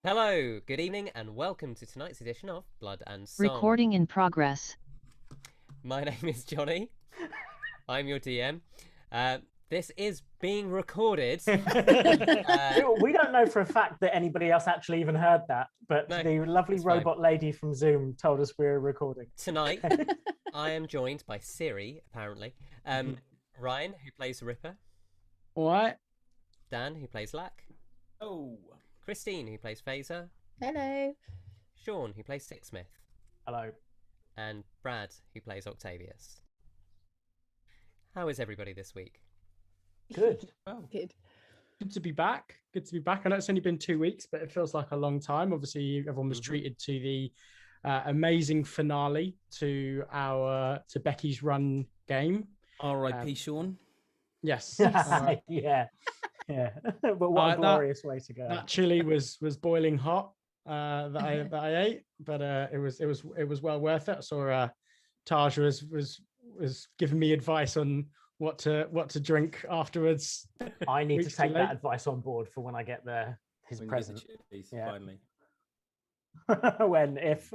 Hello, good evening, and welcome to tonight's edition of Blood and Song. Recording in progress. My name is Johnny. I'm your DM. This is being recorded. We don't know for a fact that anybody else actually even heard that, but No, the lovely it's robot lady from Zoom told us we were recording. Tonight, I am joined by Siri, apparently. Ryan, who plays Ripper. What? Dan, who plays Lack. Oh. Christine, who plays Faeza. Hello. Sean, who plays Sixsmith. Hello. And Brad, who plays Octavius. How is everybody this week? Good. Well, Good. Good to be back. Good to be back. I know it's only been 2 weeks, but it feels like a long time. Obviously, everyone was treated to the amazing finale to Becki's run game. R.I.P. Sean. Yes. Yeah. But what a glorious way to go. That chili was boiling hot that I ate, but it was well worth it. I saw Taj was giving me advice on what to drink afterwards. I need to take that advice on board for when I get there. His present. Finally. If.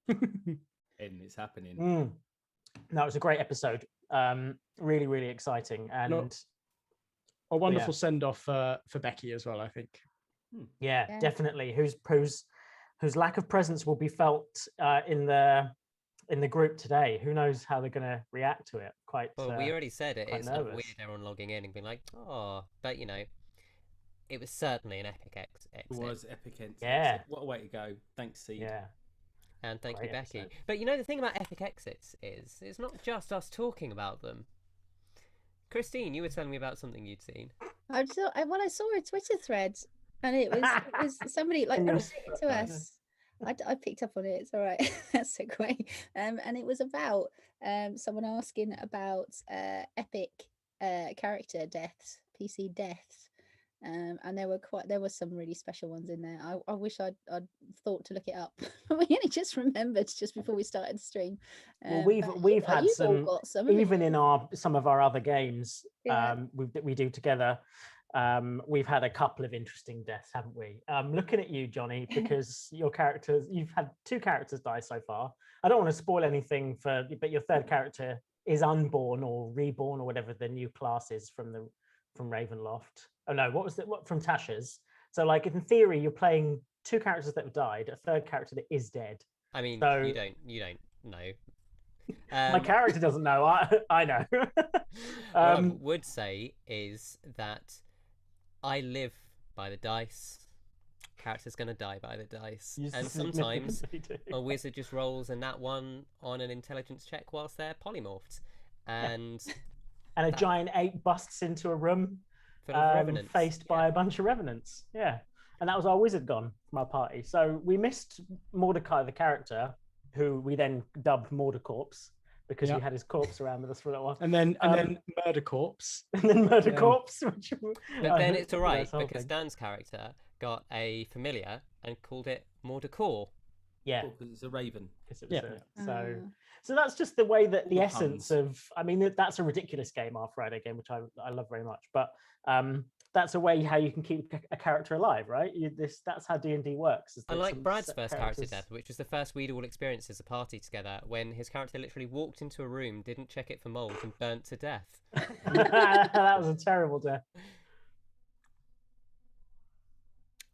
And it's happening. No, it was a great episode. Really, really exciting. And a wonderful send-off for Becki as well, I think. Yeah, definitely. Whose lack of presence will be felt in the group today. Who knows how they're going to react to it? Well, we already said it. It's not nervous. weird everyone logging in and being like, oh, but you know, it was certainly an epic exit. It was epic exit. Yeah. What a way to go. Thanks, Seed. Yeah. And thank Great you, Becki. episode. But you know, the thing about epic exits is it's not just us talking about them. Christine, you were telling me about something you'd seen. I saw a Twitter thread, and it was somebody like Yes. to us. I picked up on it. It's all right. That's a great. And it was about someone asking about epic character deaths, PC deaths. And there were some really special ones in there. I wish I'd thought to look it up. We only just remembered just before we started the stream. Well, we've had you've all some, got some even in some of our other games Yeah. we do together. We've had a couple of interesting deaths, haven't we? Looking at you, Johnny, because you've had 2 characters die so far. I don't want to spoil anything but your third character is unborn or reborn or whatever the new class is from Ravenloft. Oh no, what from Tasha's? So like in theory, you're playing 2 characters that have died, a third character that is dead. I mean, So- you don't know. My character doesn't know. I know. What I would say is that I live by the dice. Character's gonna die by the dice, You and sometimes significantly do. a wizard just rolls a nat 1 on an intelligence check whilst they're polymorphed, and And a giant ape busts into a room full of revenants. faced by a bunch of revenants. Yeah. And that was our wizard gone from our party. So we missed Mordecai, the character, who we then dubbed Mordecorpse because we had his corpse around with us for a little while. And then Murder Corpse. And then Murder Corpse. Which, But then it's all right that's the whole because thing. Dan's character got a familiar and called it Mordecor. Yeah. Because it's a raven. 'Cause it was Yeah. So that's just the way that the All the essence puns. of, I mean, that's a ridiculous game, our Friday game, which I love very much. But that's a way how you can keep a character alive, right? That's how D&D works. is that Unlike some Brad's set first characters- character death, which was the first we'd all experienced as a party together, when his character literally walked into a room, didn't check it for mold, and burnt to death. That was a terrible death.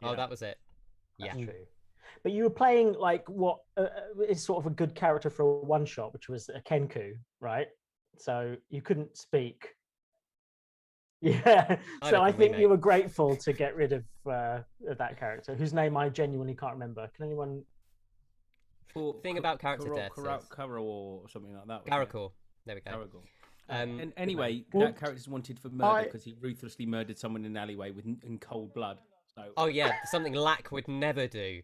Oh, that was it. That's Yeah. true. But you were playing like what is sort of a good character for a one shot, which was a Kenku, right? So you couldn't speak. Yeah. I So I reckon we think you may. were grateful to get rid of that character, whose name I genuinely can't remember. Can anyone? Thing about character deaths is- Carol or something like that. wasn't it? Caracor. There we go. Caragor. Um, And anyway, Well, that character's wanted for murder because he ruthlessly murdered someone in an alleyway in cold blood. So Oh yeah, something Lack would never do.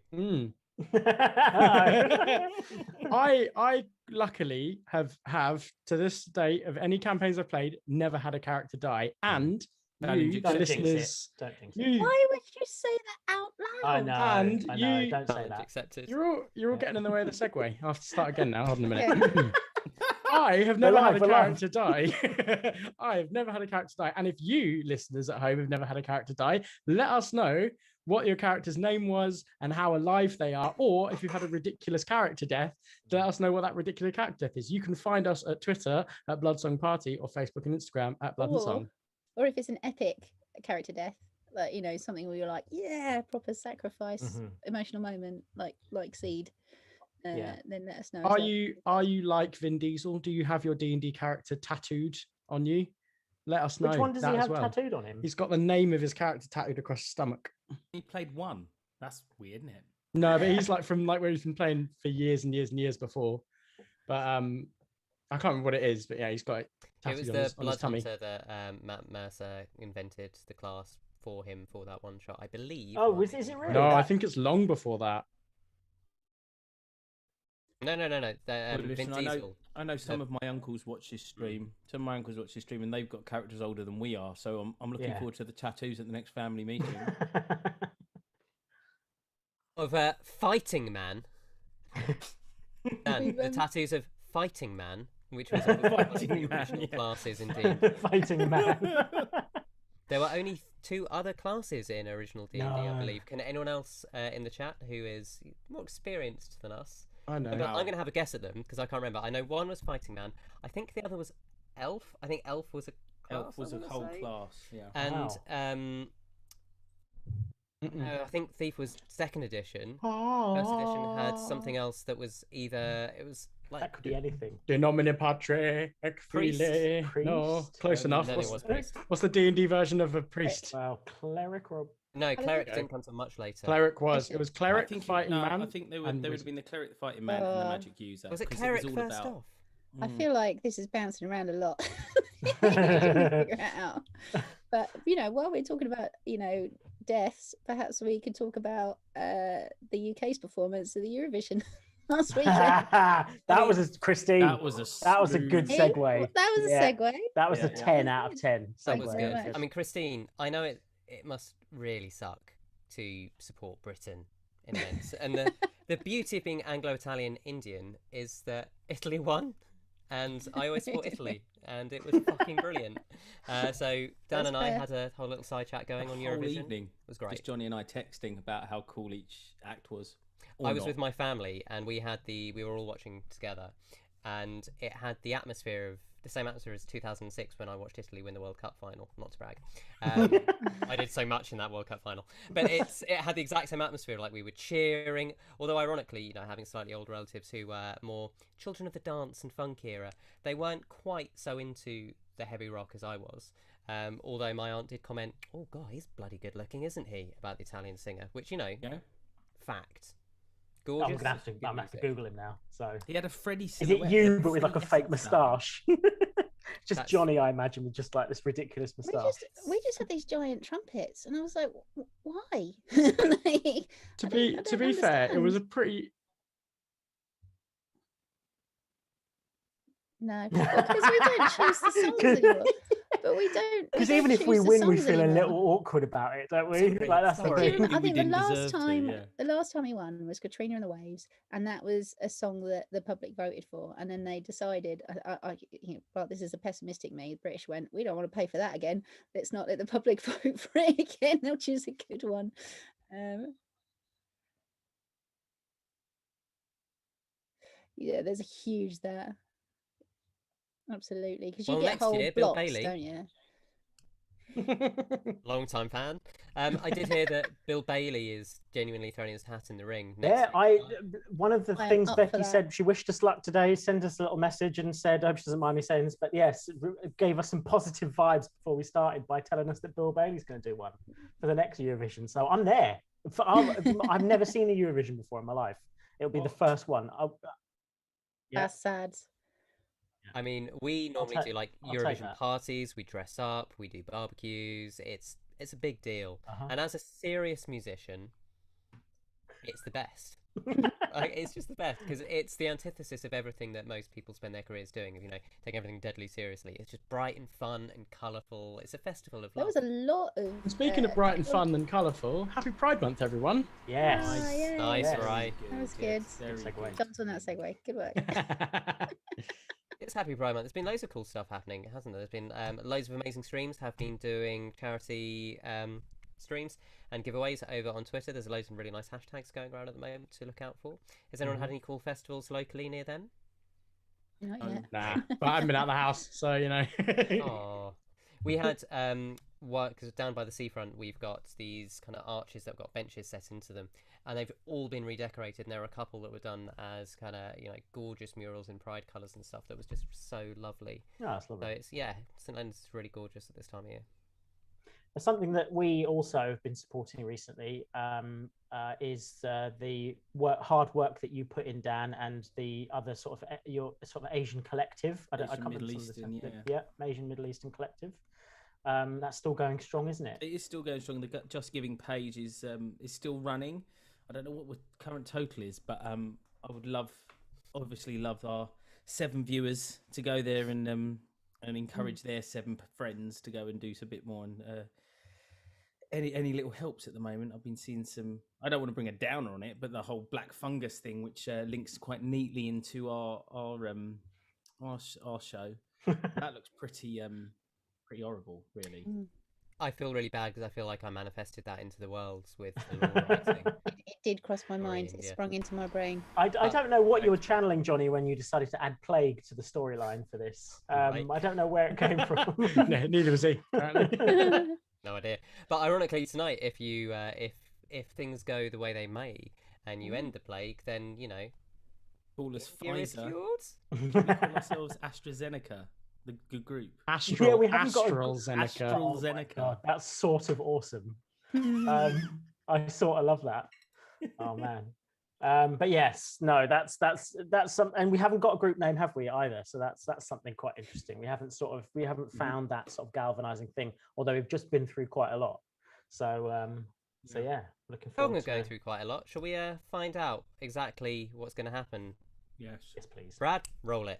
I luckily have to this date of any campaigns I've played never had a character die, and Don't you, jinx the it. Don't jinx it. listeners, Don't think so. you, Why would you say that out loud? I know. And I know. you- Don't say Challenge that. accepted. you're all getting in the way of the segue. I have to start again now. Hold on a Yeah. minute. I have never had a We're live. character die. I have never had a character die. And if you listeners at home have never had a character die, let us know what your character's name was and how alive they are, or if you've had a ridiculous character death, let us know what that ridiculous character death is. You can find us at Twitter at Bloodsong Party or Facebook and Instagram at Blood and Song. Or if it's an epic character death, like, you know, something where you're like, yeah, proper sacrifice, emotional moment, like Seed. Then let us know. Are you like Vin Diesel? Do you have your D&D character tattooed on you? Let us know. Which one does he have well. tattooed on him? He's got the name of his character tattooed across his stomach. He played one. That's weird, isn't it? No, but he's like from like where he's been playing for years and years and years before. But I can't remember what it is. But yeah, he's got it tattooed It was the on his tummy. Blood Hunter that Matt Mercer invented the class for him for that one shot, I believe. Oh, is it really? No, I think it's long before that. No. Vin Diesel. I know some of my uncles watch this stream. Some of my uncles watch this stream, and they've got characters older than we are. So I'm looking forward to the tattoos at the next family meeting. Of Fighting Man. And the tattoos of Fighting Man, which was one of the original classes indeed. Fighting Man. There were only 2 other classes in original D&D, I believe. Can anyone else in the chat who is more experienced than us? I know. But I'm going to have a guess at them because I can't remember. I know one was Fighting Man. I think the other was Elf. I think Elf was a class. Elf was a whole class, yeah. And I think Thief was 2nd edition. First edition had something else that was either that could be anything. De nomine patre, Priest. No, close enough. Priest. What's the D&D version of a priest? Well, cleric or no, cleric didn't come until much later. Cleric it was cleric Fighting Man. I think there would have been the cleric Fighting Man and the magic user. Was it cleric first off? I feel like this is bouncing around a lot. Figure it out. But while we're talking about deaths, perhaps we could talk about the UK's performance of the Eurovision last week. Christine. That was a good segue. That was a segue. That was a 10 out of 10. That was good. I mean, Christine, I know it must really suck to support Britain in events, and the beauty of being Anglo-Italian Indian is that Italy won. And I always support Italy, and it was fucking brilliant. So Dan and I had a whole little side chat going on Eurovision. Evening. It was great. Just Johnny and I texting about how cool each act was. I was with my family, and we were all watching together, and it had the same atmosphere as 2006 when I watched Italy win the World Cup final. Not to brag, I did so much in that World Cup final, but it had the exact same atmosphere. Like, we were cheering, although ironically, having slightly older relatives who were more children of the dance and funk era, they weren't quite so into the heavy rock as I was. Although my aunt did comment, "Oh God, he's bloody good looking, isn't he?" about the Italian singer, which fact. Gorgeous. I'm gonna have to Google him now. So he had a Freddie. Is it you, but with like a fake moustache? Just Johnny, I imagine, with just like this ridiculous moustache. We just had these giant trumpets, and I was like, why? To be fair, it was a pretty. No, because we don't choose the songs anymore. But we don't. Because even if we win, we feel a little awkward about it, don't we? Like, that's the thing. I think the last time he won was Katrina and the Waves, and that was a song that the public voted for, and then they decided, well, this is a pessimistic me. The British went, we don't want to pay for that again. Let's not let the public vote for it again. They'll choose a good one. Yeah, there's a huge there. Absolutely, because you get whole blocks, Bill Bailey, don't you? Long time fan. I did hear that Bill Bailey is genuinely throwing his hat in the ring. One of the things Becki said, she wished us luck today, sent us a little message and said, I hope she doesn't mind me saying this, but yes, gave us some positive vibes before we started by telling us that Bill Bailey's going to do one for the next Eurovision. So I'm there. I've never seen a Eurovision before in my life. It'll be the first one. That's sad. I mean, we normally do like Eurovision parties. We dress up, we do barbecues. It's a big deal. And as a serious musician, it's the best. It's just the best because it's the antithesis of everything that most people spend their careers doing. Taking everything deadly seriously. It's just bright and fun and colourful. It's a festival of love. There was a lot of. Speaking of bright and fun and colourful, happy Pride Month, everyone! Yes, nice, right? That was good. Jumped on that segue. Good work. It's Happy Pride Month. There's been loads of cool stuff happening, hasn't there? There's been loads of amazing streams. Have been doing charity streams and giveaways over on Twitter. There's loads of really nice hashtags going around at the moment to look out for. Has anyone had any cool festivals locally near them? Not yet. Nah, but I haven't been out of the house, so you know. Oh, we had work because down by the seafront we've got these kind of arches that have got benches set into them, and they've all been redecorated. And there are a couple that were done as kind of gorgeous murals in pride colours and stuff. That was just so lovely. Oh, that's lovely. So it's St Leonard's is really gorgeous at this time of year. Something that we also have been supporting recently is the hard work that you put in, Dan, and the other sort of your sort of Asian collective. I can't remember some of the Asian Middle Eastern collective. That's still going strong, isn't it? It is still going strong. The Just Giving page is still running. I don't know what the current total is, but I would obviously love our 7 viewers to go there and encourage their 7 friends to go and do a bit more. And any little helps at the moment. I've been seeing some. I don't want to bring a downer on it, but the whole black fungus thing, which links quite neatly into our show, that looks pretty horrible, really. I feel really bad because I feel like I manifested that into the world with the law writing. It did cross my mind. It sprung into my brain. I don't know what you were channeling, Johnny, when you decided to add plague to the storyline for this. I don't know where it came from. No, neither was he, apparently. No idea. But ironically, tonight, if you if things go the way they may, and you end the plague, then call us Faeza. We call ourselves AstraZeneca, the good group. AstraZeneca. Oh, that's sort of awesome. I sort of love that. Oh man. But yes, no, that's some, and we haven't got a group name, have we, either? So that's something quite interesting. We haven't found that sort of galvanizing thing, although we've just been through quite a lot. So yeah, looking forward to going through quite a lot. Shall we find out exactly what's going to happen? Yes, please. Brad, roll it.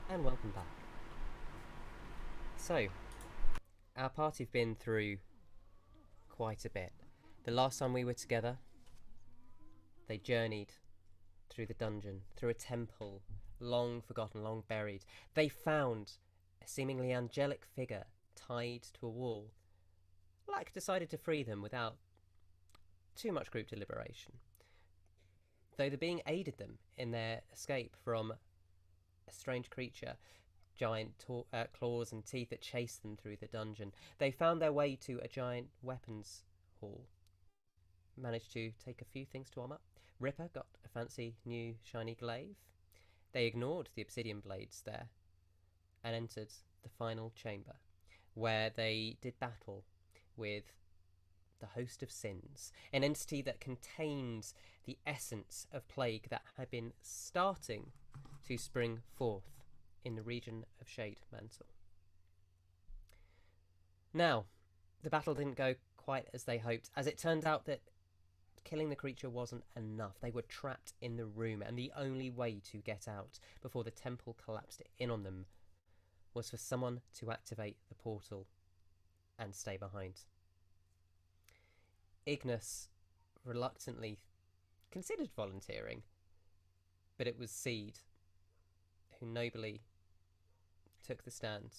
And welcome back. So, our party have been through quite a bit. The last time we were together, they journeyed through the dungeon, through a temple, long forgotten, long buried. They found a seemingly angelic figure tied to a wall. Lack decided to free them without too much group deliberation, though the being aided them in their escape from a strange creature, giant claws and teeth that chased them through the dungeon. They found their way to a giant weapons hall, managed to take a few things to arm up. Ripper got a fancy new shiny glaive. They ignored the obsidian blades there and entered the final chamber, where they did battle with the host of sins, an entity that contains the essence of plague that had been starting to spring forth in the region of Shade Mantle. Now, the battle didn't go quite as they hoped, as it turned out that killing the creature wasn't enough. They were trapped in the room, and the only way to get out before the temple collapsed in on them was for someone to activate the portal and stay behind. Ignis reluctantly considered volunteering, but it was Seed who nobly took the stand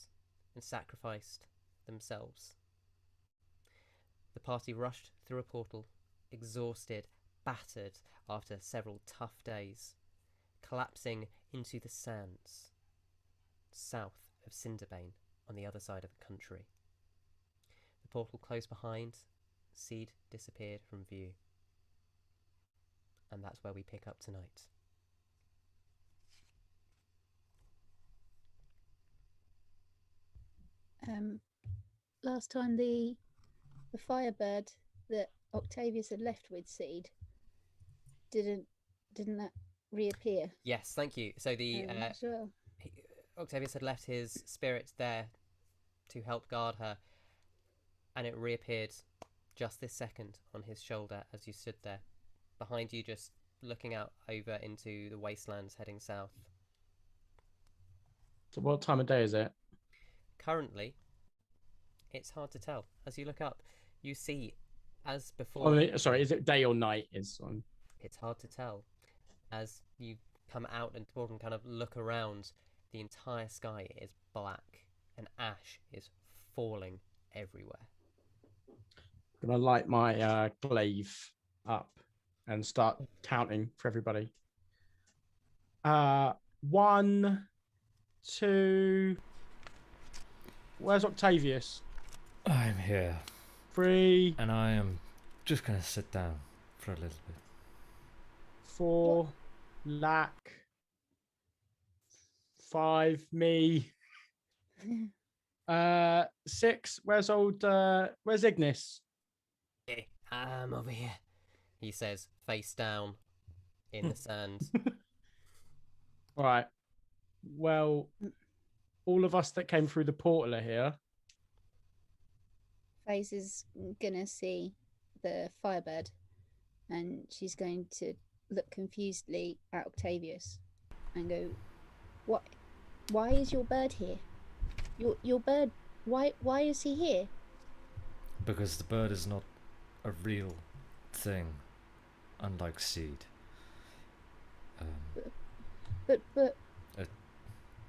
and sacrificed themselves. The party rushed through a portal, exhausted, battered after several tough days, collapsing into the sands south of Cinderbane on the other side of the country. The portal closed behind. Seed disappeared from view. and that's where we pick up tonight. Last time the firebird that Octavius had left with Seed didn't that reappear? Yes, thank you. So the Sure. Octavius had left his spirit there to help guard her, and it reappeared just this second on his shoulder as you stood there, behind you, just looking out over into the wastelands heading south. So what time of day is it? Currently, it's hard to tell. As you look up, you see, as before... Sorry, is it day or night? It's hard to tell. As you come out and talk and kind of look around, the entire sky is black, and ash is falling everywhere. I'm going to light my glaive up and start counting for everybody. 1, 2... Where's Octavius? I'm here. 3. And I am just going to sit down for a little bit. 4. Lack. 5. Me. 6. Where's Ignis? I'm over here, he says, face down in the sand. All right. Well, all of us that came through the portal are here. Faeza's gonna see the firebird, and she's going to look confusedly at Octavius and go, "What? Why is your bird here? Your bird? Why is he here?" Because the bird is not a real thing, unlike Seed. But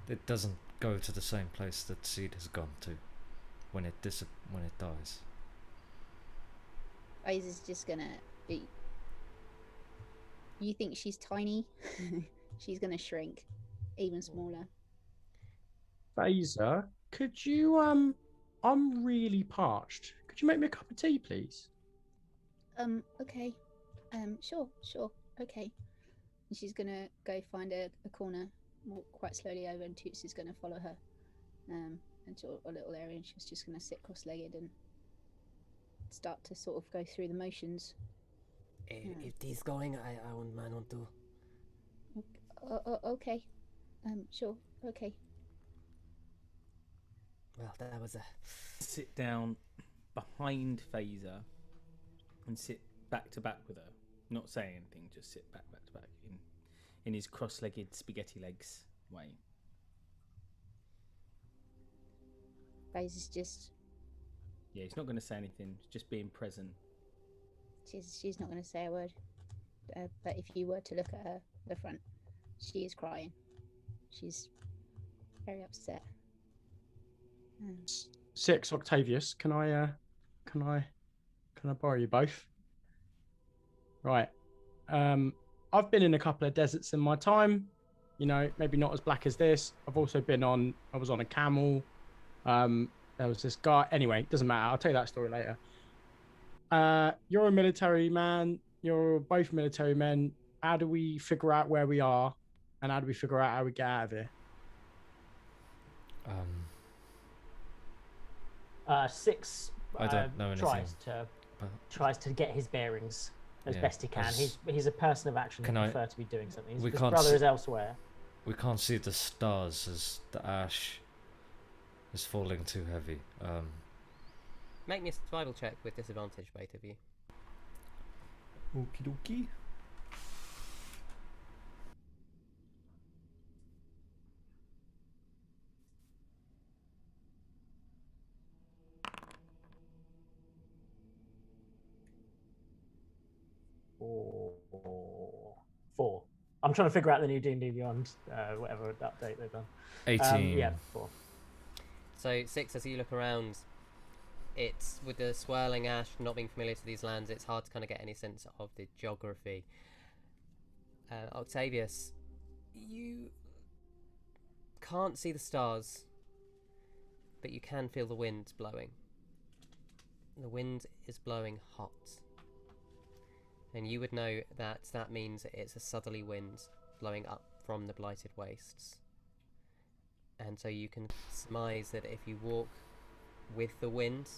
it doesn't go to the same place that Seed has gone to when it dies. Faeza's just gonna be. You think she's tiny? She's gonna shrink, even smaller. Faeza, could you I'm really parched. Could you make me a cup of tea, please? Okay. Sure, okay. And she's gonna go find a corner, walk quite slowly over, and Toots is gonna follow her into a little area, and she's just gonna sit cross-legged and start to sort of go through the motions. If he's going, I won't mind on too. Okay. Sure, okay. Well, that was a... Sit down behind Faeza and sit back to back with her. Not say anything, just sit back to back in his cross-legged spaghetti legs way. Faeza's just... Yeah, he's not going to say anything, just being present. She's not going to say a word. But if you were to look at her, the front, she is crying. She's very upset. 6, Octavius. Can I borrow you both? Right. I've been in a couple of deserts in my time. You know, maybe not as black as this. I've also I was on a camel. There was this guy. Anyway, doesn't matter. I'll tell you that story later. You're a military man. You're both military men. How do we figure out where we are, and how do we figure out how we get out of here? Six. I don't know anything. Tries to get his bearings as best he can. He's a person of action. Can He'd I- prefer to be doing something. we His can't brother see- is elsewhere. We can't see the stars as the ash is falling too heavy. Make me a survival check with disadvantage, both of you. Okie dokie. Four. I'm trying to figure out the new D&D Beyond, whatever update they've done. 18. Yeah, 4. So 6, as you look around, it's with the swirling ash, not being familiar to these lands, it's hard to kind of get any sense of the geography. Octavius, you can't see the stars, but you can feel the wind blowing. The wind is blowing hot. And you would know that that means it's a southerly wind blowing up from the blighted wastes. And so you can surmise that if you walk with the wind,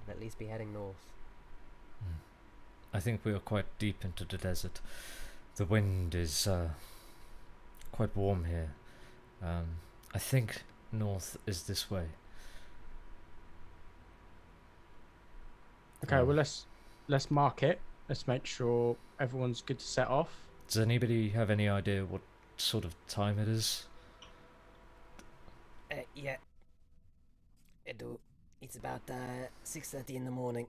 you'll at least be heading north. I think we are quite deep into the desert. The wind is quite warm here. I think north is this way. Okay, well let's mark it. Let's make sure everyone's good to set off. Does anybody have any idea what sort of time it is? Yeah. I do. It's about 6:30 in the morning.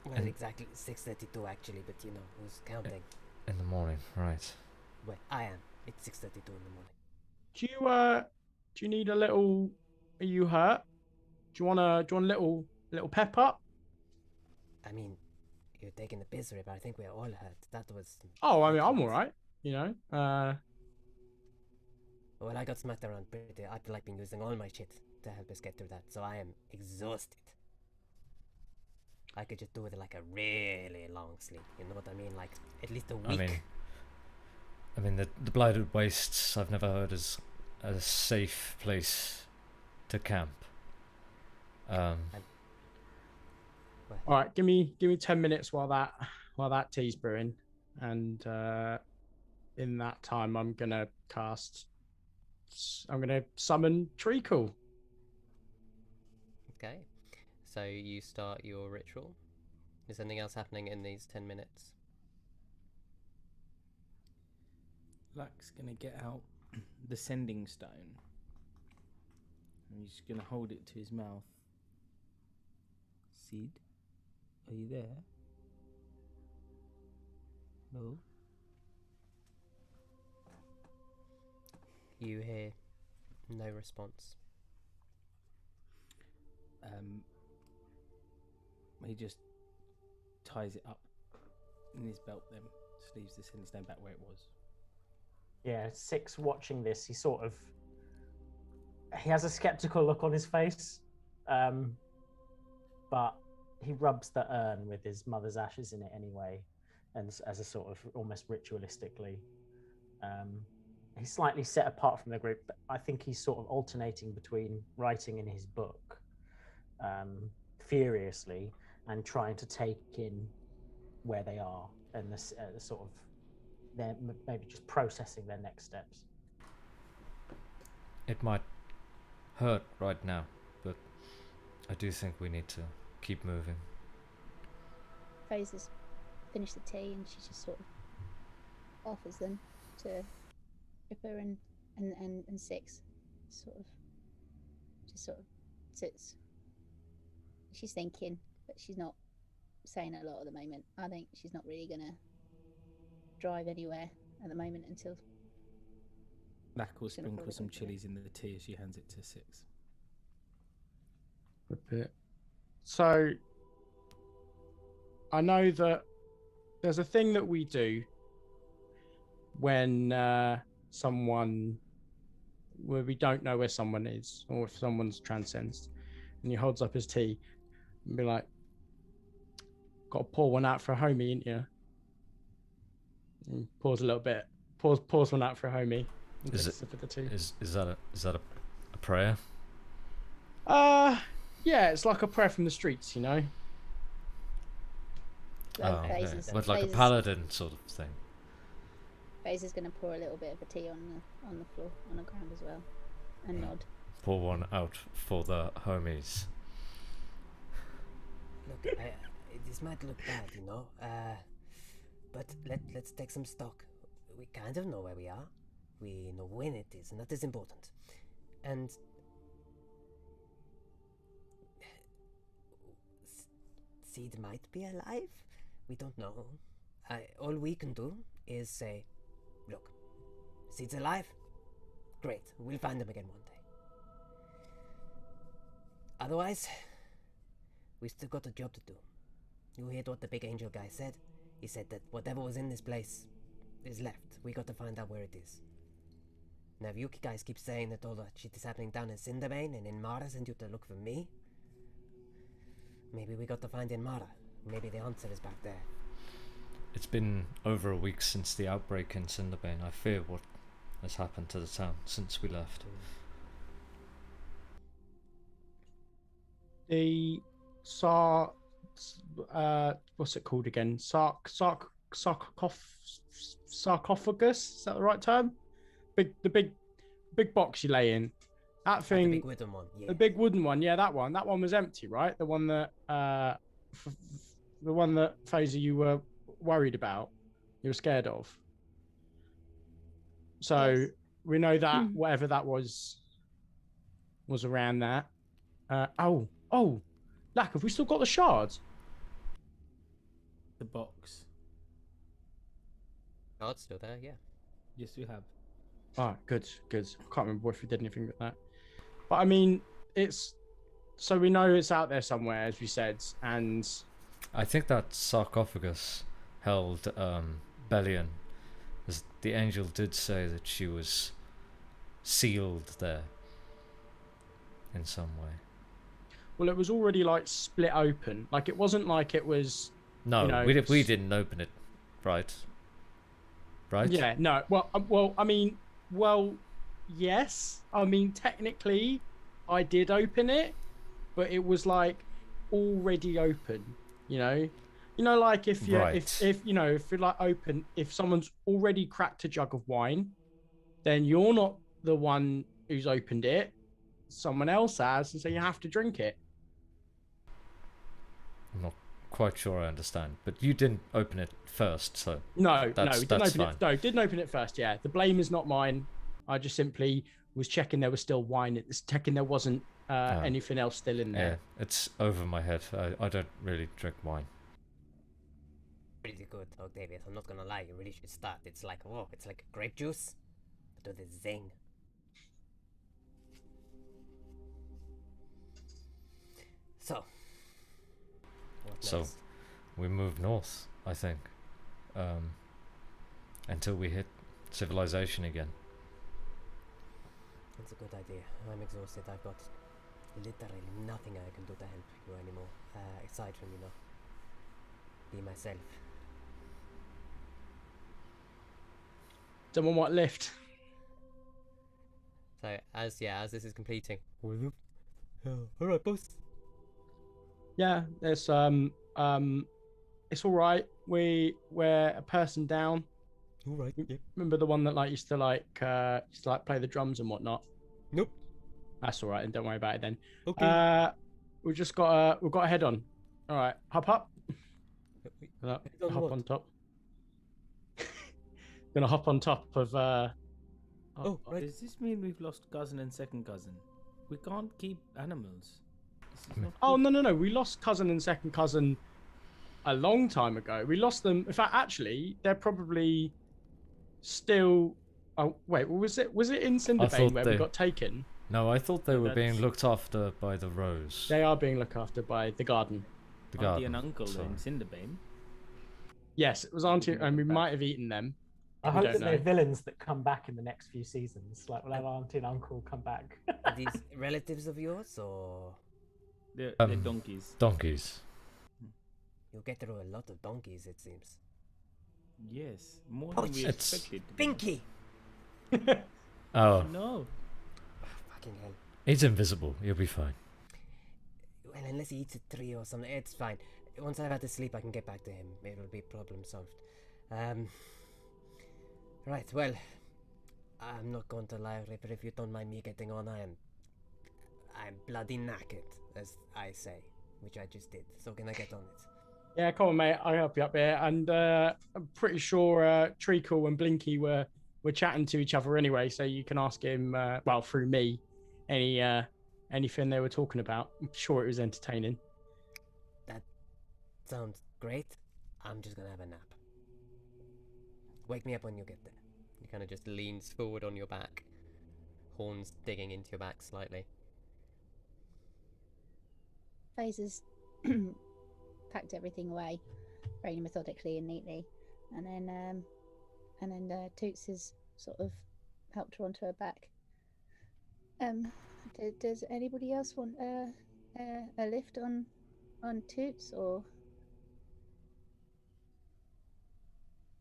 Well, And- exactly 6:32 actually, but you know, who's counting? In the morning, right. Well, I am. It's 6:32 in the morning. Do you need a little? Are you hurt? Do you want a little pep up? I mean, you're taking the piss, but I think we're all hurt. That was... Oh, I mean, I'm that's- all right. You know. Well, I got smacked around pretty. I've like been using all my shit to help us get through that, so I am exhausted. I could just do with like a really long sleep. You know what I mean? Like at least a week. I mean, the blighted wastes I've never heard is a safe place to camp. All right, give me 10 minutes while that tea's brewing, and in that time I'm gonna summon Treacle. Okay. So you start your ritual. Is anything else happening in these 10 minutes? Luck's gonna get out the sending stone. And he's gonna hold it to his mouth. Sid, are you there? No. You hear no response. He just ties it up in his belt, then just leaves the sending stone back where it was. Yeah, Six watching this, he has a skeptical look on his face, but he rubs the urn with his mother's ashes in it anyway, and as a sort of almost ritualistically. He's slightly set apart from the group, but I think he's sort of alternating between writing in his book furiously and trying to take in where they are and the sort of they're maybe just processing their next steps. It might hurt right now, but I do think we need to keep moving. Faeza's finished the tea and she just sort of offers them to Ripper and Six. Sort of sits. She's thinking, but she's not saying a lot at the moment. I think she's not really gonna drive anywhere at the moment until Lack will She's gonna sprinkle probably some go for it. chilies in the tea as she hands it to Six. A bit. So I know that there's a thing that we do when where we don't know where someone is, or if someone's transcends, and he holds up his tea and be like, "Got to pour one out for a homie, ain't you?" And pause a little bit. Pause one out for a homie. And Is take a it- sip of the tea. Is that a prayer? Yeah, it's like a prayer from the streets, you know. like okay. Faeza's, But like a Faeza's- paladin sort of thing. Faeza's gonna pour a little bit of the tea on the floor, on the ground as well, and nod. Pour one out for the homies. Look, this might look bad, you know, but let's take some stock. We kind of know where we are. We know when it is, and that is important. And Seed might be alive. We don't know. All we can do is say, look, Seed's alive. Great, we'll find him again one day. Otherwise, we still got a job to do. You heard what the big angel guy said? He said that whatever was in this place is left. We got to find out where it is. Now, if you guys keep saying that all that shit is happening down in Cinderbane and in Mara sent you to look for me, maybe we got to find in Mara. Maybe the answer is back there. It's been over a week since the outbreak in Cinderbane. I fear what has happened to the town since we left. The what's it called again? Sarcophagus. Is that the right term? The big box you lay in. That thing. The big wooden one. Yeah. The big wooden one. Yeah, that one. That one was empty, right? The one that the one that Faeza you were worried about. You were scared of. So Yes. we know that whatever that was around that. Oh, Lack, have we still got the shards? The box. Oh, it's still there. Yeah. Yes, we have. Oh, good. Can't remember if we did anything with that. But I mean, it's so we know it's out there somewhere, as we said, and I think that sarcophagus held Bellion, as the angel did say that she was sealed there in some way. well, it was already like split open. Like it wasn't like it was. No, you know, we didn't open it, right? Right? Yeah, no. Well, I mean, yes. I mean, technically, I did open it, but it was like already open. You know, like if you Right. if you know if you're like open, if someone's already cracked a jug of wine, then you're not the one who's opened it. Someone else has, and so you have to drink it. I'm not quite sure I understand, but you didn't open it first, so No, we That's didn't open fine. it. No, didn't open it first. Yeah, the blame is not mine. I just simply was checking there was still wine. Checking there wasn't anything else still in yeah, there. it's over my head. I don't really drink wine. Pretty good, Octavius. I'm not gonna lie. You really should start. It's like it's like grape juice, but with a zing. So. What So- next? We move north, I think, until we hit civilization again. It's a good idea. I'm exhausted. I've got literally nothing I can do to help you anymore, aside from be myself. Someone want lift? So as this is completing. All right, boss. Yeah, there's it's all right. We're a person down. All right. Yeah. Remember the one that like used to play the drums and whatnot? Nope. That's all right, and don't worry about it then. Okay. We've got a head on. All right, hop up. on Hop what? on top. Gonna hop on top of. Oh, right. Does this mean we've lost cousin and second cousin? We can't keep animals. This is not Oh good. no! We lost cousin and second cousin a long time ago. We lost them. In fact, actually, they're probably still. Oh wait, was it in Cinderbane thought where we they- got taken? No, I thought they were being That's- looked after by the rose. They are being looked after by the garden. The Auntie garden. and uncle sorry. in Cinderbane. Yes, it was Auntie, and we Back. might have eaten them. I We hope don't that they're know. villains that come back in the next few seasons. Like we'll have Auntie and Uncle come back. Are these relatives of yours, or They're Um, donkeys. Donkeys. you get through a lot of donkeys, it seems. Yes, more Oh, than we it's- expected. to be Pinky. Oh, honest. No. Fucking hell. he's invisible. You'll be fine. Well, unless he eats a tree or something, it's fine. Once I've had to sleep, I can get back to him. It'll be problem solved. Right, well, I'm not going to lie, Ripper, if you don't mind me getting on, I'm bloody knackered, as I say, which I just did. So can I get on it? Yeah, come on, mate. I'll help you up here. And I'm pretty sure Treacle and Blinky were chatting to each other anyway, so you can ask him, well, through me, anything they were talking about. I'm sure it was entertaining. Sounds great. I'm just gonna have a nap. Wake me up when you get there. He kind of just leans forward on your back, horns digging into your back slightly. Faeza's packed everything away very methodically and neatly, and then Toots has sort of helped her onto her back. Does anybody else want a lift on Toots, or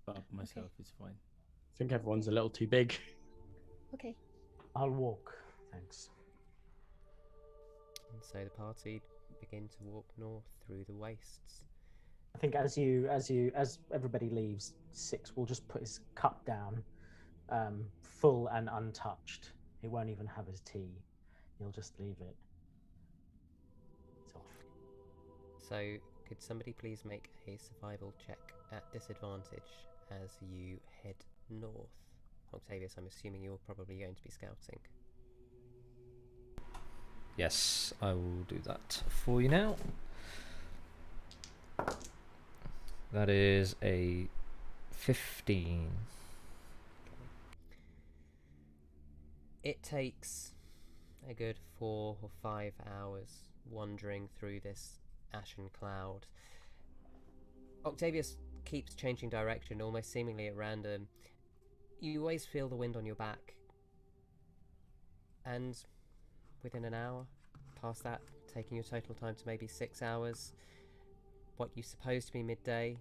But myself is fine. I think everyone's a little too big. Okay. I'll walk. Thanks. And so the party begin to walk north through the wastes. I think as everybody leaves, Six will just put his cup down, full and untouched. He won't even have his tea. He'll just leave it. It's off. So could somebody please make a survival check at disadvantage as you head north? Octavius, I'm assuming you're probably going to be scouting. Yes, I will do that for you now. That is a 15. It takes a good 4 or 5 hours wandering through this ashen cloud. Octavius keeps changing direction, almost seemingly at random. You always feel the wind on your back. And within an hour, past that, taking your total time to maybe 6 hours, what you suppose to be midday,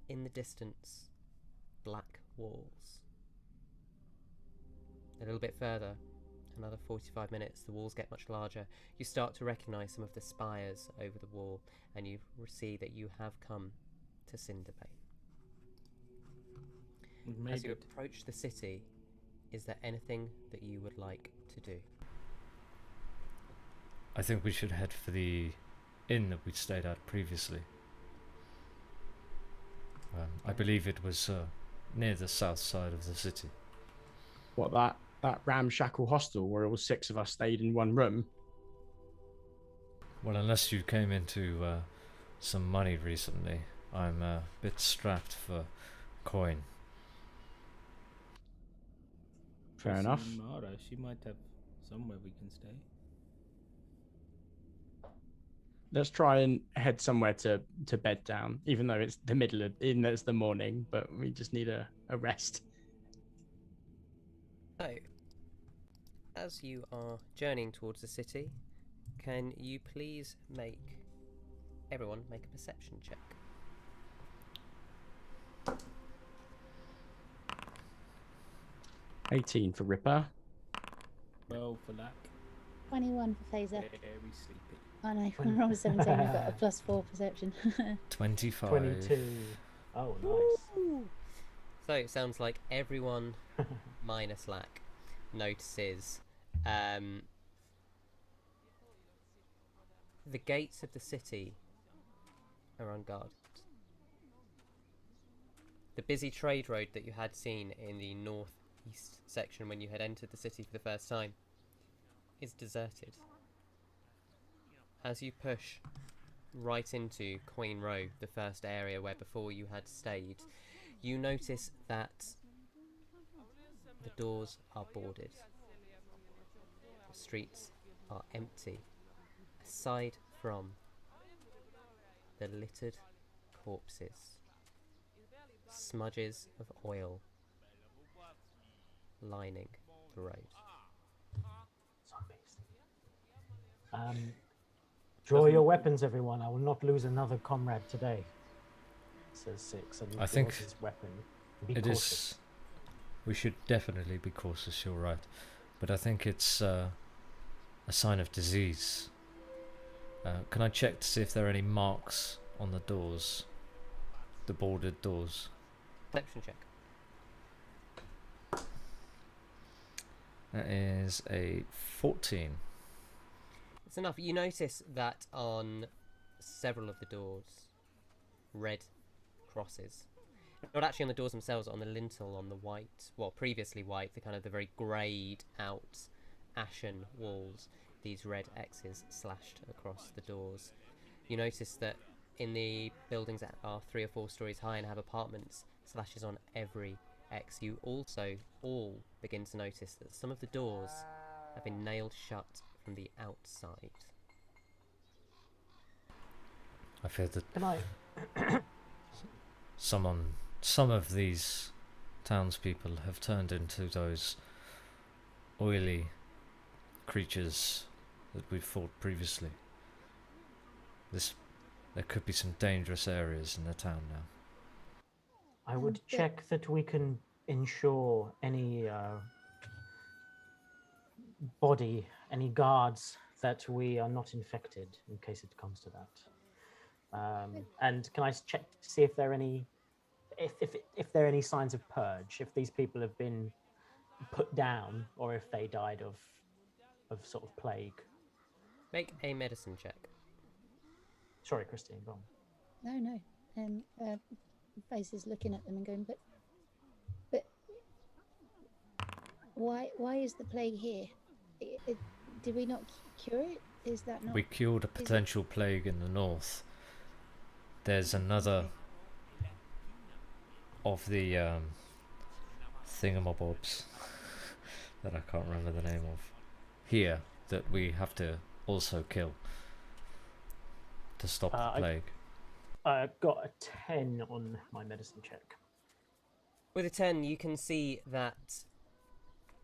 in the distance, black walls. A little bit further, another 45 minutes, the walls get much larger. You start to recognise some of the spires over the wall, and you see that you have come to Cinderbane. As you approach the city, is there anything that you would like to do? I think we should head for the inn that we stayed at previously. I believe it was near the south side of the city. What, that ramshackle hostel where all 6 of us stayed in one room? Well, unless you came into some money recently, I'm a bit strapped for coin. Fair enough. Mara, she might have somewhere we can stay. Let's try and head somewhere to bed down, even though it's even though it's the morning, but we just need a rest. So, as you are journeying towards the city, can you please everyone make a perception check? 18 for Ripper. Well, for Lack. 21 for Faeza. Very sleepy. Oh no, when I rolled 17, we've got a +4 perception. 25. 22. Oh, nice. So it sounds like everyone minus Lack notices the gates of the city are unguarded. The busy trade road that you had seen in the northeast section when you had entered the city for the first time is deserted. As you push right into Queen Row, the first area where before you had stayed, you notice that the doors are boarded. The streets are empty, aside from the littered corpses, smudges of oil lining the road. Zombies. Draw your weapons, everyone. I will not lose another comrade today, says Six. And I think his weapon. Be it cautious. is. We should definitely be cautious, you're right. But I think it's a sign of disease. Can I check to see if there are any marks on the doors? The boarded doors. Perception check. That is a 14. It's enough. You notice that on several of the doors, red crosses. Not actually on the doors themselves, on the lintel, on the white, well, previously white, the kind of the very greyed out, ashen walls, these red X's slashed across the doors. You notice that in the buildings that are 3 or 4 stories high and have apartments, slashes on every X. You also all begin to notice that some of the doors have been nailed shut from the outside. I fear that Can I? some of these townspeople have turned into those oily creatures that we've fought previously. There could be some dangerous areas in the town now. I would but- check that we can ensure any body, any guards, that we are not infected in case it comes to that. And can I check to see if there are any, if there are any signs of purge, if these people have been put down, or if they died of sort of plague? Make a medicine check. Sorry, Christine, go on. No. Faeza's looking at them and going, but why is the plague here? Did we not cure it? Is that not? We cured a potential plague in the north. There's another of the thingamabobs that I can't remember the name of here that we have to also kill to stop the plague. I got a 10 on my medicine check. With a 10, you can see that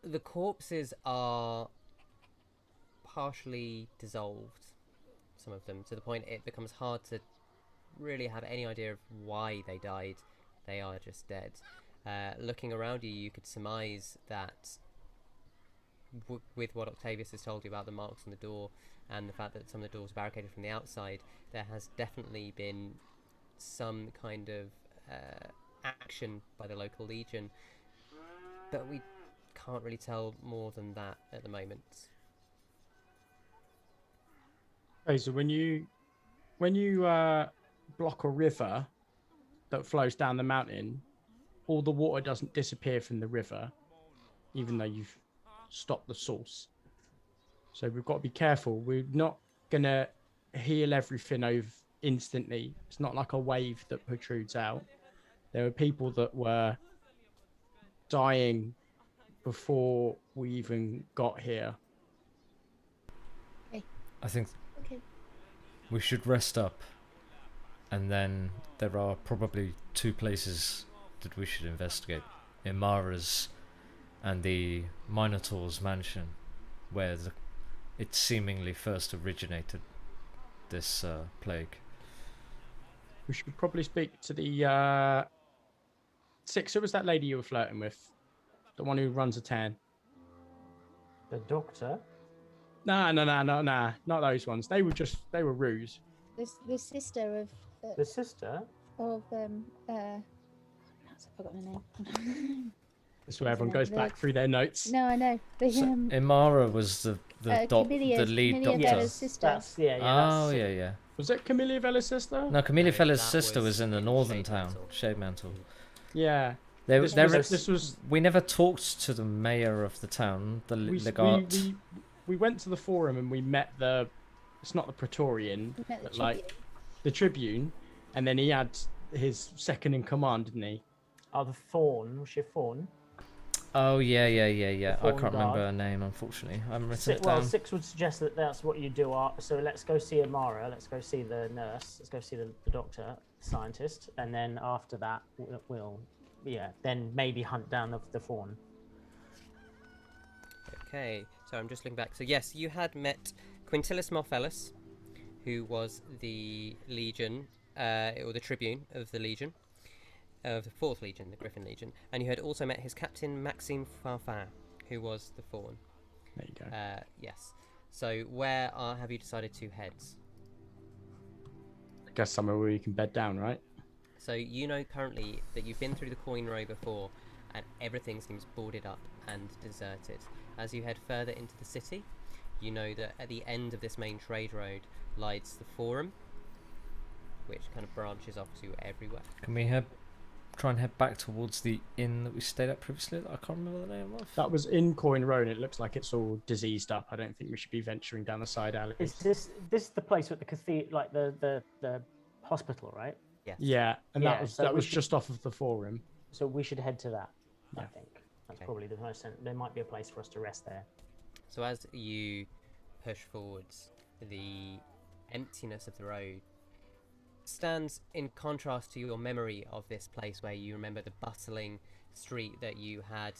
the corpses are partially dissolved, some of them, to the point it becomes hard to really have any idea of why they died. They are just dead. Looking around you, you could surmise that with what Octavius has told you about the marks on the door and the fact that some of the doors are barricaded from the outside, there has definitely been some kind of action by the local legion, but we can't really tell more than that at the moment. Okay, so when you block a river that flows down the mountain, all the water doesn't disappear from the river, even though you've stopped the source. So we've got to be careful. We're not gonna heal everything over instantly. It's not like a wave that protrudes out. There were people that were dying before we even got here. I think Okay. we should rest up, and then there are probably two places that we should investigate: Imara's and the Minotaur's mansion, where it seemingly first originated, this plague. We should probably speak to the Six. Who was that lady you were flirting with? The one who runs a town? The doctor? Nah, not those ones. They were ruse. The sister of The sister? I've forgotten her name. That's where everyone goes back through their notes. No, I know. The So Imara was the lead Camellia doctor. Bella's sister. That's, yeah, Oh that's, yeah. Was it Camilla Vella's sister? No, Camilla No, Fella's that sister was in the in northern Shade town, Mantle. Shade Mantle. Yeah. There, This there was- is- this was- We never talked to the mayor of the town, the legate. We went to the forum and we met the. It's not the Praetorian, We met the but like tribute. the Tribune, and then he had his second in command, didn't he? Oh, the Fawn. Was she a Fawn? Oh yeah. I Fawn can't remember guard. her name, unfortunately. I haven't written it Well, down. Six would suggest that that's what you do. So let's go see Amara. Let's go see the nurse. Let's go see the doctor, scientist, and then after that, we'll then maybe hunt down the Fawn. Okay, so I'm just looking back. So yes, you had met Quintilis Marcellus, who was the Legion, or the Tribune of the Legion, of the 4th Legion, the Griffin Legion, and you had also met his captain Maxime Farfin, who was the Fawn. There you go. Yes. So where have you decided to head? I guess somewhere where you can bed down, right? So you know currently that you've been through the coin row before, and everything seems boarded up and deserted. As you head further into the city, you know that at the end of this main trade road lies the Forum, which kind of branches off to everywhere. Can we try and head back towards the inn that we stayed at previously? That I can't remember the name of. That was in Coin Road. It looks like it's all diseased up. I don't think we should be venturing down the side alley. Is this the place with the cathedral, like the hospital, right? Yes. Yeah, and Yeah, that was so we was should- just off of the forum. So we should head to that. I Yeah. think that's Okay. probably the most sense. There might be a place for us to rest there. So as you push forwards, the emptiness of the road stands in contrast to your memory of this place where you remember the bustling street that you had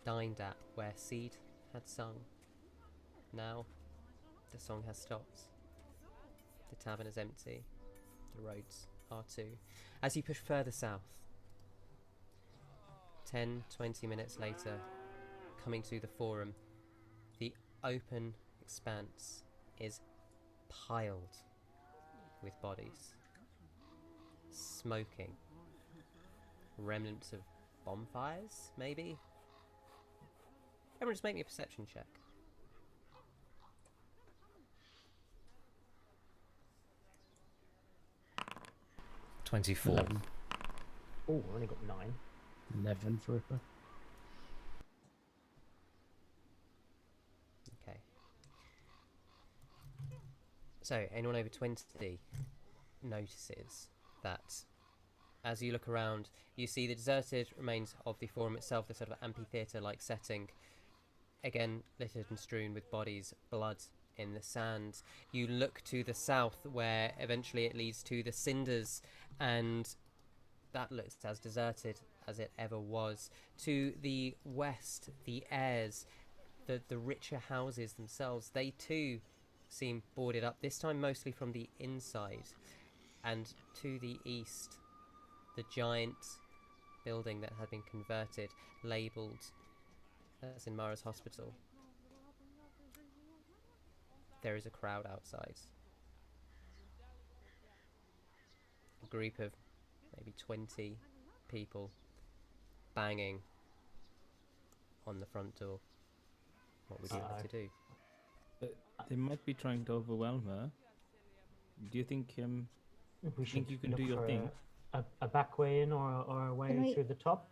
dined at, where Seed had sung. Now, the song has stopped. The tavern is empty. The roads are too. As you push further south, 10, 20 minutes later, coming to the forum, the open expanse is piled with bodies, smoking, remnants of bonfires, maybe? Everyone just make me a perception check. $24. 11. Oh, I only got 9. 11 for Ripper. Okay. So, anyone over 20 notices that as you look around, you see the deserted remains of the forum itself, the sort of amphitheatre-like setting, again littered and strewn with bodies, blood in the sand. You look to the south where eventually it leads to the cinders, and that looks as deserted as it ever was. To the west, the heirs, the richer houses themselves, they too seem boarded up, this time mostly from the inside. And to the east, the giant building that had been converted, labelled as in Mara's hospital. There is a crowd outside. A group of maybe 20 people banging on the front door. What would you like to do? They might be trying to overwhelm her. Do you think We think you can look do your for thing? A back way in or a way Can we- through the top?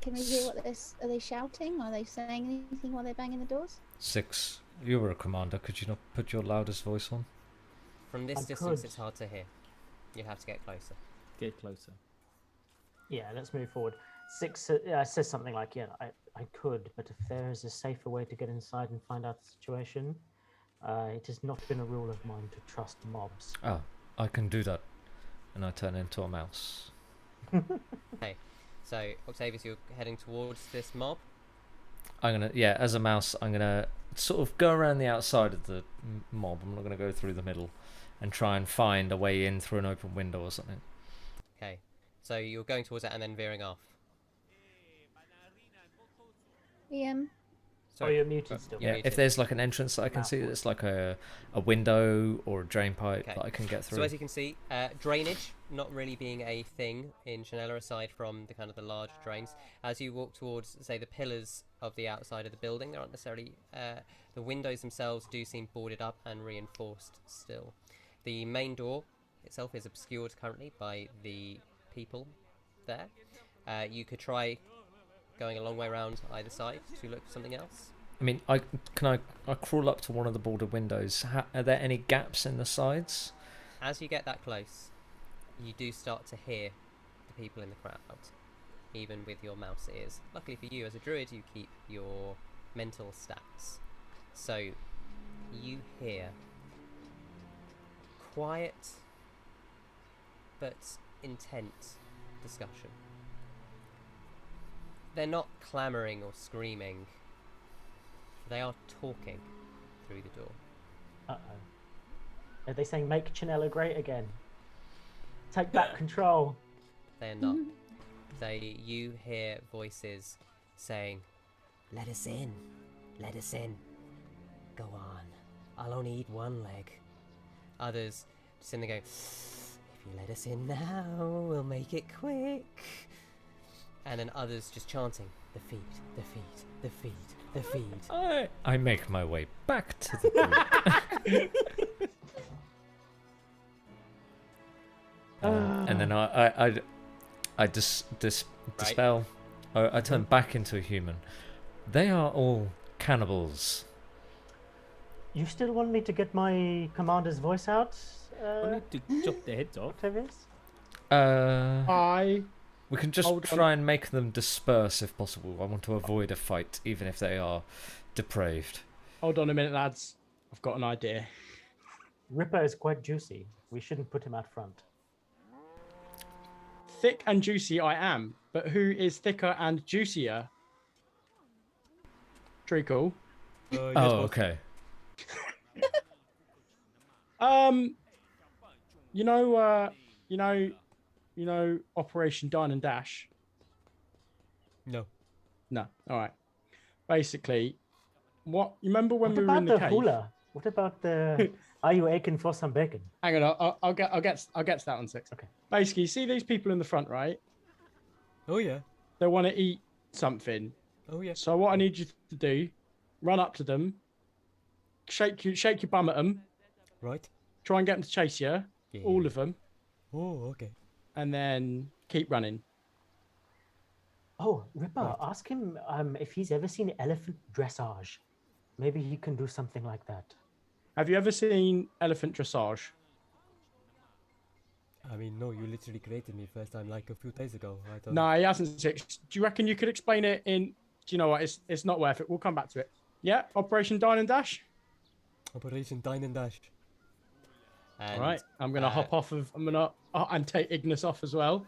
Can we hear what are they shouting? Are they saying anything while they're banging the doors? Six, you were a commander. Could you not put your loudest voice on? From this I distance, could. it's hard to hear. You have to get closer. Get closer. Yeah, let's move forward. Six says something like, yeah, I could, but if there is a safer way to get inside and find out the situation, it has not been a rule of mine to trust mobs. Ah, I can do that. And I turn into a mouse. So, Octavius, you're heading towards this mob. As a mouse, I'm gonna sort of go around the outside of the mob. I'm not gonna go through the middle and try and find a way in through an open window or something. Okay. So you're going towards it and then veering off. We Oh, you're muted still. Yeah, muted. if there's like an entrance that I can see, Mouthful. that's like a window or a drain pipe Okay. that I can get through. So as you can see, drainage not really being a thing in Chanella aside from the kind of the large drains. As you walk towards, say, the pillars of the outside of the building, there aren't necessarily the windows themselves do seem boarded up and reinforced still. The main door itself is obscured currently by the people there. You could try going a long way around either side to look for something else. I mean, I crawl up to one of the boarded windows. Are there any gaps in the sides? As you get that close, you do start to hear the people in the crowd, even with your mouse ears. Luckily for you, as a druid, you keep your mental stats. So, you hear quiet but intense discussion. They're not clamouring or screaming. They are talking through the door. Uh-oh. Are they saying make Chanella great again? Take back control. They're not. You hear voices saying, "Let us in. Let us in. Go on. I'll only eat one leg." Others just in there going, "If you let us in now, we'll make it quick." And then others just chanting, "The feet, the feet, the feet, the feet." I make my way back to the group. And then I dispel. I turn back into a human. They are all cannibals. You still want me to get my commander's voice out, I need to chop their heads off. Octavius? We can just Hold on. try and make them disperse if possible. I want to avoid a fight, even if they are depraved. Hold on a minute, lads. I've got an idea. Ripper is quite juicy. We shouldn't put him out front. Thick and juicy I am, but who is thicker and juicier? Treacle. Oh, okay. You know, Operation Dine and Dash. No. No. All right. Basically, what you remember when What we were in about the the cave? hula? What about the? Are you aching for some bacon? Hang on, I'll get to that on 6. Okay. Basically, you see these people in the front, right? Oh yeah. They want to eat something. Oh yeah. So what I need you to do, run up to them, shake your bum at them, Right. try and get them to chase you, Yeah. all of them, Oh, okay. and then keep running. Oh, Ripper, ask him if he's ever seen elephant dressage. Maybe he can do something like that. Have you ever seen elephant dressage? I mean, no, you literally created me first time like a few days ago. I don't. No, he hasn't. Do you reckon you could explain it in? Do you know what? It's not worth it. We'll come back to it. Yeah, Operation Dine and Dash. Operation Dine and Dash. And, All right, I'm gonna hop off of. I'm gonna and take Ignis off as well.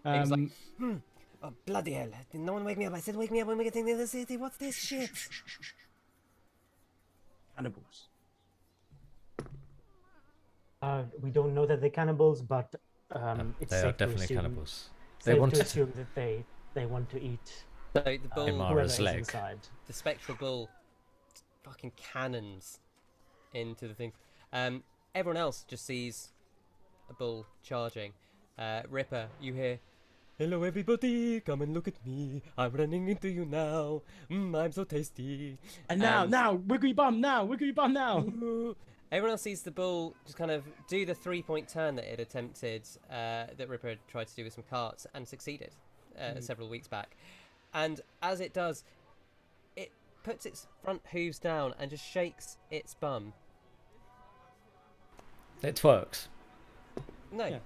He was like, oh, bloody hell! Did no one wake me up? I said, wake me up when we get into the city. What's this shit? Cannibals. We don't know that they're cannibals, but it's They are safe to definitely assume, cannibals. They safe want to to assume that they want to eat So the bull, Imara. whoever Mara's is leg. inside. the spectral bull, fucking cannons into the thing. Everyone else just sees a bull charging. Ripper, you hear, "Hello everybody, come and look at me. I'm running into you now. I'm so tasty." And now, wiggle your bum now, wiggle your bum now. Ooh. Everyone else sees the bull just kind of do the 3-point turn that it attempted, that Ripper had tried to do with some carts and succeeded several weeks back. And as it does, it puts its front hooves down and just shakes its bum. It twerks. No, Yeah.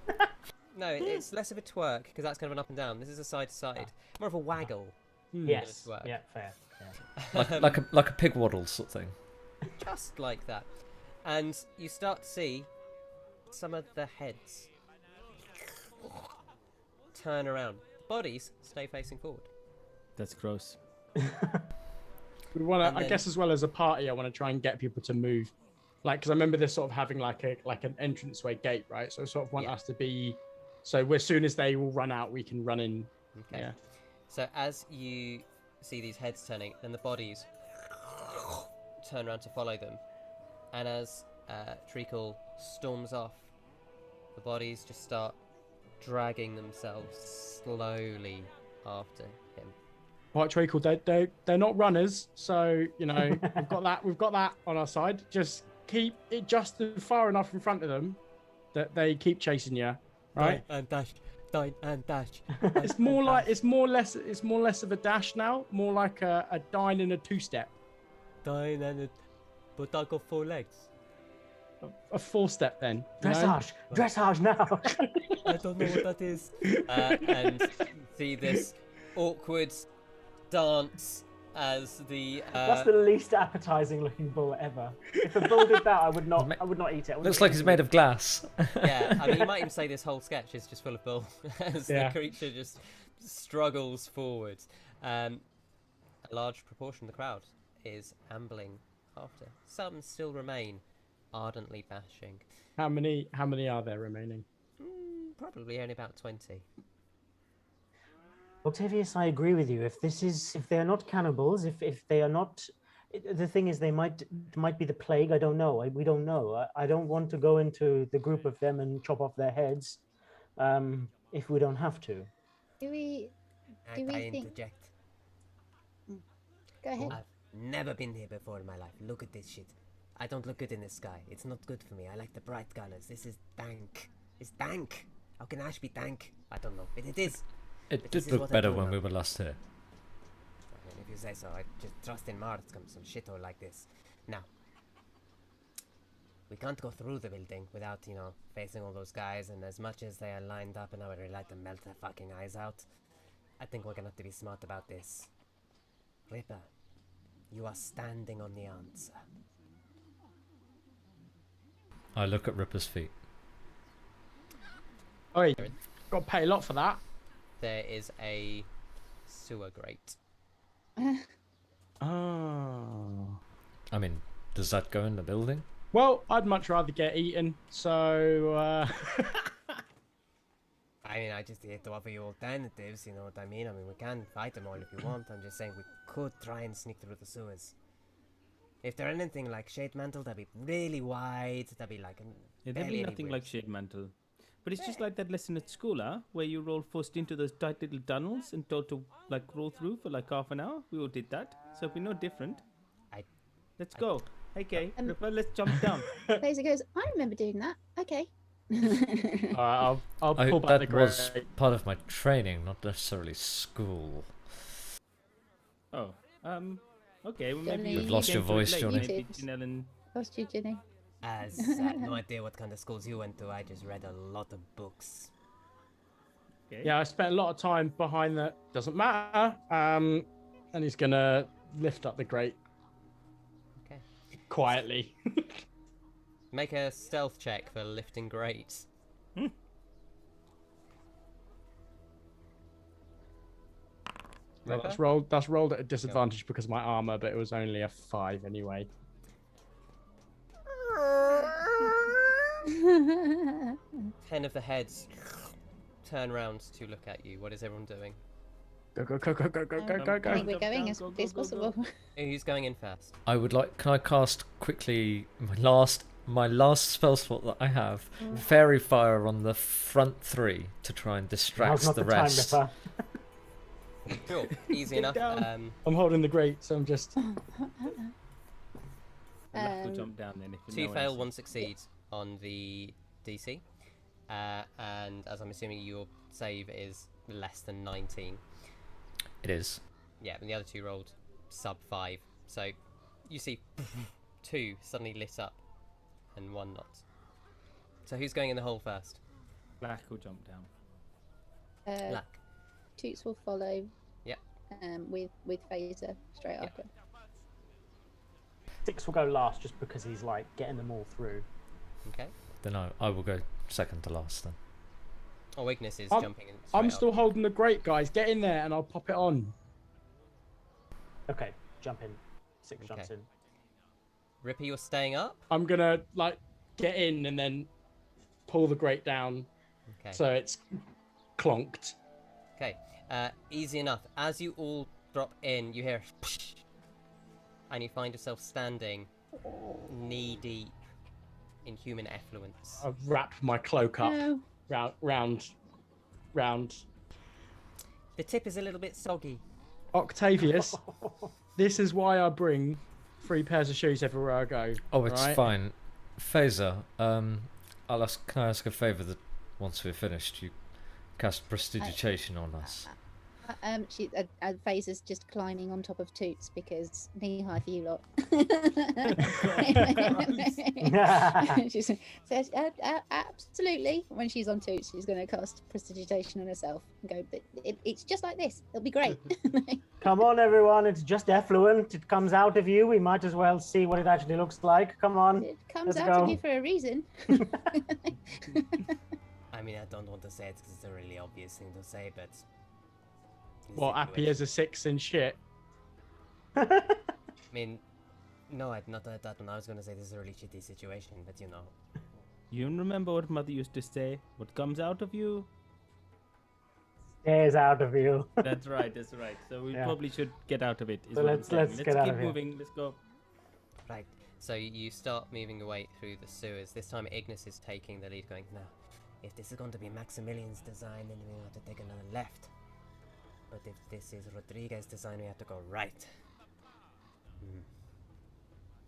no, it's less of a twerk because that's kind of an up and down. This is a side to side, more of a waggle. Yes. work. Yeah. Fair. Yeah. Like a pig waddle sort of thing. Just like that. And you start to see some of the heads turn around. Bodies stay facing forward. That's gross. We want And to, I then- guess, as well as a party, I want to try and get people to move. Like, because I remember this sort of having like an entranceway gate, right? So I sort of want Yeah. us to be, so as soon as they all run out, we can run in. Okay. Yeah. So as you see these heads turning, then the bodies turn around to follow them. And as Treacle storms off, the bodies just start dragging themselves slowly after him. Right, Treacle, they're not runners, so you know we've got that on our side. Just keep it just far enough in front of them that they keep chasing you, right? Dine and dash, dine and dash. It's more less of a dash now, more like a dine and a 2-step, Dine and a... But I'll go 4 legs. a 4-step then. you know? Dressage now. I don't know what that is. And see this awkward dance as the... That's the least appetizing looking bull ever. If a bull did that, I would not eat it. I wouldn't Looks like eat it's it. made of glass. Yeah, I mean, you might even say this whole sketch is just full of bull as Yeah. the creature just struggles forward. A large proportion of the crowd is ambling after. Some still remain ardently bashing. How many are there remaining? Probably only about 20. Octavius, I agree with you. If they are not cannibals, if they are not, the thing is, they might be the plague. I don't know. We don't know. I don't want to go into the group of them and chop off their heads, if we don't have to. Do we I think- interject. go ahead? I've never been here before in my life. Look at this shit. I don't look good in the sky. It's not good for me. I like the bright colors. This is dank. It's dank. How can ash be dank? I don't know, but it is. It But this did is look what I better do when now. we were last here. I mean, if you say so, I just trust in Mars comes some shithole like this. Now, we can't go through the building without, facing all those guys, and as much as they are lined up and I would really like to melt their fucking eyes out, I think we're gonna have to be smart about this. Ripper, you are standing on the answer. I look at Ripper's feet. Oh, got to pay a lot for that. There is a sewer grate. Oh. I mean, does that go in the building? Well, I'd much rather get eaten. So I mean, I just had to offer you alternatives, you know what I mean? I mean, we can fight them all if you want. I'm just saying we could try and sneak through the sewers. If they're anything like Shade Mantle, that'd be really wide. That'd be like... Yeah, there'd barely be any nothing like ribs. Shade Mantle. But it's just like that lesson at school, huh? Where you roll first into those tight little tunnels and told to like roll through for like half an hour. We all did that. So it'd be no different. Let's go. Hey, Kay. Ripper, let's jump down. Faeza goes, I remember doing that. Okay. I'll pull back the That was grate. part of my training, not necessarily school. Oh, okay. Well, Johnny, maybe You've you lost came your to it voice, late. Johnny. Maybe You did. Janelle and Lost you, Ginny. As no idea what kind of schools you went to, I just read a lot of books. okay. Yeah, I spent a lot of time behind the. Doesn't matter. And he's gonna lift up the grate. Okay. Quietly. Make a stealth check for lifting grates. Well, Ripper? that's rolled at a disadvantage because of my armor, but it was only a 5 anyway. 10 of the heads turn round to look at you. What is everyone doing? Go go go go go go go go I go. think we're Jump going down, as go, quickly as go, go, go. possible. Who's going in first? I would like. Can I cast quickly my last spell slot that I have? Fairy Fire on the front 3 to try and Now's distract not the the time, rest. Ripper. Sure, easy Get enough. down. I'm holding the grate, so I'm just. I'll have to Um, jump down then. If Two no one fail, else- one succeed on the DC. And as I'm assuming your save is less than 19. It is. Yeah, and the other two rolled sub 5. So you see 2 suddenly lit up and 1 not. So who's going in the hole first? Black will jump down. Black. Toots will follow. Yep. With Faeza straight Yeah. after. Six will go last just because he's like getting them all through. Okay. Then I will go second to last then. Oh, Ignis is I'm- jumping in. I'm straight still after. holding the grate, guys. Get in there, and I'll pop it on. Okay, jump in. Six Okay. jumps in. Ripper, you're staying up? I'm gonna like get in and then pull the grate down Okay. so it's clonked. Okay, easy enough. As you all drop in, you hear and you find yourself standing knee deep in human effluence. I've wrapped my cloak up No. round. The tip is a little bit soggy. Octavius, this is why I bring 3 pairs of shoes everywhere I go. Oh, it's right? fine. Faeza, can I ask a favour that once we're finished, you cast prestidigitation on us? Faza's just climbing on top of Toots because knee high for you lot. She says, absolutely. When she's on Toots, she's going to cast prestidigitation on herself and go, but it's just like this. It'll be great. Come on, everyone. It's just effluent. It comes out of you. We might as well see what it actually looks like. Come on. It comes Let's out of go. you for a reason. I mean, I don't want to say it because it's a really obvious thing to say, but... What, Appy is a 6 in shit? I mean, no, I'd not heard that one. I was going to say this is a really shitty situation, but you know. You remember what Mother used to say? What comes out of you? Stares out of you. That's right. That's right. So we Yeah. probably should get out of it. Is So what I'm let's saying. get out keep of here. moving. Let's go. Right, so you start moving away through the sewers. This time Ignis is taking the lead, going, now, if this is going to be Maximilian's design, then we have to take another left. But if this is Rodriguez's design, we have to go right.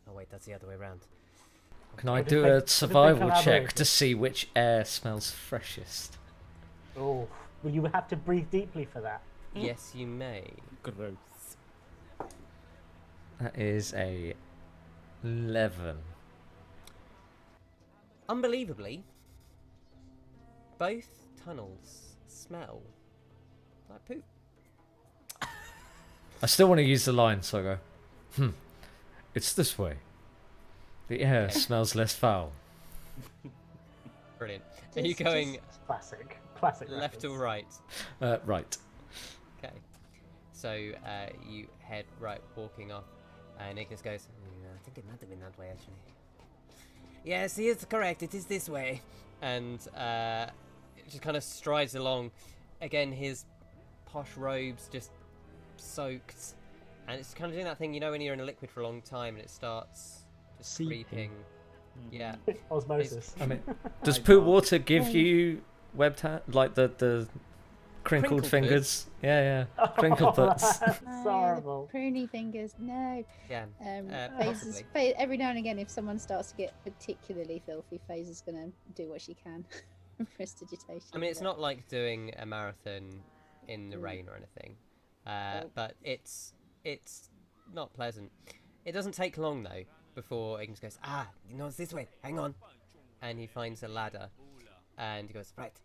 Oh wait, that's the other way around. Can I What if do they- what a if they survival check collaborate? to see which air smells freshest? Oh, will you have to breathe deeply for that? Yes, you may. Gross. That is a 11. Unbelievably, both tunnels smell like poop. I still want to use the line, so I go, it's this way. The air Okay. smells less foul. Brilliant. Are you going Classic left or reference. right? Right. Okay. So you head right, walking off, and Ignis goes, I think it might have been that way, actually. Yes, he is correct. It is this way. And just kind of strides along. Again, his posh robes just soaked, and it's kind of doing that thing, you know, when you're in a liquid for a long time and it starts just Seeping. creeping. Yeah. Osmosis. I mean, does poo water give you webbed like the crinkled Crinkled fingers? Yeah, crinkled butts. That's No, horrible. the pruny fingers. No. Yeah. Faeza's, Possibly. Every now and again, if someone starts to get particularly filthy, Faeza's gonna do what she can. Prestidigitation. I mean, it's not like doing a marathon in the rain or anything, but it's not pleasant. It doesn't take long though before Ignis goes, you know, it's this way, hang on, and he finds a ladder, and he goes, right,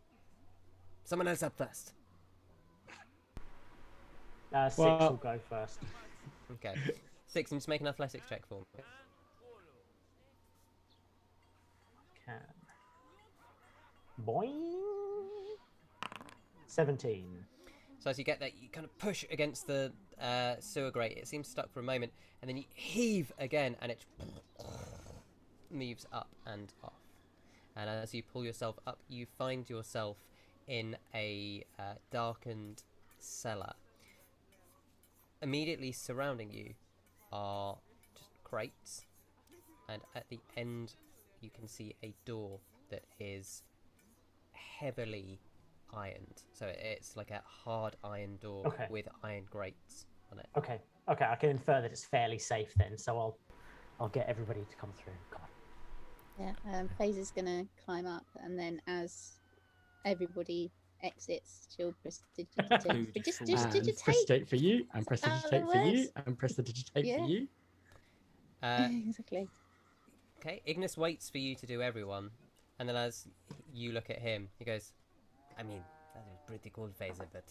someone else up first. Six will go first. Okay. Six, and just make an athletics check for me. Can. Boing. 17. So as you get there, you kind of push against the sewer grate. It seems stuck for a moment, and then you heave again, and it moves up and off. And as you pull yourself up, you find yourself in a darkened cellar. Immediately surrounding you are just crates, and at the end you can see a door that is heavily ironed. So it's like a hard iron door with iron grates on it. Okay, I can infer that it's fairly safe then. So I'll get everybody to come through. Come on. Yeah. Faeza's gonna climb up, and then as everybody exits, she'll prestidigitate. But just digitate. Prestidigitate for you, and prestidigitate for you, and prestidigitate for you. Exactly. Okay, Ignis waits for you to do everyone, and then as you look at him, he goes, I mean, that was pretty cool, Faeza, but...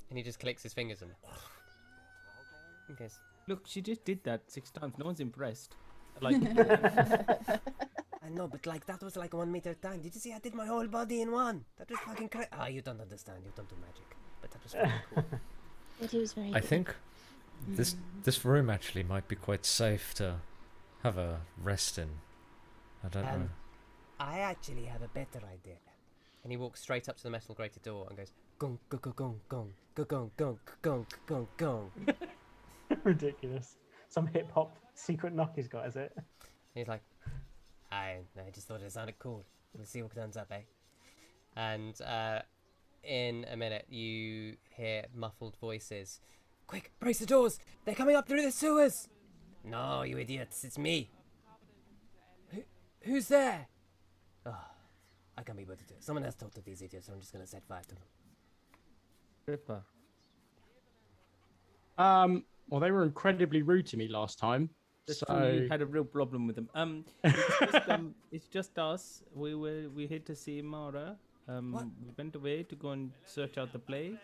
And he just clicks his fingers and... He goes, Look, she just did that 6 times. No one's impressed. Like, I know, but like, that was like 1 meter time. Did you see I did my whole body in one? That was fucking crazy. You don't understand. You don't do magic. But that was fucking cool. It was very I good. think this room actually might be quite safe to have a rest in. I don't know. I actually have a better idea. And he walks straight up to the metal grated door and goes, gong, gong, gong, gong, gong, gong, gong, gong, gong, gong. Ridiculous. Some hip hop secret knock he's got, is it? And he's like, I just thought it sounded cool. We'll see what turns up, eh? And in a minute, you hear muffled voices. Quick, brace the doors! They're coming up through the sewers! No, you idiots, it's me. Who's there? Oh, I can't be able to do it. Someone else talk to these idiots, so I'm just going to set fire to them. Ripper. Well, they were incredibly rude to me last time. That's So true, you had a real problem with them. It's just us. We're here to see Mara. What? We went away to go and search out the plague.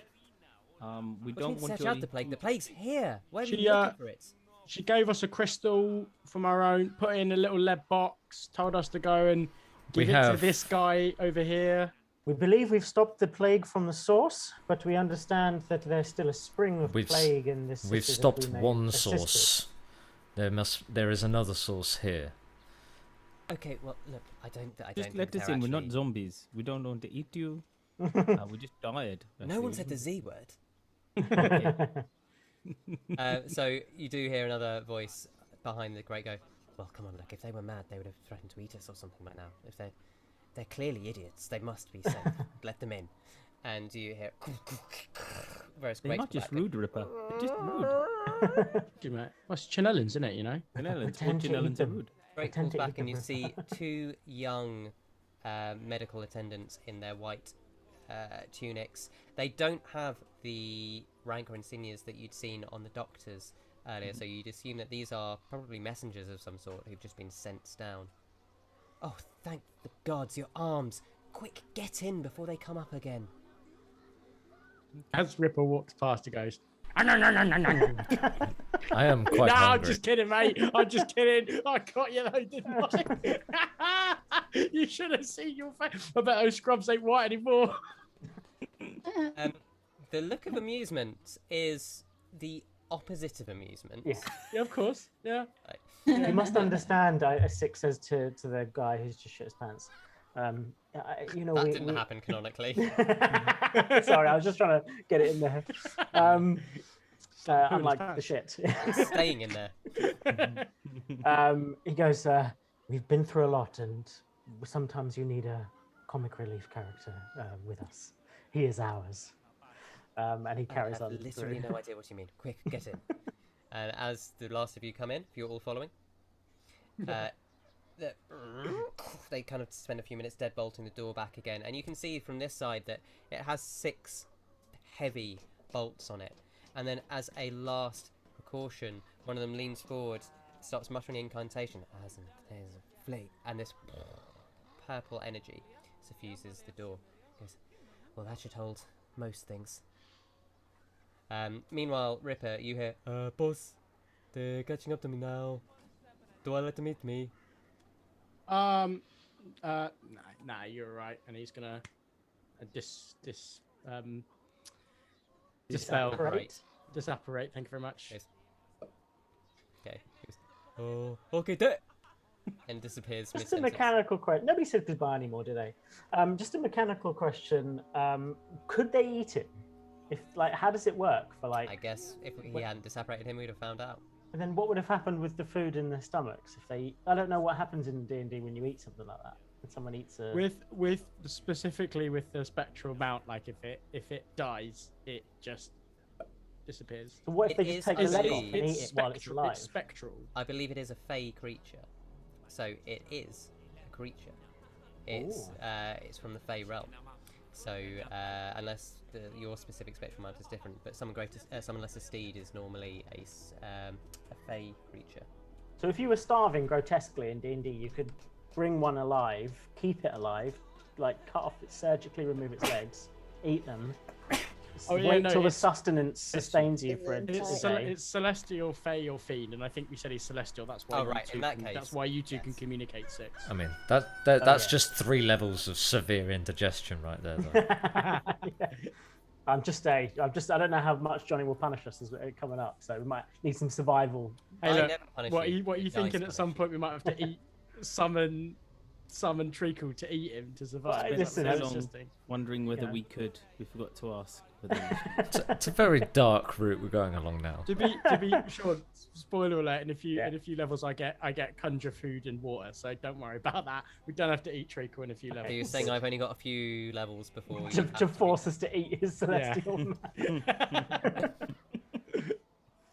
We What do you don't mean want search to out the plague? The plague's here. Where are She, you looking for it? she gave us a crystal from our own, put it in a little lead box, told us to go and We give it to have- this guy over here. We believe we've stopped the plague from the source, but we understand that there's still a spring of We've plague in this city. We've that stopped we may one assist with. source. There is another source here. Okay, well, look, I don't Just think let us they're in. We're not actually- zombies. We don't want to eat you. We're just tired. No one said the Z word. So you do hear another voice behind the grate go, well, come on, look, if they were mad, they would have threatened to eat us or something by now. If they're clearly idiots, they must be safe. Let them in. And you hear various They're grates not just black. rude, Ripper. They're just rude. Well, it's Chinellans, isn't it? You know. Chinellans, Pretend to eat Chinellans are them. rude. Grate Pretend pulls to back eat and you them. see 2 young medical attendants in their white tunics. They don't have the rank or insignias that you'd seen on the doctors earlier, so you'd assume that these are probably messengers of some sort who've just been sent down. Oh, thank the gods, your arms! Quick, get in before they come up again. As Ripper walks past, he goes, "Ah, no, I am quite I'm hungry. just kidding, mate. I'm just kidding. I got you though, didn't I? You should have seen your face. I bet those scrubs ain't white anymore. The look of amusement is the opposite of amusement. Yeah. Yeah, of course. Yeah. You must understand, Six says to the guy who's just shit his pants. You know, That didn't happen canonically. Sorry, I was just trying to get it in there. Unlike the shit. It's staying in there. He goes, we've been through a lot, and sometimes you need a comic relief character with us. He is ours. And he carries I on. have literally no idea what you mean. Quick, get in. And as the last of you come in, if you're all following, they kind of spend a few minutes deadbolting the door back again, and you can see from this side that it has 6 heavy bolts on it. And then, as a last precaution, one of them leans forward, starts muttering an incantation, as there's a flame, and this purple energy suffuses the door. He goes, well, that should hold most things. Meanwhile, Ripper, you hear, boss, they're catching up to me now. Do I let them eat me? Nah, you're right. And he's gonna dispel. Right. Disapparate. Thank you very much. Yes. Okay. Oh, okay, do it. And disappears. Just a mechanical question. Nobody said goodbye anymore, do they? Just a mechanical question. Could they eat him? If how does it work for I guess if he hadn't disapparated him, we'd have found out. And then what would have happened with the food in their stomachs if they? I don't know what happens in D&D when you eat something like that. When someone eats a with specifically with the spectral mount, like if it dies, it just disappears. So what if It they just is take the leg actually- off and eat it while it's alive? It's spectral. I believe it is a fey creature, so it is a creature. It's from the fey realm. So unless your specific spectral mount is different, but summon lesser steed is normally a fey creature. So if you were starving grotesquely in D&D, you could bring one alive, keep it alive, cut off it, surgically remove its legs, eat them. Wait till the sustenance sustains you for a day. It's celestial, fey, or fiend, and I think we said he's celestial. That's why. That's why you two can communicate 6. I mean, that's just 3 levels of severe indigestion right there. Though. Yeah. I don't know how much Johnny will punish us as we're coming up, so we might need some survival. Hey, look, what are you thinking? At some point, we might have to eat summon Treacle to eat him to survive. Listen, Wondering whether we could. We forgot to ask. It's a very dark route we're going along now. To be sure, spoiler alert. In a few levels, I get conjure food and water, so don't worry about that. We don't have to eat Treacle in a few levels. So you're saying I've only got a few levels before to force us to eat his celestial man.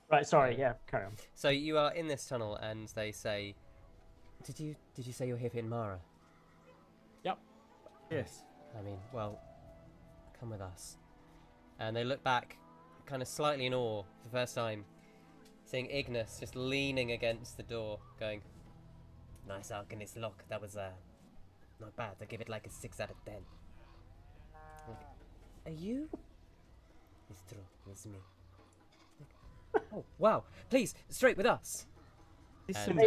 Right, sorry, carry on. So you are in this tunnel, and they say, Did you say you're here for Inmara? Yep. Yes. I mean, well, come with us. And they look back, kind of slightly in awe for the first time, seeing Ignis just leaning against the door, going, nice Arcanist lock, that was not bad. I give it like a 6 out of 10. Like, are you? It's true, it's me. Like, oh, wow, please, straight with us.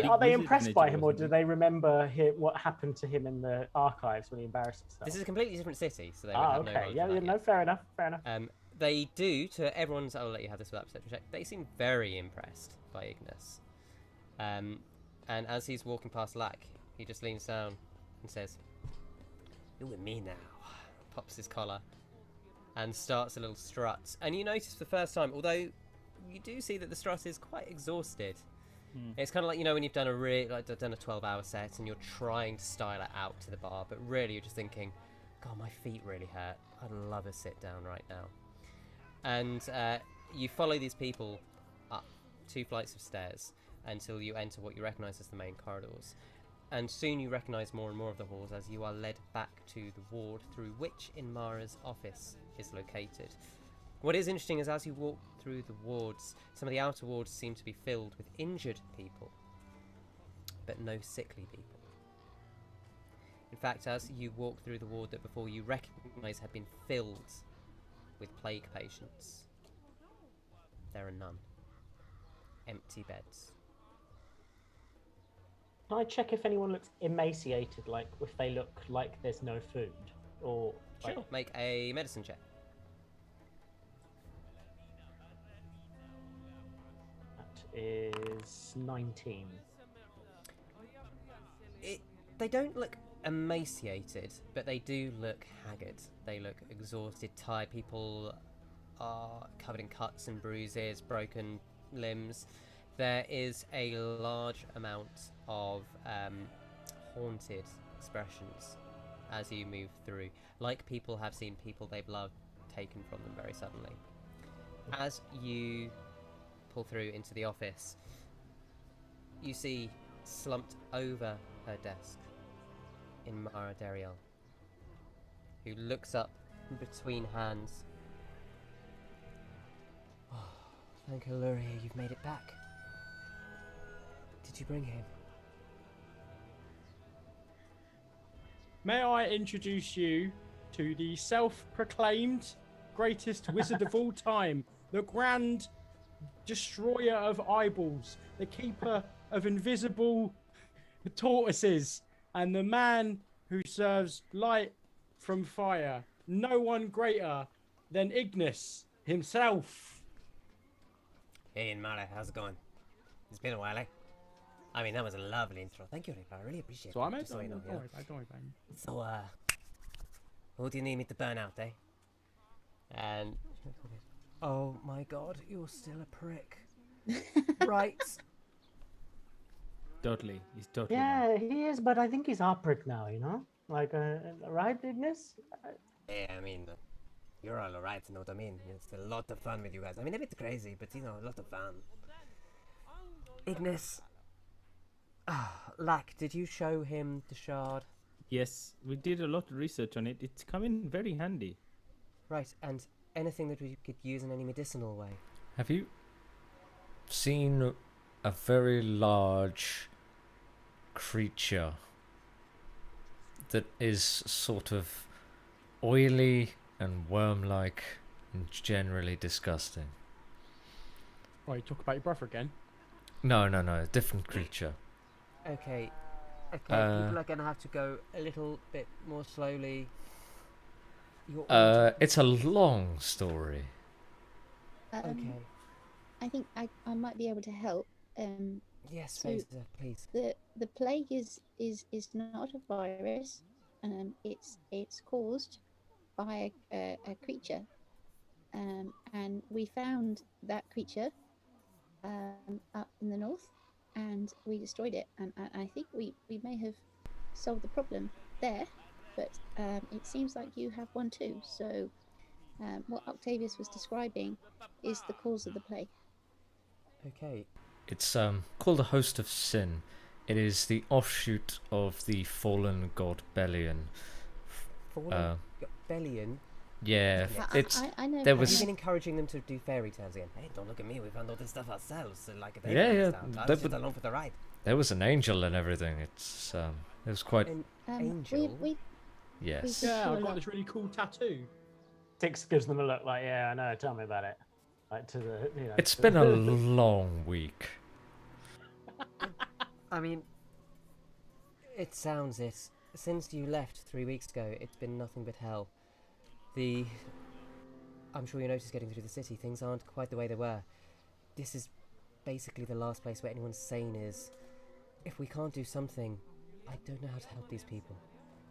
Are they impressed by him, or do they remember what happened to him in the archives when he embarrassed himself? This is a completely different city, so they would have no knowledge of that yet. Fair enough. They do, to everyone's, I'll let you have this without perception check, they seem very impressed by Ignis. And as he's walking past Lack, he just leans down and says, "You're with me now," pops his collar, and starts a little strut. And you notice for the first time, although you do see that the strut is quite exhausted. It's kind of like, when you've done a 12-hour set and you're trying to style it out to the bar, but really you're just thinking, God, my feet really hurt. I'd love a sit down right now. And you follow these people up 2 flights of stairs until you enter what you recognise as the main corridors. And soon you recognise more and more of the halls as you are led back to the ward through which Inmara's office is located. What is interesting is as you walk through the wards, some of the outer wards seem to be filled with injured people, but no sickly people. In fact, as you walk through the ward that before you recognise had been filled with plague patients, there are none. Empty beds. Can I check if anyone looks emaciated, like if they look like there's no food? Or Sure. Make a medicine check. Is 19. They don't look emaciated, but they do look haggard. They look exhausted, tired. People are covered in cuts and bruises, broken limbs. There is a large amount of haunted expressions as you move through, like people have seen people they've loved taken from them very suddenly. As you pull through into the office, you see slumped over her desk in Mara Dariel, who looks up between hands. Oh, thank Illyria, you've made it back. Did you bring him? May I introduce you to the self-proclaimed greatest wizard of all time, the grand destroyer of eyeballs, the keeper of invisible tortoises, and the man who serves light from fire. No one greater than Ignis himself. Hey, Mara, how's it going? It's been a while, eh? I mean, that was a lovely intro. Thank you, Rick. I really appreciate So it. I made Just so you know, yeah. don't worry, man. So, who do you need me to burn out, eh? And oh my God, you're still a prick. Right. Dudley. He's Dudley. Yeah, he is, but I think he's our prick now, you know? Like, right, Ignis? Yeah, I mean, you're all alright, you know what I mean? It's a lot of fun with you guys. I mean, a bit crazy, but you know, a lot of fun. Ignis. Lack, did you show him the shard? Yes, we did a lot of research on it. It's come in very handy. Right, and anything that we could use in any medicinal way? Have you seen a very large creature that is sort of oily and worm-like and generally disgusting? Oh, you talk about your brother again? No, a different creature. Okay, people are gonna have to go a little bit more slowly. It's a long story. Okay. I think I might be able to help. Yes, so Faeza, please. The plague is not a virus. It's caused by a creature, and we found that creature up in the north, and we destroyed it. And I think we may have solved the problem there, but it seems like you have one too. So what Octavius was describing is the cause of the plague. Okay. It's called a host of sin. It is the offshoot of the fallen god Belian. Bellion. Yeah, it's I know. there Have was you been encouraging them to do fairy tales again? Hey, don't look at me. We found all this stuff ourselves. So like, they Yeah, I they was just put- along for the ride. there was an angel and everything. It's it was quite An We angel. yes. Yeah, Sure, I've got like- this really cool tattoo. Six gives them a look like, yeah, I know, tell me about it. Like, to the, you know. It's been a long week. I mean, it sounds it. Since you left 3 weeks ago, it's been nothing but hell. I'm sure you noticed getting through the city, things aren't quite the way they were. This is basically the last place where anyone's sane is. If we can't do something, I don't know how to help these people.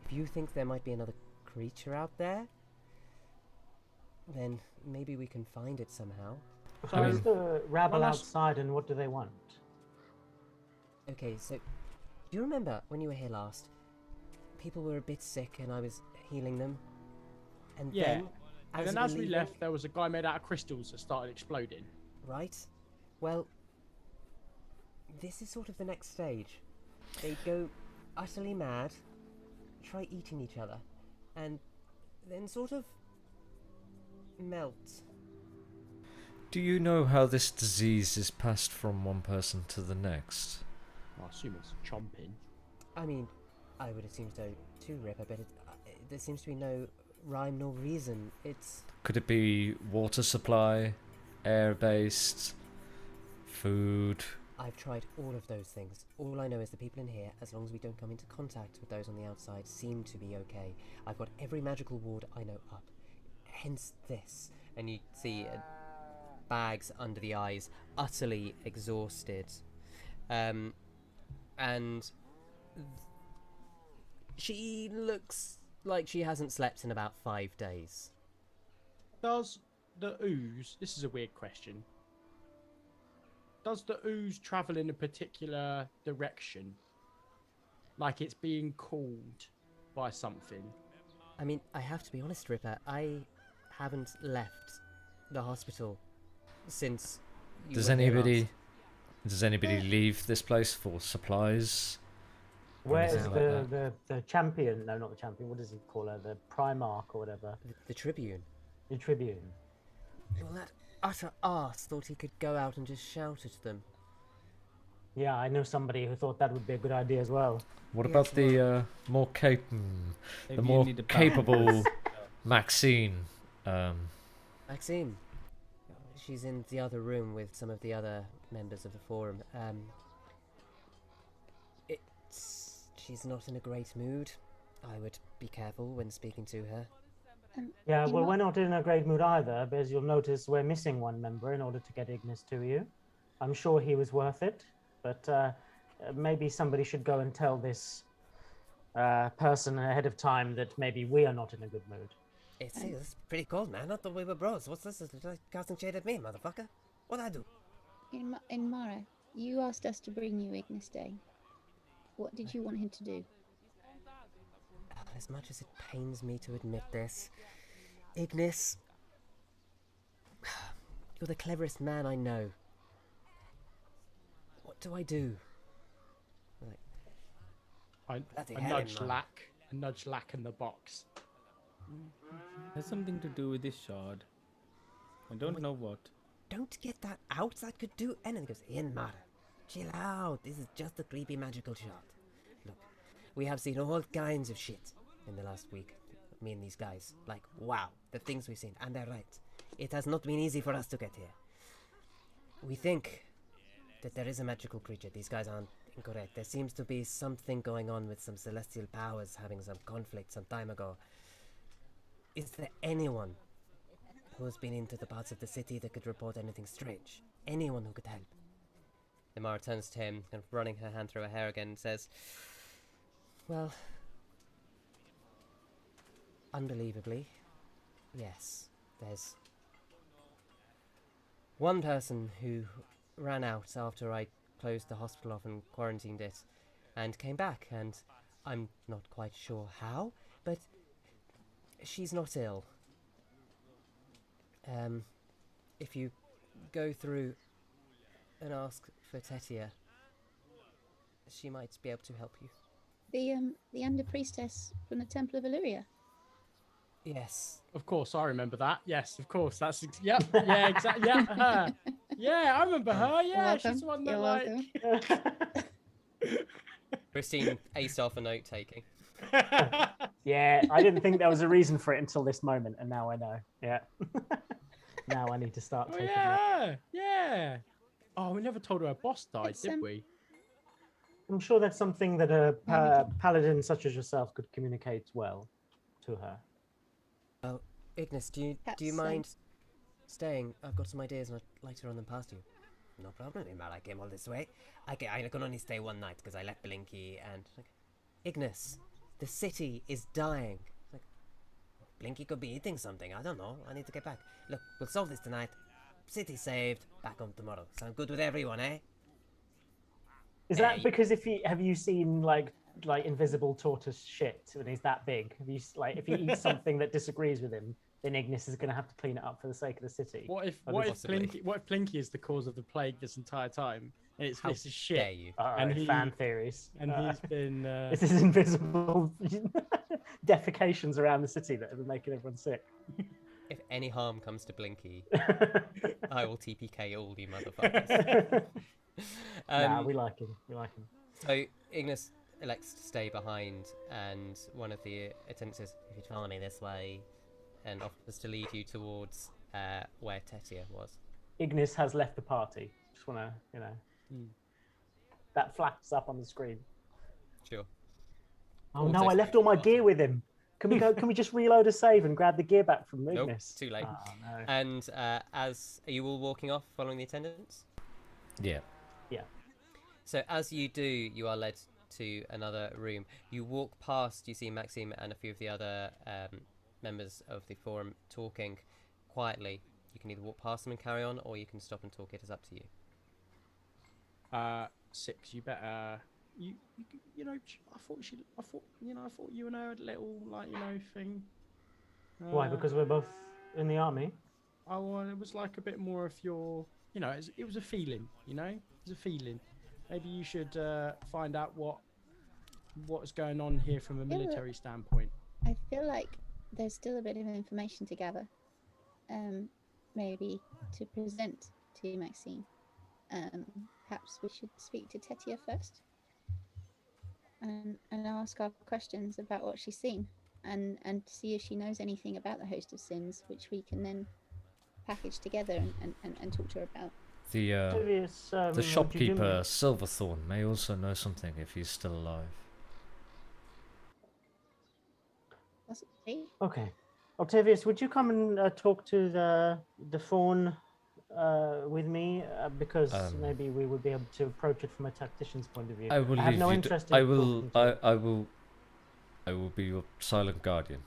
If you think there might be another creature out there, then maybe we can find it somehow. So I is mean- the rabble Well, that's- outside, and what do they want? Okay, so do you remember when you were here last? People were a bit sick and I was healing them. And Yeah. then, And as then we as were we leaving- left, there was a guy made out of crystals that started exploding. Right? Well, this is sort of the next stage. They go utterly mad, try eating each other, and then sort of melt. Do you know how this disease is passed from one person to the next? I assume it's chomping. I mean, I would assume so too, Ripper, but there seems to be no rhyme nor reason. It's... Could it be water supply, air-based, food? I've tried all of those things. All I know is the people in here, as long as we don't come into contact with those on the outside, seem to be okay. I've got every magical ward I know up. Hence this. And you see bags under the eyes, utterly exhausted. And She looks like she hasn't slept in about 5 days. Does the ooze? This is a weird question. Does the ooze travel in a particular direction? Like it's being called by something? I mean, I have to be honest, Ripper. I haven't left the hospital since. Does anybody leave this place for supplies? Where's anything like that? the champion? No, not the champion. What does he call her? The Primarch or whatever. The Tribune. The Tribune. Well, that utter arse thought he could go out and just shout at them. Yeah, I know somebody who thought that would be a good idea as well. What Yes, about the well- more Maybe you need a balance. capable Maxine? Maxine. She's in the other room with some of the other members of the forum. She's not in a great mood. I would be careful when speaking to her. Yeah, You well, know- we're not in a great mood either, but as you'll notice, we're missing one member in order to get Ignis to you. I'm sure he was worth it, but maybe somebody should go and tell this person ahead of time that maybe we are not in a good mood. It's pretty cold, man. I thought we were bros. What's this? It's like casting shade at me, motherfucker. What'd I do? In Mara, you asked us to bring you Ignis Day. What did you want him to do? As much as it pains me to admit this, Ignis, you're the cleverest man I know. What do I do? I Bloody I hell, nudge man. Lack in the box. Has something to do with this shard. I don't know what. Don't get that out. That could do anything. Goes in, Mara. Chill out. This is just a creepy magical shot. Look, we have seen all kinds of shit in the last week. Me and these guys. Like, wow, the things we've seen. And they're right. It has not been easy for us to get here. We think that there is a magical creature. These guys aren't incorrect. There seems to be something going on with some celestial powers having some conflict some time ago. Is there anyone who has been into the parts of the city that could report anything strange? Anyone who could help? Mara turns to him, kind of running her hand through her hair again, and says, well, unbelievably, yes, there's one person who ran out after I closed the hospital off and quarantined it, and came back, and I'm not quite sure how, but she's not ill. If you go through and ask for Tetia, she might be able to help you. The under priestess from the Temple of Illyria. Yes. Of course, I remember that. Yes, of course. That's yeah, exactly. Yeah, her. Yeah, I remember her. Yeah, she's the one that You're like. welcome. Christine aced off a note taking. Yeah, I didn't think there was a reason for it until this moment, and now I know. Yeah. Now I need to start Oh taking yeah, yeah. Oh, we never told her boss died, It's, did we? I'm sure that's something that a paladin such as yourself could communicate well to her. Well, Ignis, do you Perhaps, mind staying? I've got some ideas and I'd like to run them past you. No problem, Imar. I came all this way. I can only stay one night because I left Blinky and... Ignis, the city is dying. Like, Blinky could be eating something. I don't know. I need to get back. Look, we'll solve this tonight. City saved. Back home tomorrow. Sound good with everyone, eh? Is that because have you seen like invisible tortoise shit when he's that big? Have you if he eats something that disagrees with him, then Ignis is going to have to clean it up for the sake of the city? What if Possibly. Blinky is the cause of the plague this entire time? And it's How this is shit. dare you? And he- fan theories. And he's been This is invisible defecations around the city that have been making everyone sick. If any harm comes to Blinky, I will TPK all you motherfuckers. Nah, we like him. We like him. So Ignis elects to stay behind, and one of the attendants says, "If you follow me this way," and offers to lead you towards where Tetia was. Ignis has left the party. Just want to, that flashes up on the screen. Sure. Oh Also no, I left stay all my at the party. gear with him. Can we go? Can we just reload a save and grab the gear back from Nope, Ignis? too late. Oh, no. And are you all walking off following the attendants? Yeah. So as you do, you are led to another room. You walk past, you see Maxime and a few of the other members of the forum talking quietly. You can either walk past them and carry on, or you can stop and talk. It is up to you. Six, you better. You know, I thought you and her had a little thing. Why? Because we're both in the army. Oh, well, it was like a bit more of your, it was a feeling, it was a feeling. Maybe you should find out what's going on here from a military standpoint. I feel like there's still a bit of information to gather. Maybe to present to Maxine. Perhaps we should speak to Tetia first and ask our questions about what she's seen and see if she knows anything about the host of sins, which we can then package together and talk to her about. The shopkeeper Silverthorn may also know something if he's still alive. Okay. Octavius, would you come and talk to the fawn with me? Because maybe we would be able to approach it from a tactician's point of view. I will have leave no you. interest in I will be your silent guardian.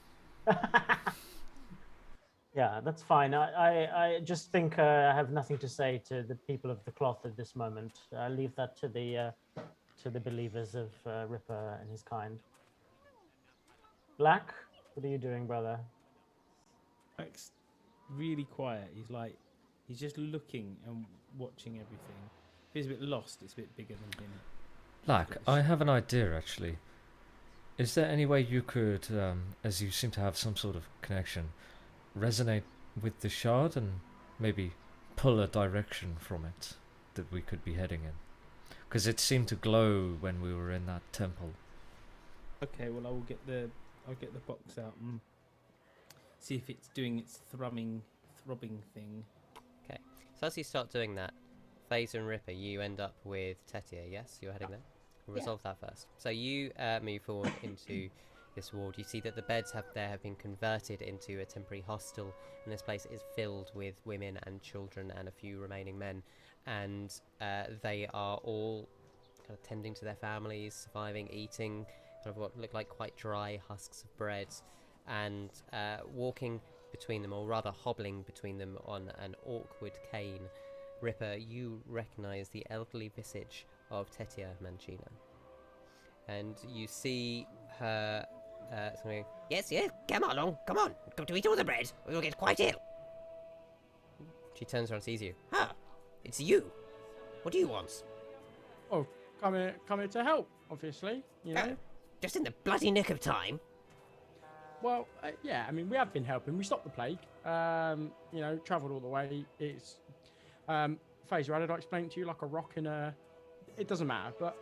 Yeah, that's fine. I just think I have nothing to say to the people of the cloth at this moment. I leave that to the believers of Ripper and his kind. Black, what are you doing, brother? Black's really quiet. He's just looking and watching everything. He's a bit lost. It's a bit bigger than him. Black, I have an idea actually. Is there any way you could, as you seem to have some sort of connection, resonate with the shard and maybe pull a direction from it that we could be heading in? Because it seemed to glow when we were in that temple. Okay, well I'll get the box out and see if it's doing its throbbing thing. Okay, so as you start doing that, Faeza and Ripper, you end up with Tetia, yes? You're heading there? We'll resolve that first. So you move forward into this ward. You see that the beds have been converted into a temporary hostel, and this place is filled with women and children and a few remaining men, and they are all kind of tending to their families, surviving, eating kind of what look like quite dry husks of bread, and walking between them, or rather hobbling between them on an awkward cane. Ripper, you recognise the elderly visage of Tetia Mancina, and you see her something. Yes, come on, come to eat all the bread, or you'll get quite ill. She turns around and sees you. Ah, it's you. What do you want? Oh, come here to help, obviously, Just in the bloody nick of time. Well, yeah, I mean, we have been helping. We stopped the plague. Travelled all the way. It's Faeza, how did I explain it to you? Like a rock in a. It doesn't matter. But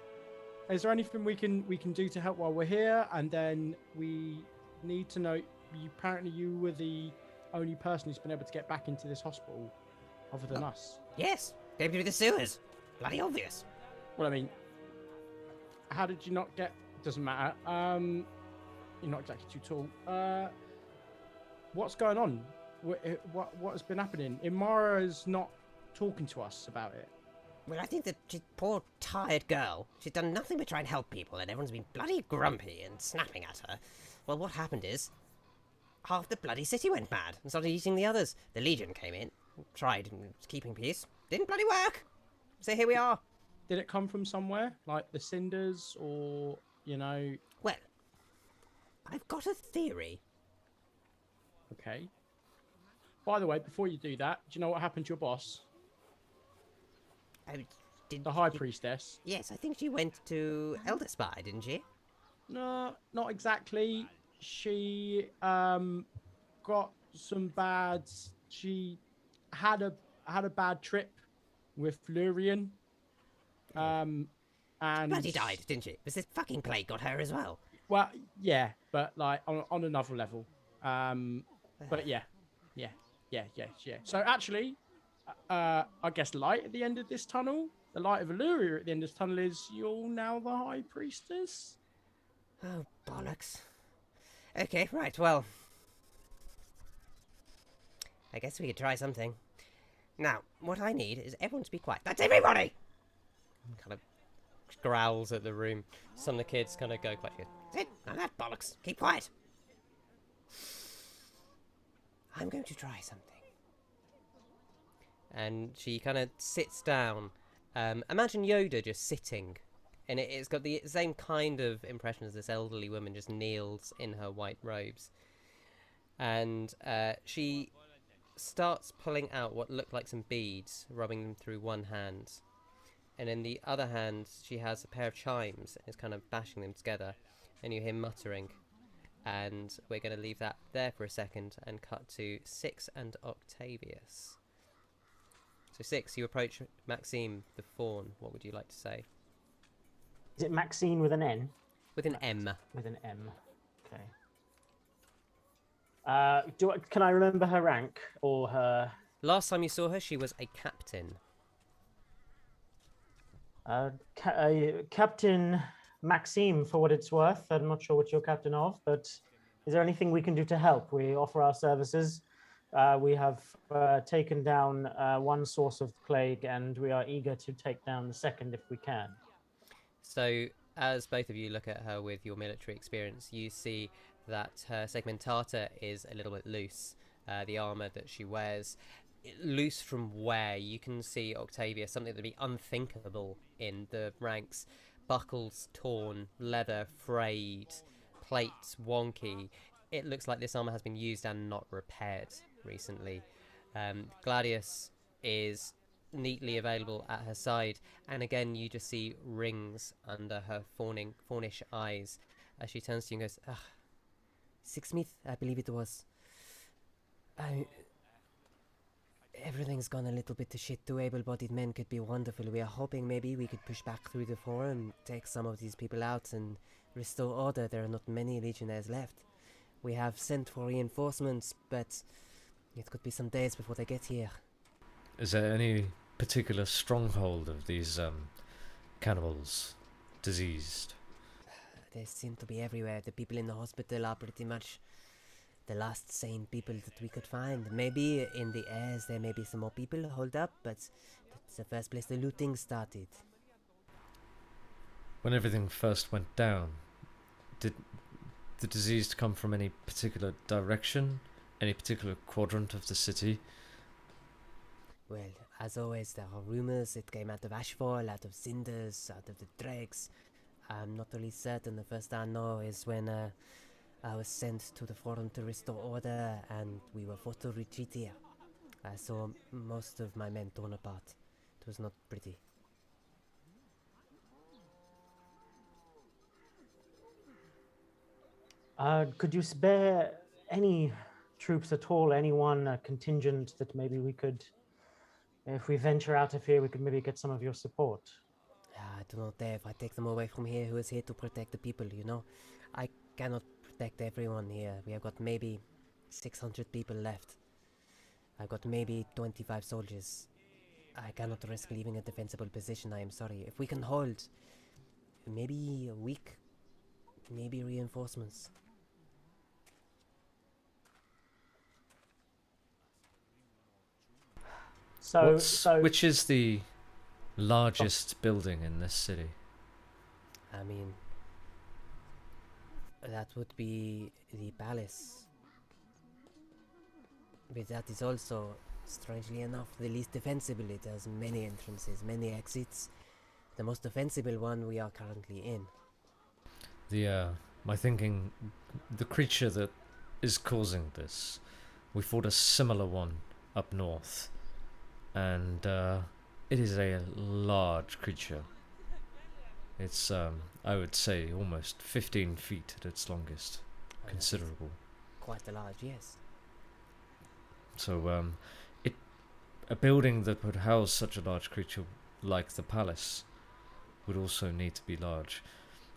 is there anything we can do to help while we're here? And then we need to know. Apparently, you were the only person who's been able to get back into this hospital, other than us. Yes, came through the sewers. Bloody obvious. Well, I mean, how did you not get? Doesn't matter. You're not exactly too tall. What's going on? What has been happening? Imara's not talking to us about it. Well, I think that she's a poor, tired girl. She's done nothing but try and help people, and everyone's been bloody grumpy and snapping at her. Well, what happened is, half the bloody city went mad and started eating the others. The Legion came in, tried keeping peace. Didn't bloody work. So here we are. Did it come from somewhere? Like the cinders, or, Well, I've got a theory. Okay. By the way, before you do that, do you know what happened to your boss? The High Priestess? Yes, I think she went to Elder Spy, didn't she? No, not exactly. She got some bad. She had a bad trip with Lurian. And Bloody died, didn't she? Was this fucking plague got her as well? Well, yeah, but like on another level. But yeah. So actually, I guess light at the end of this tunnel. The light of Illyria at the end of this tunnel is you're now the High Priestess. Oh, bollocks. Okay, right, well. I guess we could try something. Now, what I need is everyone to be quiet. That's everybody! Kind of growls at the room. Some of the kids kind of go quite good. Sit, now that bollocks. Keep quiet. I'm going to try something. And she kind of sits down. Imagine Yoda just sitting, and it's got the same kind of impression as this elderly woman just kneels in her white robes. And she starts pulling out what look like some beads, rubbing them through one hand. And in the other hand, she has a pair of chimes and is kind of bashing them together. And you hear muttering. And we're going to leave that there for a second and cut to Six and Octavius. So Six, you approach Maxime the Fawn. What would you like to say? Is it Maxine with an N? With an M. With an M. Okay. Can I remember her rank or her? Last time you saw her, she was a captain. Captain Maxime, for what it's worth. I'm not sure what you're captain of, but is there anything we can do to help? We offer our services. We have taken down one source of the plague, and we are eager to take down the second if we can. So, as both of you look at her with your military experience, you see that her segmentata is a little bit loose. The armor that she wears, loose from where you can see Octavius, something that would be unthinkable in the ranks. Buckles torn, leather frayed, plates wonky. It looks like this armor has been used and not repaired recently. Gladius is neatly available at her side, and again you just see rings under her fawnish eyes as she turns to you and goes, Sixsmith, I believe it was. Everything's gone a little bit to shit. 2 able-bodied men could be wonderful. We are hoping maybe we could push back through the forum, take some of these people out and restore order. There are not many legionnaires left. We have sent for reinforcements, but it could be some days before they get here. Is there any particular stronghold of these cannibals diseased? They seem to be everywhere. The people in the hospital are pretty much the last sane people that we could find. Maybe in the airs there may be some more people holed up, but that's the first place the looting started. When everything first went down, did the disease come from any particular direction? Any particular quadrant of the city? Well, as always, there are rumors it came out of Ashfall, out of cinders, out of the dregs. I'm not really certain. The first I know is when I was sent to the forum to restore order, and we were forced to retreat here. I saw most of my men torn apart. It was not pretty. Could you spare any troops at all, anyone, contingent that maybe we could, if we venture out of here, we could maybe get some of your support? I do not dare. If I take them away from here, who is here to protect the people, you know? I cannot protect everyone here. We have got maybe 600 people left. I've got maybe 25 soldiers. I cannot risk leaving a defensible position, I am sorry. If we can hold maybe a week, maybe reinforcements. Which is the largest building in this city? I mean, that would be the palace. But that is also, strangely enough, the least defensible. It has many entrances, many exits. The most defensible one we are currently in. My thinking, the creature that is causing this, we fought a similar one up north. And it is a large creature. It's, I would say, almost 15 feet at its longest. Considerable. Quite a large, yes. So, a building that would house such a large creature like the palace would also need to be large.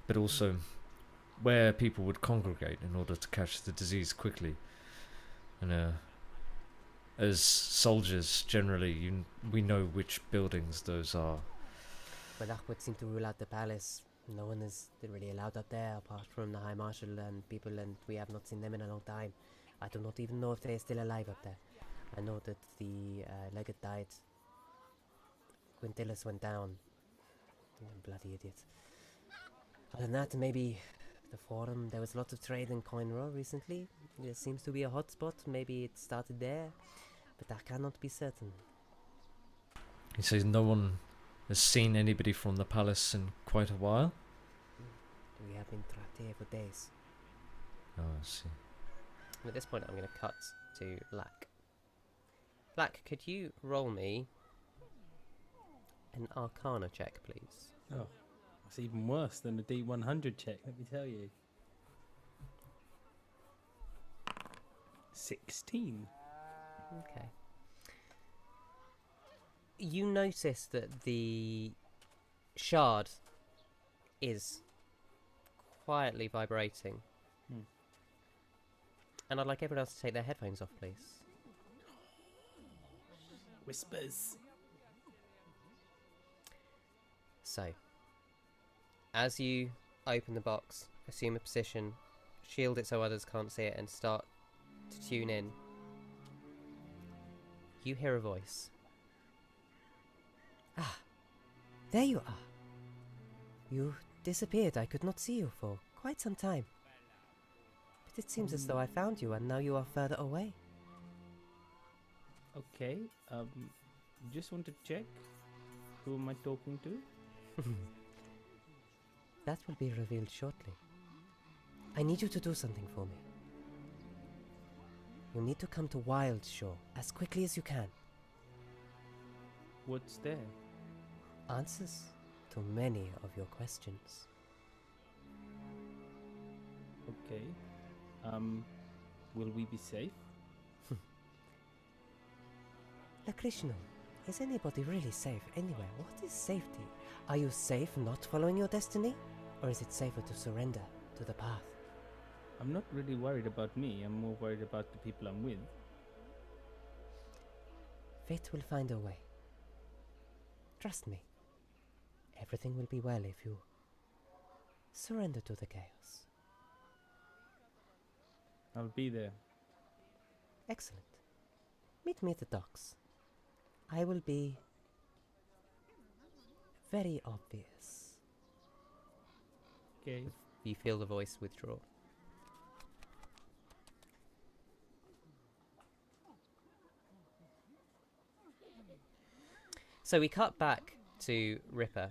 But also, where people would congregate in order to catch the disease quickly. And, as soldiers, generally, we know which buildings those are. But that would seem to rule out the palace. No one is really allowed up there apart from the High Marshal and people, and we have not seen them in a long time. I do not even know if they are still alive up there. I know that the legate died. Quintilis went down. Bloody idiot. Other than that, maybe the forum. There was a lot of trade in Coinro recently. There seems to be a hotspot. Maybe it started there, but I cannot be certain. He says no one has seen anybody from the palace in quite a while. We have been trapped here for days. Oh, I see. And at this point, I'm going to cut to Lack. Lack, could you roll me an Arcana check, please? Oh, that's even worse than a D100 check, let me tell you. 16. Okay. You notice that the shard is quietly vibrating. And I'd like everyone else to take their headphones off, please. Whispers. So, as you open the box, assume a position, shield it so others can't see it, and start to tune in, you hear a voice. Ah, there you are. You disappeared. I could not see you for quite some time. But it seems as though I found you and now you are further away. Okay, just want to check. Who am I talking to? That will be revealed shortly. I need you to do something for me. You need to come to Wildshore as quickly as you can. What's there? Answers to many of your questions. Okay. Will we be safe? Lakrishnu, is anybody really safe anywhere? What is safety? Are you safe not following your destiny? Or is it safer to surrender to the path? I'm not really worried about me. I'm more worried about the people I'm with. Fate will find a way. Trust me. Everything will be well if you surrender to the chaos. I'll be there. Excellent. Meet me at the docks. I will be very obvious. Okay. You feel the voice withdraw. So we cut back to Ripper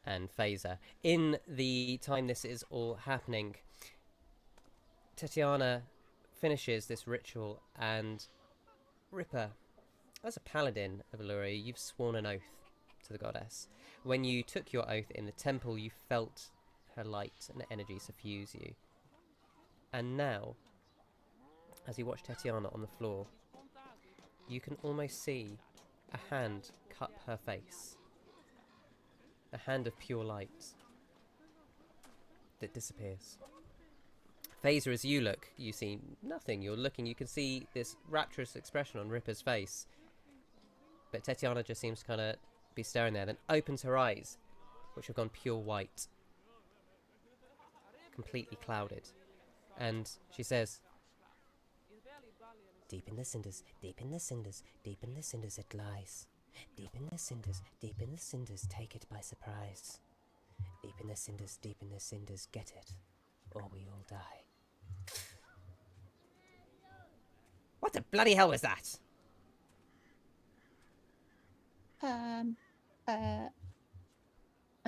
and Faeza. In the time this is all happening, Tatiana finishes this ritual, and Ripper, as a paladin of Allura, you've sworn an oath to the goddess. When you took your oath in the temple, you felt her light and energy suffuse you. And now, as you watch Tatiana on the floor, you can almost see a hand cup her face. A hand of pure light that disappears. Faeza, as you look, you see nothing. You're looking, you can see this rapturous expression on Ripper's face. But Tatiana just seems to kind of be staring there, then opens her eyes, which have gone pure white. Completely clouded. And she says, Deep in the cinders, deep in the cinders, deep in the cinders it lies. Deep in the cinders, take it by surprise. Deep in the cinders, get it, or we all die. What the bloody hell was that? I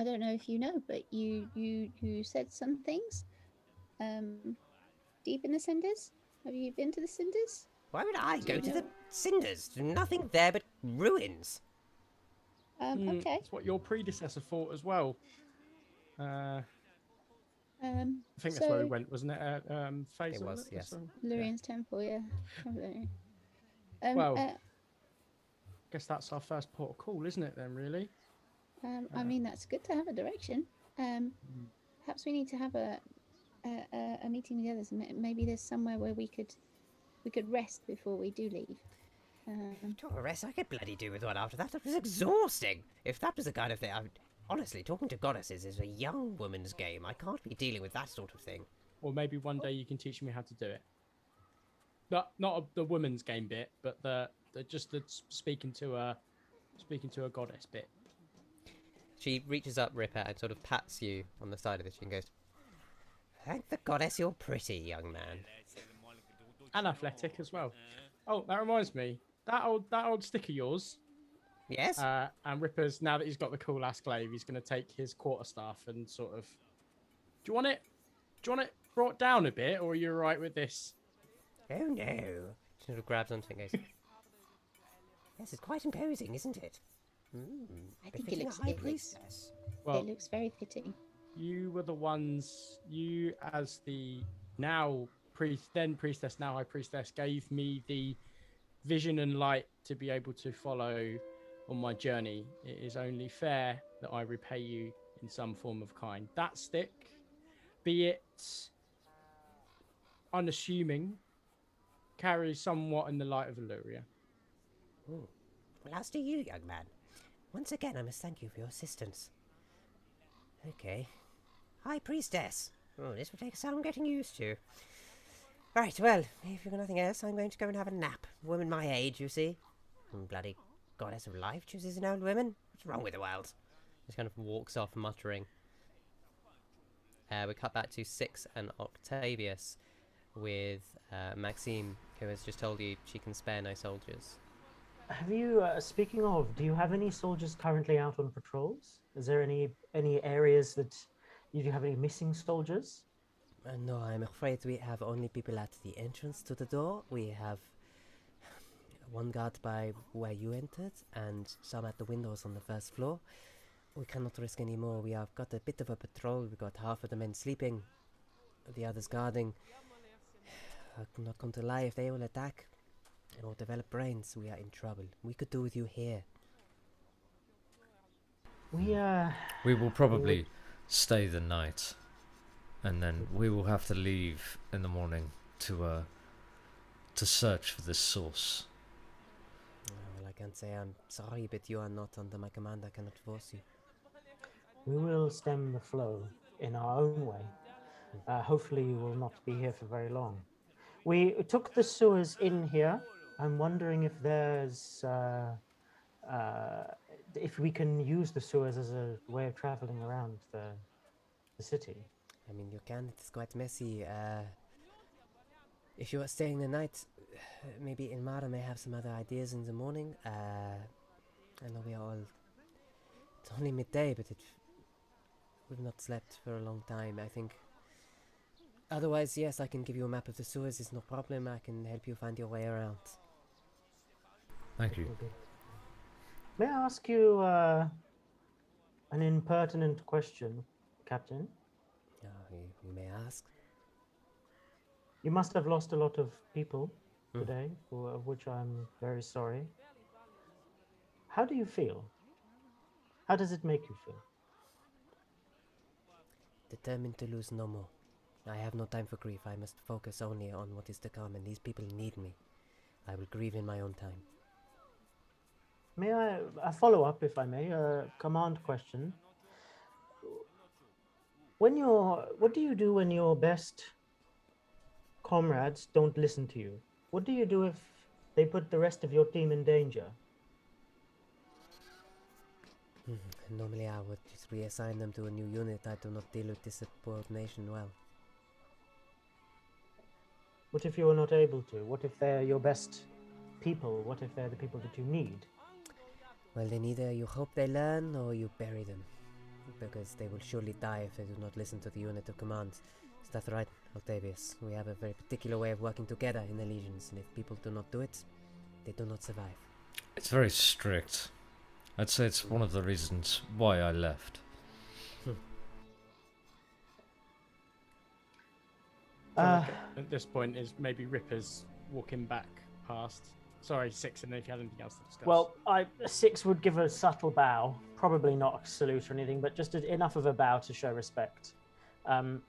don't know if you know, but you said some things. Deep in the cinders? Have you been to the cinders? Why would I go to the cinders? There's nothing there but ruins. Okay. That's what your predecessor thought as well. I think that's where we went, wasn't it? Faeza, It was, yes. Lurian's temple, yeah. Well, I guess that's our first port of call, isn't it then, really? I mean, that's good to have a direction. Perhaps we need to have a meeting with the others. Maybe there's somewhere where we could rest before we do leave. To a rest I could bloody do with one after that. That was exhausting. If that was the kind of thing, honestly, talking to goddesses is a young woman's game. I can't be dealing with that sort of thing. Or maybe one day you can teach me how to do it. Not the woman's game bit, but the speaking to a goddess bit. She reaches up, Ripper, and sort of pats you on the side of the chin and goes, Thank the goddess you're pretty, young man. And athletic as well. Oh, that reminds me. That old stick of yours. Yes? And Ripper's, now that he's got the cool ass glaive, he's going to take his quarterstaff and sort of. Do you want it brought down a bit, or are you alright with this? Oh no. she sort of grabs onto it and goes, Yes, it's quite imposing, isn't it? I think Befitting a high it looks priestess. Well, it looks very fitting. you were the ones. You, as the now priestess, now high priestess, gave me the vision and light to be able to follow on my journey. It is only fair that I repay you in some form of kind. That stick, be it unassuming, carries somewhat in the light of Illyria. Well, as to you, young man. Once again, I must thank you for your assistance. Okay. High priestess. Oh, this will take some getting used to. Right, well, if you've got nothing else, I'm going to go and have a nap. Woman my age, you see. Bloody goddess of life chooses an old woman. What's wrong with the world? just kind of walks off muttering. We cut back to Six and Octavius with Maxime, who has just told you she can spare no soldiers. Have you, speaking of, do you have any soldiers currently out on patrols? Is there any areas that you do have any missing soldiers? No, I'm afraid we have only people at the entrance to the door. We have one guard by where you entered, and some at the windows on the first floor. We cannot risk any more. We have got a bit of a patrol. We've got half of the men sleeping, the others guarding. I'm not going to lie, if they will attack or develop brains, we are in trouble. We could do with you here. We will probably stay the night, and then we will have to leave in the morning to search for this source. Well, I can't say I'm sorry, but you are not under my command. I cannot force you. We will stem the flow in our own way. Hopefully you will not be here for very long. We took the sewers in here. I'm wondering if there's if we can use the sewers as a way of traveling around the city. I mean, you can. It's quite messy. If you are staying the night, maybe Ilmara may have some other ideas in the morning. I know we are all... It's only midday, but we've not slept for a long time, I think. Otherwise, yes, I can give you a map of the sewers. It's no problem. I can help you find your way around. Thank you. May I ask you an impertinent question, Captain? You may ask. You must have lost a lot of people today, of which I'm very sorry. How do you feel? How does it make you feel? Determined to lose no more. I have no time for grief. I must focus only on what is to come, and these people need me. I will grieve in my own time. May I a follow up, if I may, a command question? What do you do when your best comrades don't listen to you? What do you do if they put the rest of your team in danger? Normally I would just reassign them to a new unit. I do not deal with insubordination well. What if you are not able to? What if they're your best people? What if they're the people that you need? Well, then either you hope they learn or you bury them. Because they will surely die if they do not listen to the unit of command. Is that right, Octavius? We have a very particular way of working together in the legions, and if people do not do it, they do not survive. It's very strict. I'd say it's one of the reasons why I left. At this point, is maybe Ripper's walking back past. Sorry, Six, and if you had anything else to discuss. Well, Six would give a subtle bow, probably not a salute or anything, but just enough of a bow to show respect. Captain,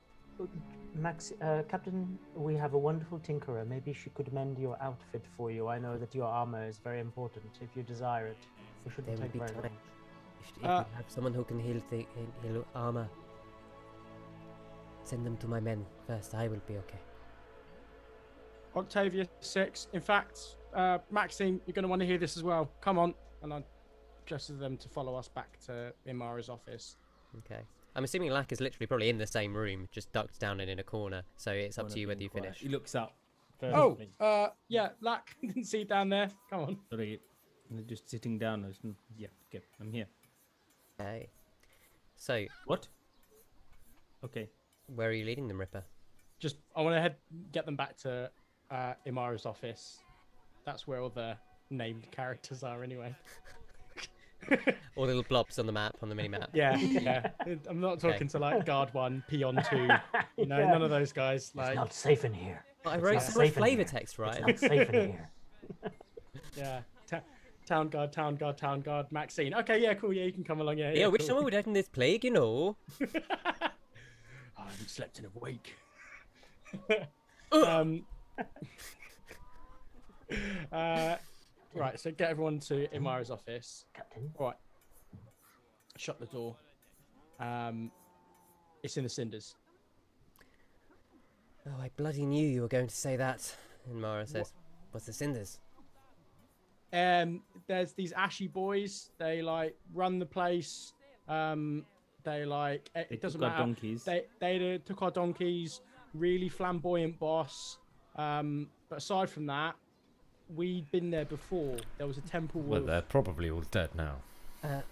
we have a wonderful tinkerer. Maybe she could mend your outfit for you. I know that your armor is very important. If you desire it, it shouldn't take very long. If you have someone who can heal armor, send them to my men first. I will be okay. Octavius, Six. In fact, Maxine, you're going to want to hear this as well. Come on. And I gestured them to follow us back to Imara's office. Okay. I'm assuming Lack is literally probably in the same room, just ducked down and in a corner. So it's up to you whether you finish. He looks up. Oh, yeah, Lack, didn't see you down there. Come on. Sorry, I'm just sitting down. Yeah, okay, I'm here. Okay. So What? Okay. where are you leading them, Ripper? Just, I want to get them back to Imara's office. That's where all the named characters are, anyway. All the little blobs on the map, on the mini map. Yeah, yeah. I'm not talking to like guard 1, peon 2. You know, none of those guys. Like, It's not safe in here. I It's wrote not so much safe in flavor here. text, right? It's not safe in here. yeah. Town guard, Maxine. Okay, yeah, cool. Yeah, you can come along. Yeah, Yeah, I wish cool. someone would end this plague, you know. I haven't slept in a week. Right, so get everyone to Imara's office. Captain. Right. Shut the door. It's in the cinders. Oh, I bloody knew you were going to say that. And Mara says, "What's the cinders?" There's these ashy boys. They like run the place. They like it doesn't took our matter. donkeys. They took our donkeys. Really flamboyant boss. But aside from that, we'd been there before. There was a temple. Well, they're probably all dead now. I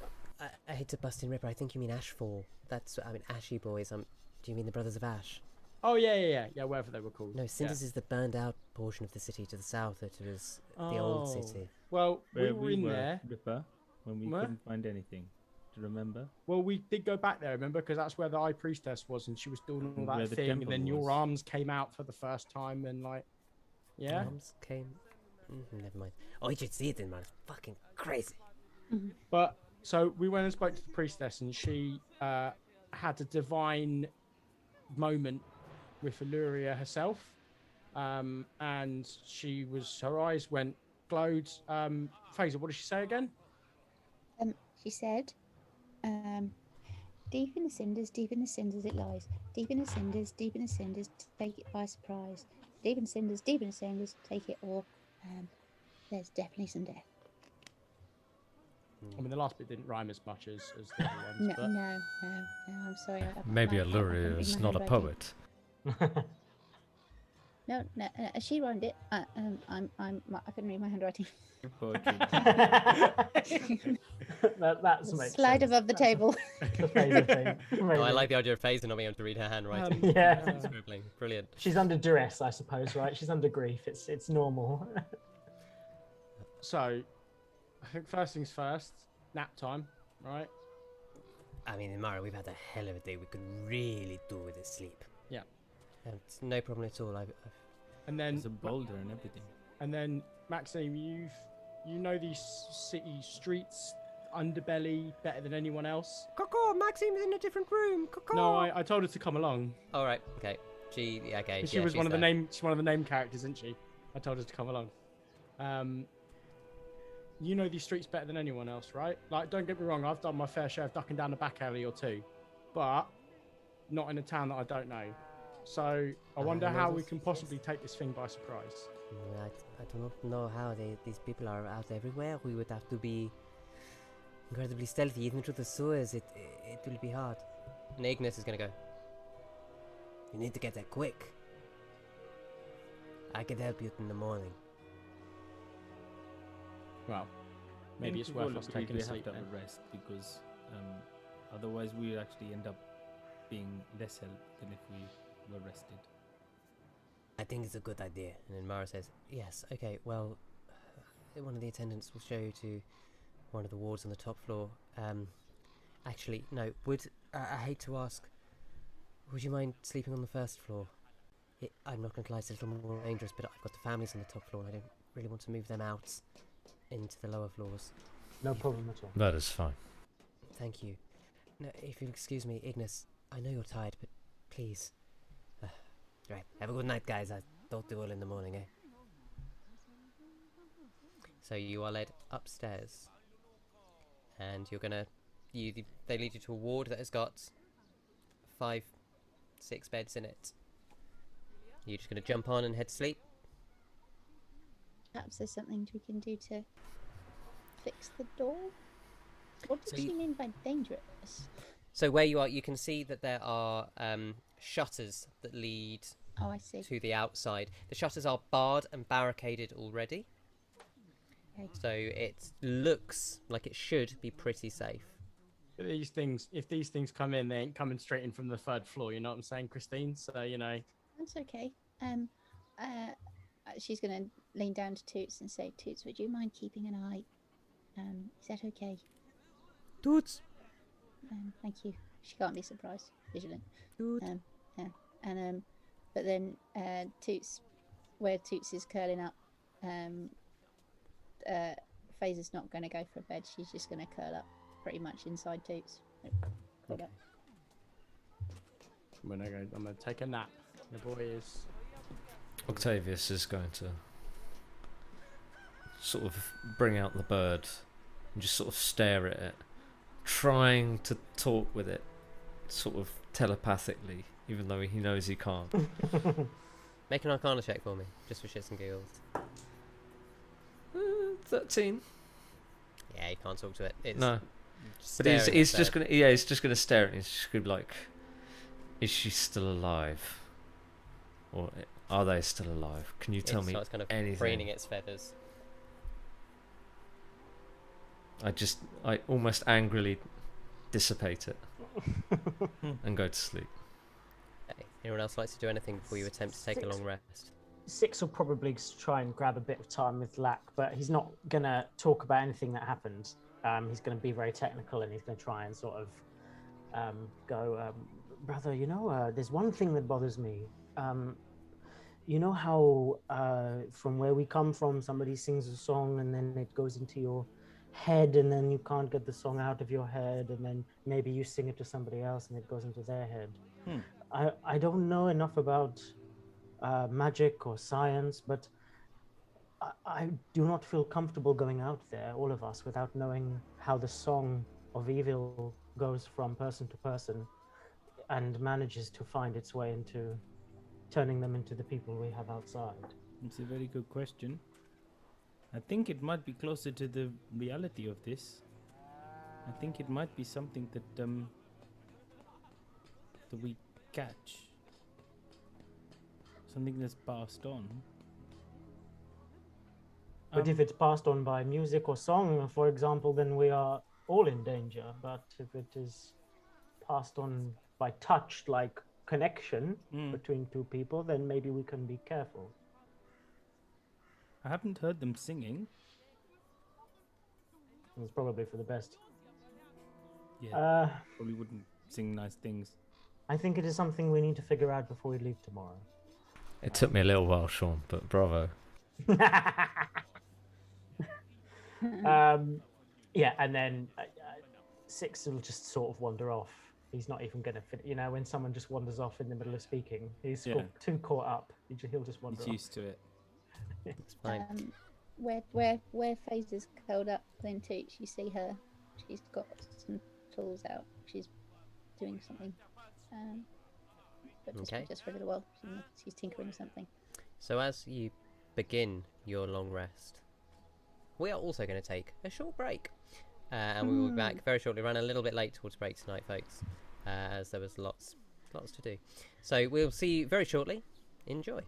hate to bust in, Ripper. I think you mean Ashfall. I mean Ashy Boys. Do you mean the Brothers of Ash? Oh yeah, whatever they were called. No, Cinders is the burned out portion of the city to the south. It was the old city. Well, Where we were in there. Ripper, when we Where? couldn't find anything. Do you remember? Well, we did go back there, remember, because that's where the high priestess was, and she was doing all Where that the thing, and temple then was. your arms came out for the first time, and like, yeah. Arms came. Never mind. Oh, you should see it, then, man. It's fucking crazy. But so we went and spoke to the priestess, and she had a divine moment with Illyria herself, and her eyes glowed. Faeza, what did she say again? She said, deep in the cinders it lies. Deep in the cinders, take it by surprise. Deep in the cinders, take it all. There's definitely some death. I mean, the last bit didn't rhyme as much as the other ones. No, but... no, I'm sorry. Maybe I can't Illyria read is my not a handwriting. poet. No, she rhymed it. I couldn't read my handwriting. Poetry. That's makes Slide sense. above the table. The favourite thing. Oh, I like the idea of Faeza not being able to read her handwriting. Yeah. Scribbling. Brilliant. She's under duress, I suppose, right? She's under grief. It's normal. So, I think first things first, nap time, right? I mean, Mara, we've had a hell of a day. We could really do with a sleep. Yeah. It's no problem at all. And then There's a boulder and everything. And then Maxime, you know these city streets, underbelly better than anyone else. Coco, Maxime's in a different room. Coco. No, I told her to come along. All right. Okay. Okay. She yeah, was she's one of the there. name. She's one of the name characters, isn't she? I told her to come along. You know these streets better than anyone else, right? Like, don't get me wrong. I've done my fair share of ducking down a back alley or two, but not in a town that I don't know. So I wonder how we can possibly take this thing by surprise. I do not know how these people are out everywhere. We would have to be incredibly stealthy, even through the sewers. It will be hard. And Ignis is gonna go. You need to get there quick. I could help you in the morning. Well, maybe it's I think we worth all us agreed taking we a have sleep to then. have a rest because otherwise we actually end up being less help than if we were rested. I think it's a good idea. And then Mara says, yes, okay, well, one of the attendants will show you to one of the wards on the top floor. Actually, no, I hate to ask, would you mind sleeping on the first floor? I'm not going to lie, it's a little more dangerous, but I've got the families on the top floor and I don't really want to move them out into the lower floors. No problem at all. That is fine. Thank you. No, if you'll excuse me, Ignis, I know you're tired, but please. Right, have a good night, guys. I don't do all in the morning, eh? So you are led upstairs, and you're gonna. They lead you to a ward that has got 5, 6 beds in it. You're just gonna jump on and head to sleep. Perhaps there's something we can do to fix the door. What So does she you- mean by dangerous? So where you are, you can see that there are shutters that lead Oh, I see. to the outside. The shutters are barred and barricaded already, Okay. so it looks like it should be pretty safe. These things, if these things come in, they ain't coming straight in from the third floor. You know what I'm saying, Christine? So That's okay. She's gonna lean down to Toots and say, "Toots, would you mind keeping an eye? Is that okay? Toots. Thank you." She can't be surprised. Vigilant. Toots. Yeah. And but then Toots, where Toots is curling up, Faeza's not going to go for a bed. She's just going to curl up, pretty much inside Toots. Curled up. I'm gonna take a nap. The boy is. Octavius is going to sort of bring out the bird and just sort of stare at it, trying to talk with it, sort of telepathically, even though he knows he can't. Make an Arcana check for me, just for shits and giggles. 13. Yeah, you can't talk to it. It's No, just but staring he's at just the- gonna he's just gonna stare at it. He's just gonna be like, is she still alive, or are they still alive? Can you tell it me starts kind of anything? preening its feathers. I almost angrily dissipate it and go to sleep. Okay. Anyone else like to do anything before you attempt to take a long rest? Six will probably try and grab a bit of time with Lack, but he's not gonna talk about anything that happened. He's gonna be very technical, and he's gonna try and sort of go, brother. There's one thing that bothers me. You know how from where we come from, somebody sings a song and then it goes into your head, and then you can't get the song out of your head, and then maybe you sing it to somebody else and it goes into their head. I don't know enough about magic or science, but I do not feel comfortable going out there, all of us, without knowing how the song of evil goes from person to person and manages to find its way into turning them into the people we have outside. It's a very good question. I think it might be closer to the reality of this. I think it might be something that that we catch. Something that's passed on. But if it's passed on by music or song, for example, then we are all in danger. But if it is passed on by touch, like connection between two people, then maybe we can be careful. I haven't heard them singing. It's probably for the best. Yeah, probably wouldn't sing nice things. I think it is something we need to figure out before we leave tomorrow. It took me a little while, Sean, but bravo. Yeah, and then Six will just sort of wander off. He's not even going to fit. When someone just wanders off in the middle of speaking, he's too caught up. He'll just wander He's off. used to it. It's fine. Where Faeza's curled up, then Toots, you see her. She's got some tools out. She's doing something. But just for a little while. She's tinkering with something. So as you begin your long rest, we are also going to take a short break. And we will be back very shortly. Ran a little bit late towards break tonight, folks, as there was lots to do. So we'll see you very shortly. Enjoy.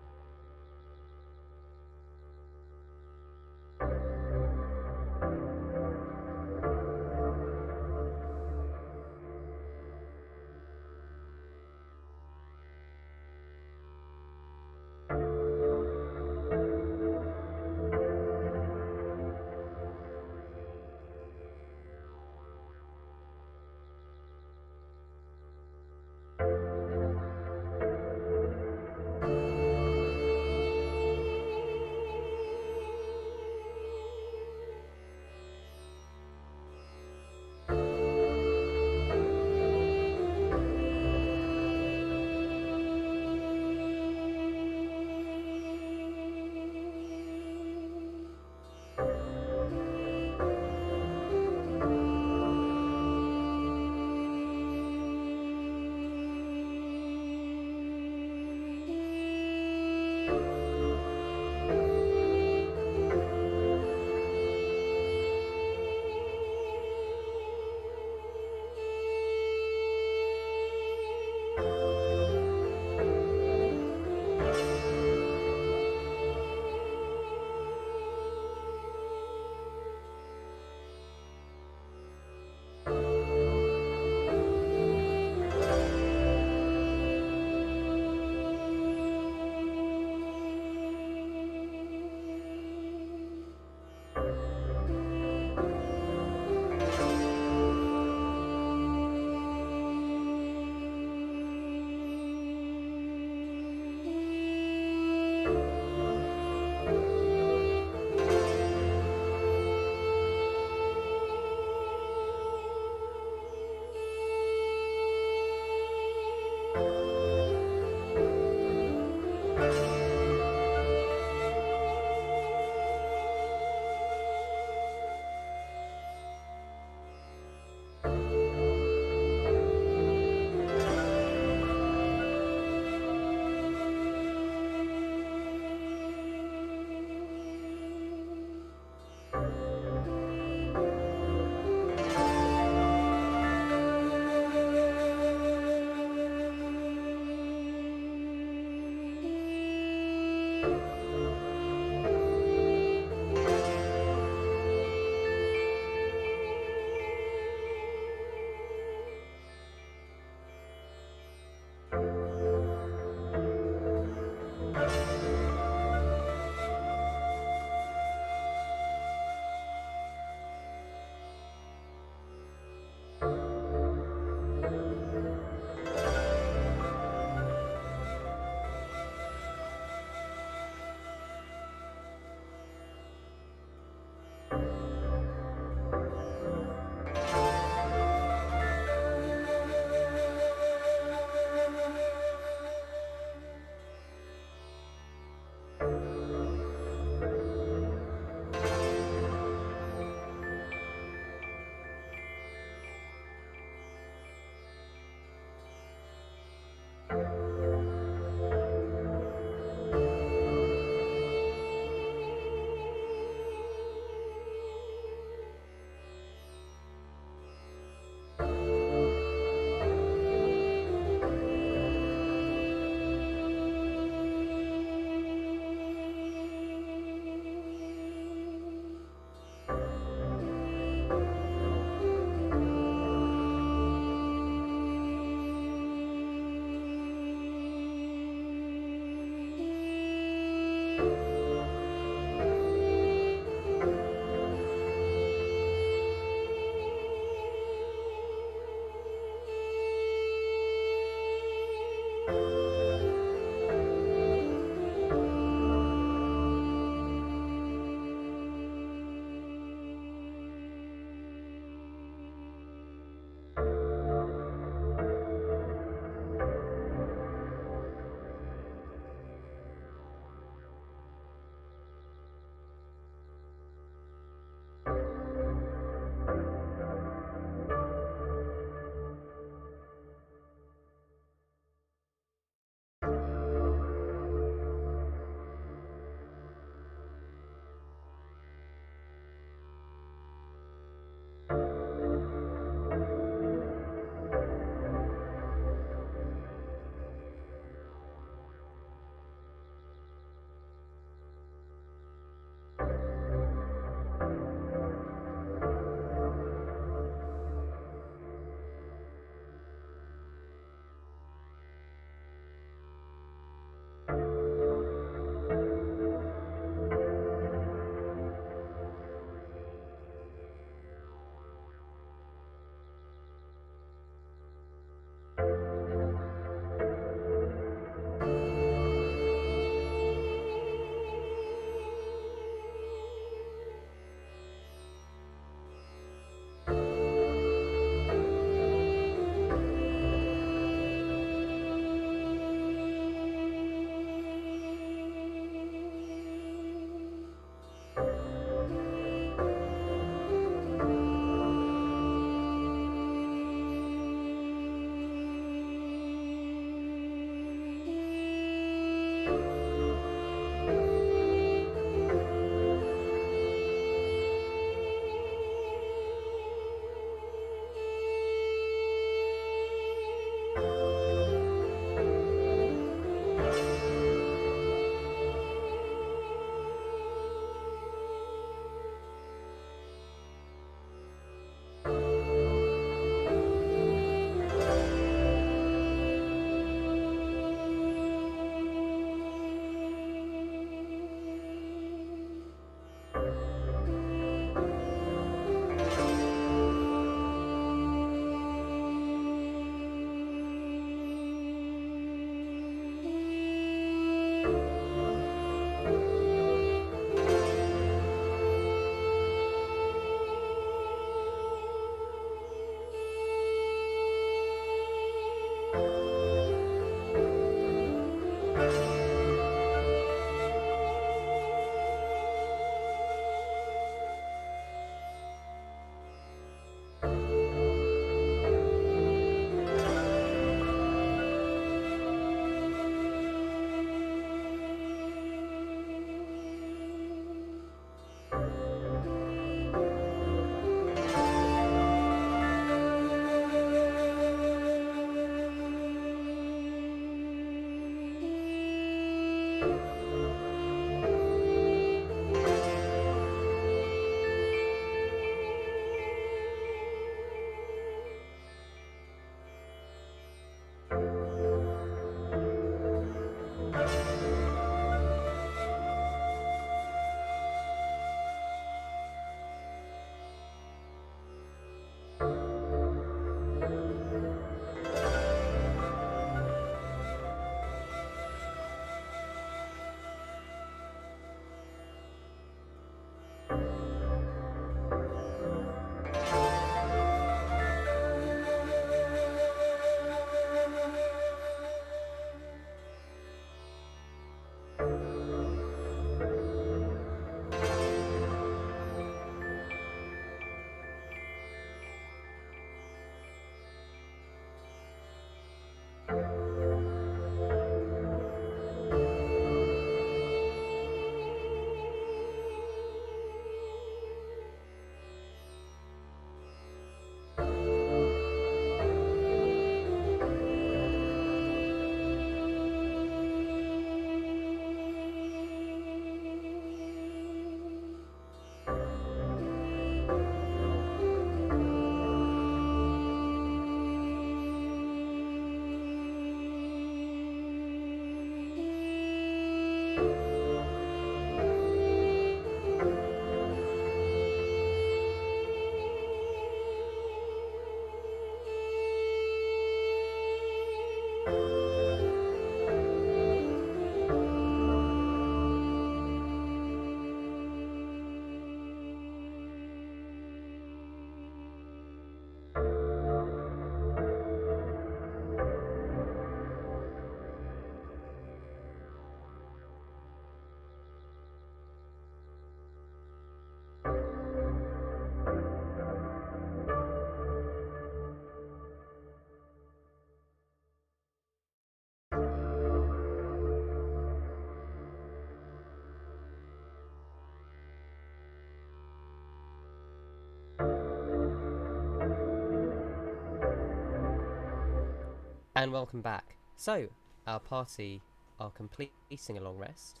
And welcome back. So, our party are completing a long rest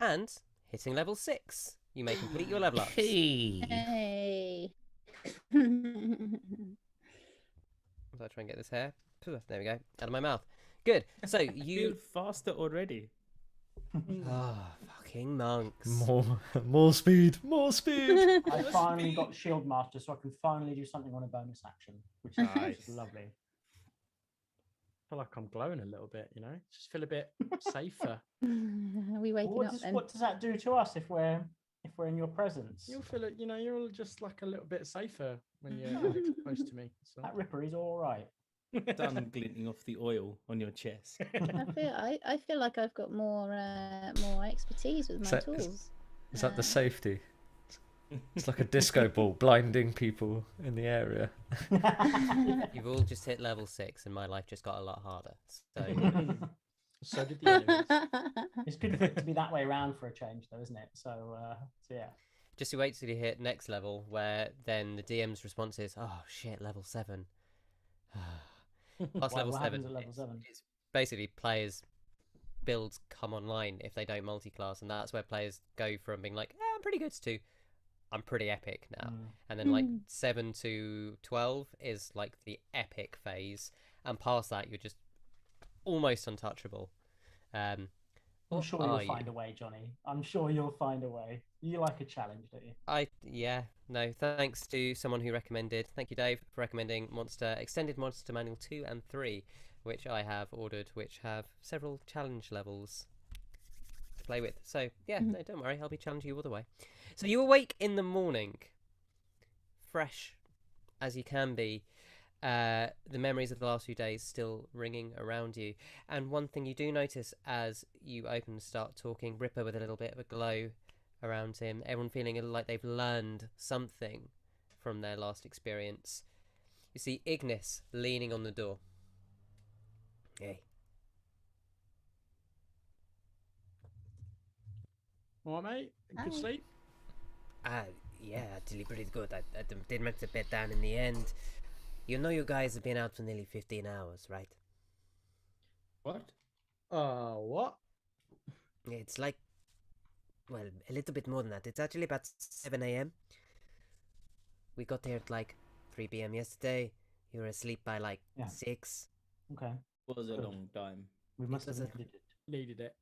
and hitting level 6. You may complete your level ups. Hey. Hey. I'll try and get this hair. There we go. Out of my mouth. Good. So, I feel you. faster already. Oh, fucking monks. More speed, more speed. I finally got Shield Master, so I can finally do something on a bonus action, which is Nice. lovely. I feel like I'm glowing a little bit, you know? Just feel a bit safer. Are we waking What up does, then? what does that do to us if we're in your presence? You'll feel it, you know, you're all just like a little bit safer when you're close to me. So. That Ripper is all right. Done glinting off the oil on your chest. I feel like I've got more expertise with my tools. Is that the safety? It's like a disco ball blinding people in the area. You've all just hit level 6, and my life just got a lot harder. So, So did the enemies. It's good for it to be that way around for a change, though, isn't it? So yeah. just you wait till you hit next level, where then the DM's response is, "Oh shit, level 7." Plus level What 7. happens at level 7? It's basically players' builds come online if they don't multi-class, and that's where players go from being like, I'm pretty good, to I'm pretty epic now. And then like 7 to 12 is like the epic phase, and past that you're just almost untouchable. I'm what sure are you'll find a way, Johnny. I'm sure you'll find a way. You like a challenge, don't you? Yeah, no, thanks to someone who recommended. Thank you, Dave, for recommending Extended Monster Manual 2 and 3, which I have ordered, which have several challenge levels to play with. So yeah, no, don't worry, I'll be challenging you all the way. So you awake in the morning, fresh as you can be. The memories of the last few days still ringing around you, and one thing you do notice as you open and start talking, Ripper with a little bit of a glow around him, everyone feeling like they've learned something from their last experience. You see Ignis leaning on the door. Hey. All right, mate. Good Hi. sleep. Yeah, actually pretty good. I did make the bed down in the end. You know you guys have been out for nearly 15 hours, right? What? What? It's like, well, a little bit more than that. It's actually about 7 a.m. We got here at like 3 p.m. yesterday. You were asleep by like 6. Okay. Was a Good. long time. We must have was a- needed it. Needed it.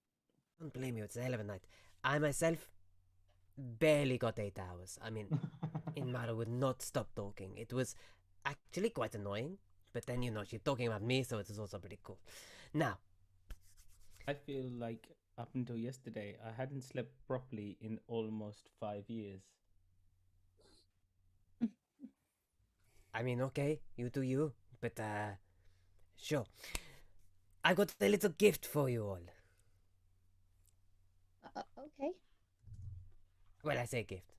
Don't blame you, it's a hell of a night. I myself barely got 8 hours. I mean, Inmara would not stop talking. It was actually quite annoying, but then, you know, she's talking about me, so it was also pretty cool. Now, I feel like up until yesterday, I hadn't slept properly in almost 5 years. I mean, okay, you do you, but sure. I got a little gift for you all. Okay. Well, I say gift.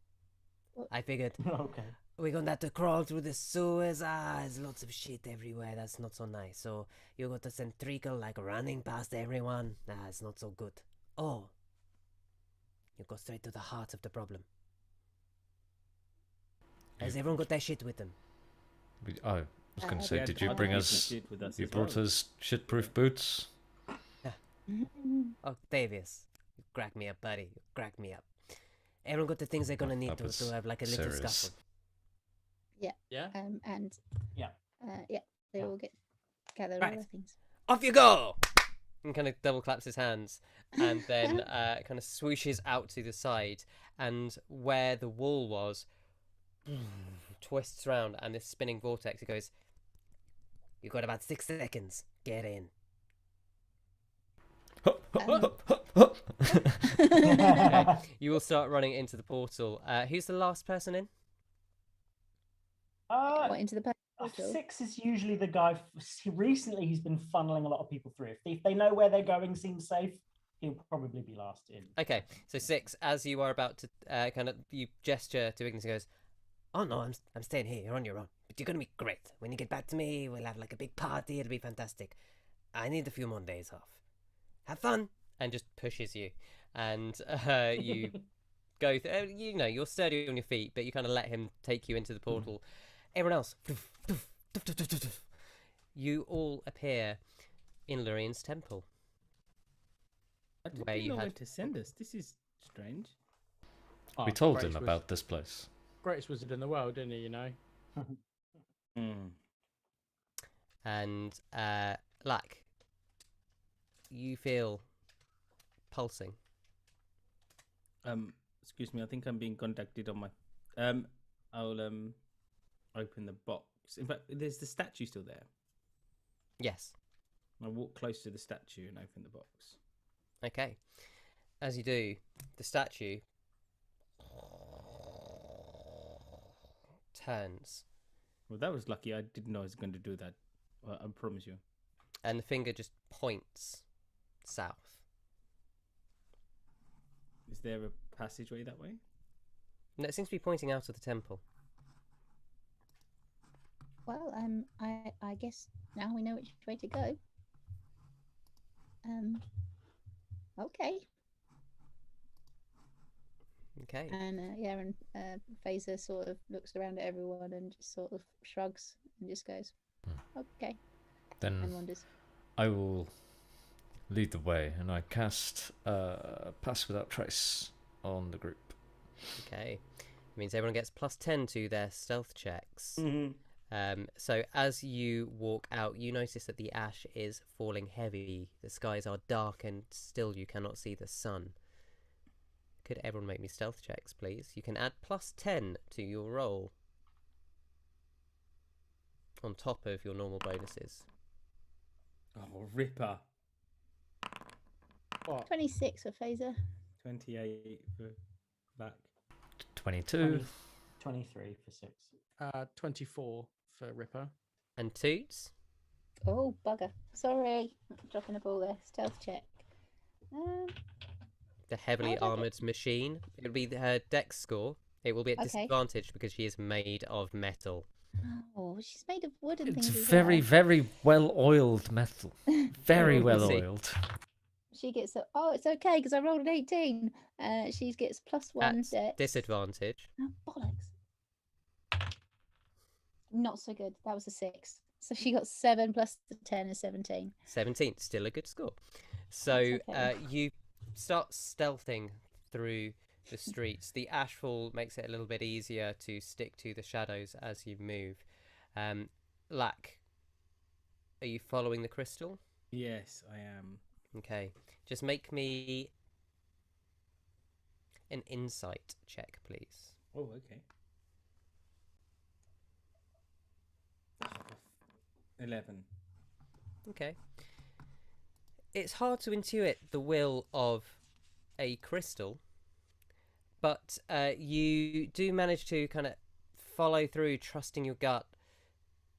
What? I figured Okay. we're gonna have to crawl through the sewers. There's lots of shit everywhere. That's not so nice. So you got a centricle like running past everyone. It's not so good. Oh, you go straight to the heart of the problem. Has everyone got their shit with them? I was going to We say, had did you other bring people's us? shit with us You as brought well. us shit-proof boots. Octavius, you crack me up, buddy. You crack me up. Everyone got the things they're gonna need That to was have like a little serious. scuffle. Yeah. And Yeah. they Yeah. all gather all Right. their things. Off you go! And kind of double claps his hands, and then kind of swooshes out to the side, and where the wall was, twists round, and this spinning vortex, it goes, You got about 6 seconds. Get in. okay, you will start running into the portal. Who's the last person in? What, into the portal? 6 is usually the guy. Recently, he's been funneling a lot of people through. If they know where they're going, seems safe, he'll probably be last in. Okay, so 6, as you are about to you gesture to Ignis, and goes, Oh no, I'm staying here. You're on your own. But you're gonna be great. When you get back to me, we'll have like a big party. It'll be fantastic. I need a few more days off. Have fun. and just pushes you, and you go. You know, you're sturdy on your feet, but you kind of let him take you into the portal. Everyone else, you all appear in Lurian's temple. I didn't Where you know where had- to send us. This is strange. We told him about this place. Greatest wizard in the world, didn't he? You know. And Lack, you feel pulsing. Excuse me. I think I'm being contacted on my. I'll open the box. In fact, there's the statue still there. Yes. I walk close to the statue and open the box. Okay. As you do, the statue turns, Well, that was lucky. I didn't know I was going to do that. I promise you. and the finger just points south. Is there a passageway that way? No, it seems to be pointing out of the temple. Well, I guess now we know which way to go. Okay. Okay. And and Faeza sort of looks around at everyone and just sort of shrugs and just goes, okay, and Then wanders. I will lead the way, and I cast Pass Without Trace on the group. Okay. It means everyone gets +10 to their stealth checks. So as you walk out, you notice that the ash is falling heavy. The skies are dark and still you cannot see the sun. Could everyone make me stealth checks, please? You can add +10 to your roll on top of your normal bonuses. Oh, Ripper. What? 26 for Faeza. 28 for Black. 22. 23 for 6. 24 for Ripper. And Toots? Oh, bugger. Sorry. Dropping a ball there. Stealth check. The heavily don't get- armoured machine. It'll be her dex score. It will be at Okay. disadvantage because she is made of metal. Oh, she's made of wood and It's things. as very, well. very well oiled metal. Very Oh, well see. oiled. She gets a. Oh, it's okay because I rolled an 18. She gets +1 At dex. disadvantage. Oh, bollocks. Not so good. That was a 6. So she got 7 plus the 10 is 17. 17, still a good score. So okay. you start stealthing through the streets. The ashfall makes it a little bit easier to stick to the shadows as you move. Lack, are you following the crystal? Yes, I am. Okay, just make me an insight check, please. Oh, okay. 11. Okay. It's hard to intuit the will of a crystal, but you do manage to kind of follow through, trusting your gut.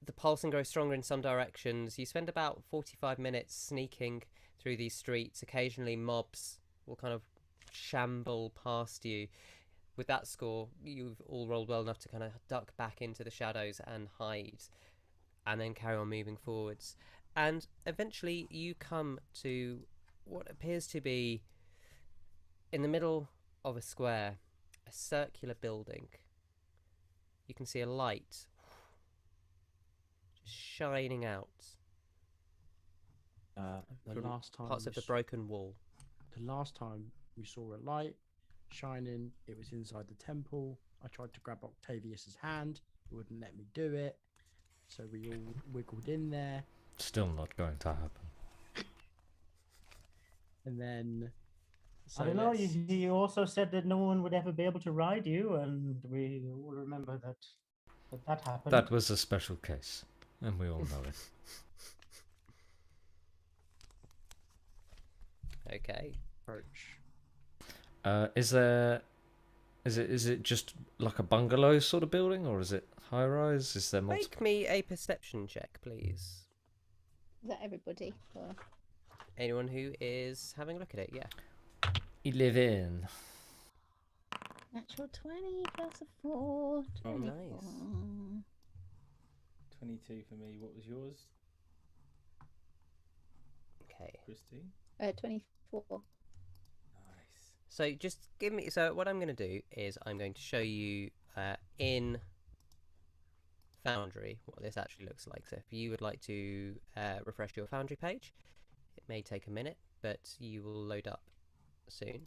The pulsing grows stronger in some directions. You spend about 45 minutes sneaking through these streets. Occasionally mobs will kind of shamble past you. With that score, you've all rolled well enough to kind of duck back into the shadows and hide, and then carry on moving forwards. And eventually you come to what appears to be, in the middle of a square, a circular building. You can see a light just shining out The last time parts we of the s- broken wall. The last time we saw a light shining, it was inside the temple. I tried to grab Octavius's hand. He wouldn't let me do it. So we all wiggled in there. Still not going to happen. And then... I don't know. You also said that no one would ever be able to ride you, and we all remember that happened. That was a special case, and we all know it. Okay. approach. Is it just like a bungalow sort of building, or is it high rise? Is there multiple? Make me a perception check, please. Is that everybody? Or... Anyone who is having a look at it, yeah. 11. Natural 20 plus a 4. Oh, 24. nice. 22 for me. What was yours, Okay. Christy? 24. Nice. So just give me. So what I'm going to do is I'm going to show you in Foundry what this actually looks like. So if you would like to refresh your Foundry page, it may take a minute, but you will load up soon.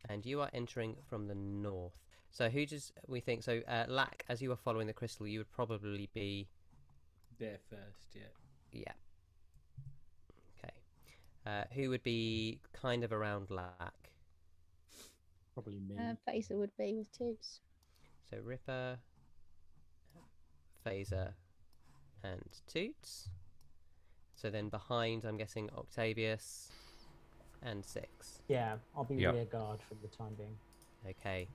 And you are entering from the north. So who does we think? So Lack, as you are following the crystal, you would probably be there first. Yeah. Yeah. Okay. Who would be kind of around Lack? Probably me. Faeza would be with Toots. So Ripper, Faeza, and Toots. So then behind, I'm guessing Octavius and Six. Yeah, I'll be Yep. rear guard for the time being. Okay.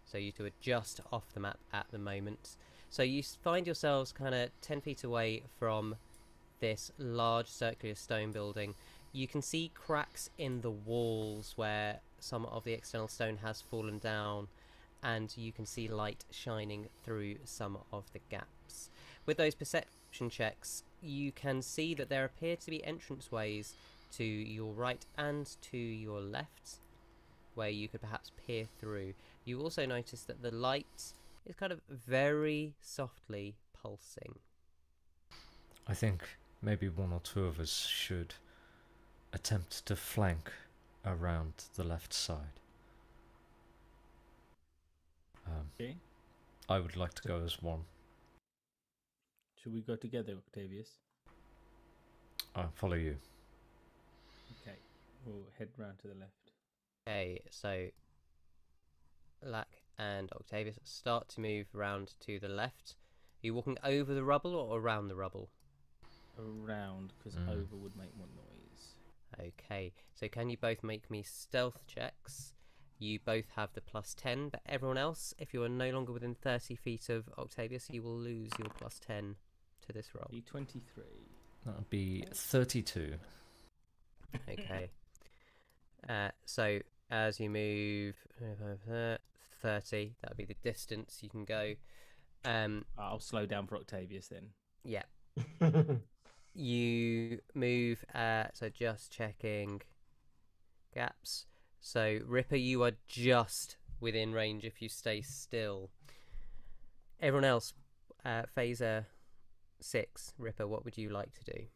So you two are just off the map at the moment. So you find yourselves kind of 10 feet away from this large circular stone building. You can see cracks in the walls where some of the external stone has fallen down, and you can see light shining through some of the gaps. With those perception checks, you can see that there appear to be entranceways to your right and to your left, where you could perhaps peer through. You also notice that the light is kind of very softly pulsing. I think maybe one or two of us should attempt to flank around the left side. Okay. I would like to go as one. Should we go together, Octavius? I'll follow you. Okay. We'll head round to the left. Okay, so Lack and Octavius start to move around to the left. Are you walking over the rubble or around the rubble? Around, because Mm. over would make more noise. Okay, so can you both make me stealth checks? You both have the +10, but everyone else, if you are no longer within 30 feet of Octavius, you will lose your +10 to this roll. D23. That would be 32. Okay. So as you move 30, that would be the distance you can go. I'll slow down for Octavius then. Yeah. You move, so just checking gaps. So Ripper, you are just within range if you stay still. Everyone else, Faeza 6, Ripper, what would you like to do?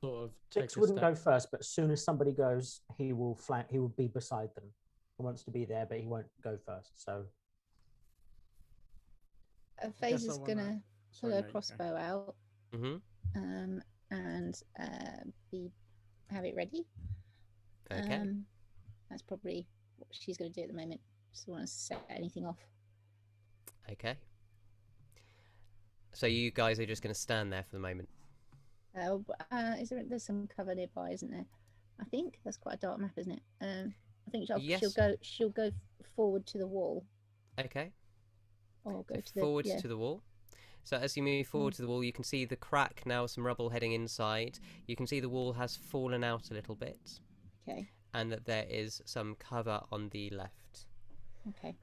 Sort of Six take a wouldn't step. go first, but as soon as somebody goes, he will flank. He will be beside them. He wants to be there, but he won't go first. So guess I Faeza's wanna- gonna Sorry, pull no, her you go. crossbow out Mm-hmm. and have it ready. Okay. That's probably what she's going to do at the moment. Just don't want to set anything off. Okay. So you guys are just going to stand there for the moment. There's some cover nearby, isn't there? I think that's quite a dark map, isn't it? I think Yes. she'll go forward to the wall, Okay. or go So to the forward yeah. to the wall. So as you move forward to the wall, you can see the crack now, some rubble heading inside. You can see the wall has fallen out a little bit, Okay. and that there is some cover on the left. Okay.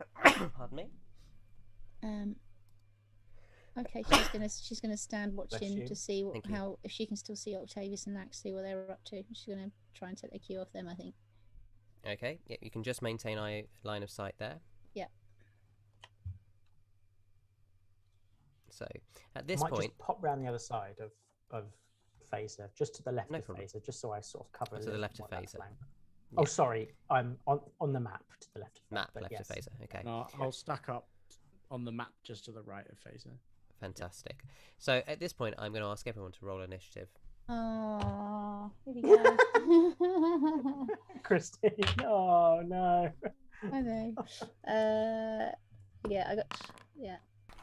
Pardon me. Okay. She's gonna stand watching you. to see Thank you. if she can still see Octavius and Lax, see what they're up to. She's gonna try and take the cue off them, I think. Okay. Yeah, you can just maintain line of sight there. Yeah. So at this I might point, just pop round the other side of Faeza, just to the left No of problem. Faeza, just so I sort of cover. To a the little left more of of that Faeza. flank. Yeah. Oh, sorry, I'm on the map to the left of that, map but left yes. of Faeza. Okay. No, I'll stack up on the map just to the right of Faeza. Fantastic. So at this point, I'm going to ask everyone to roll initiative. Oh, here we go. Christine, oh no. I know. Yeah,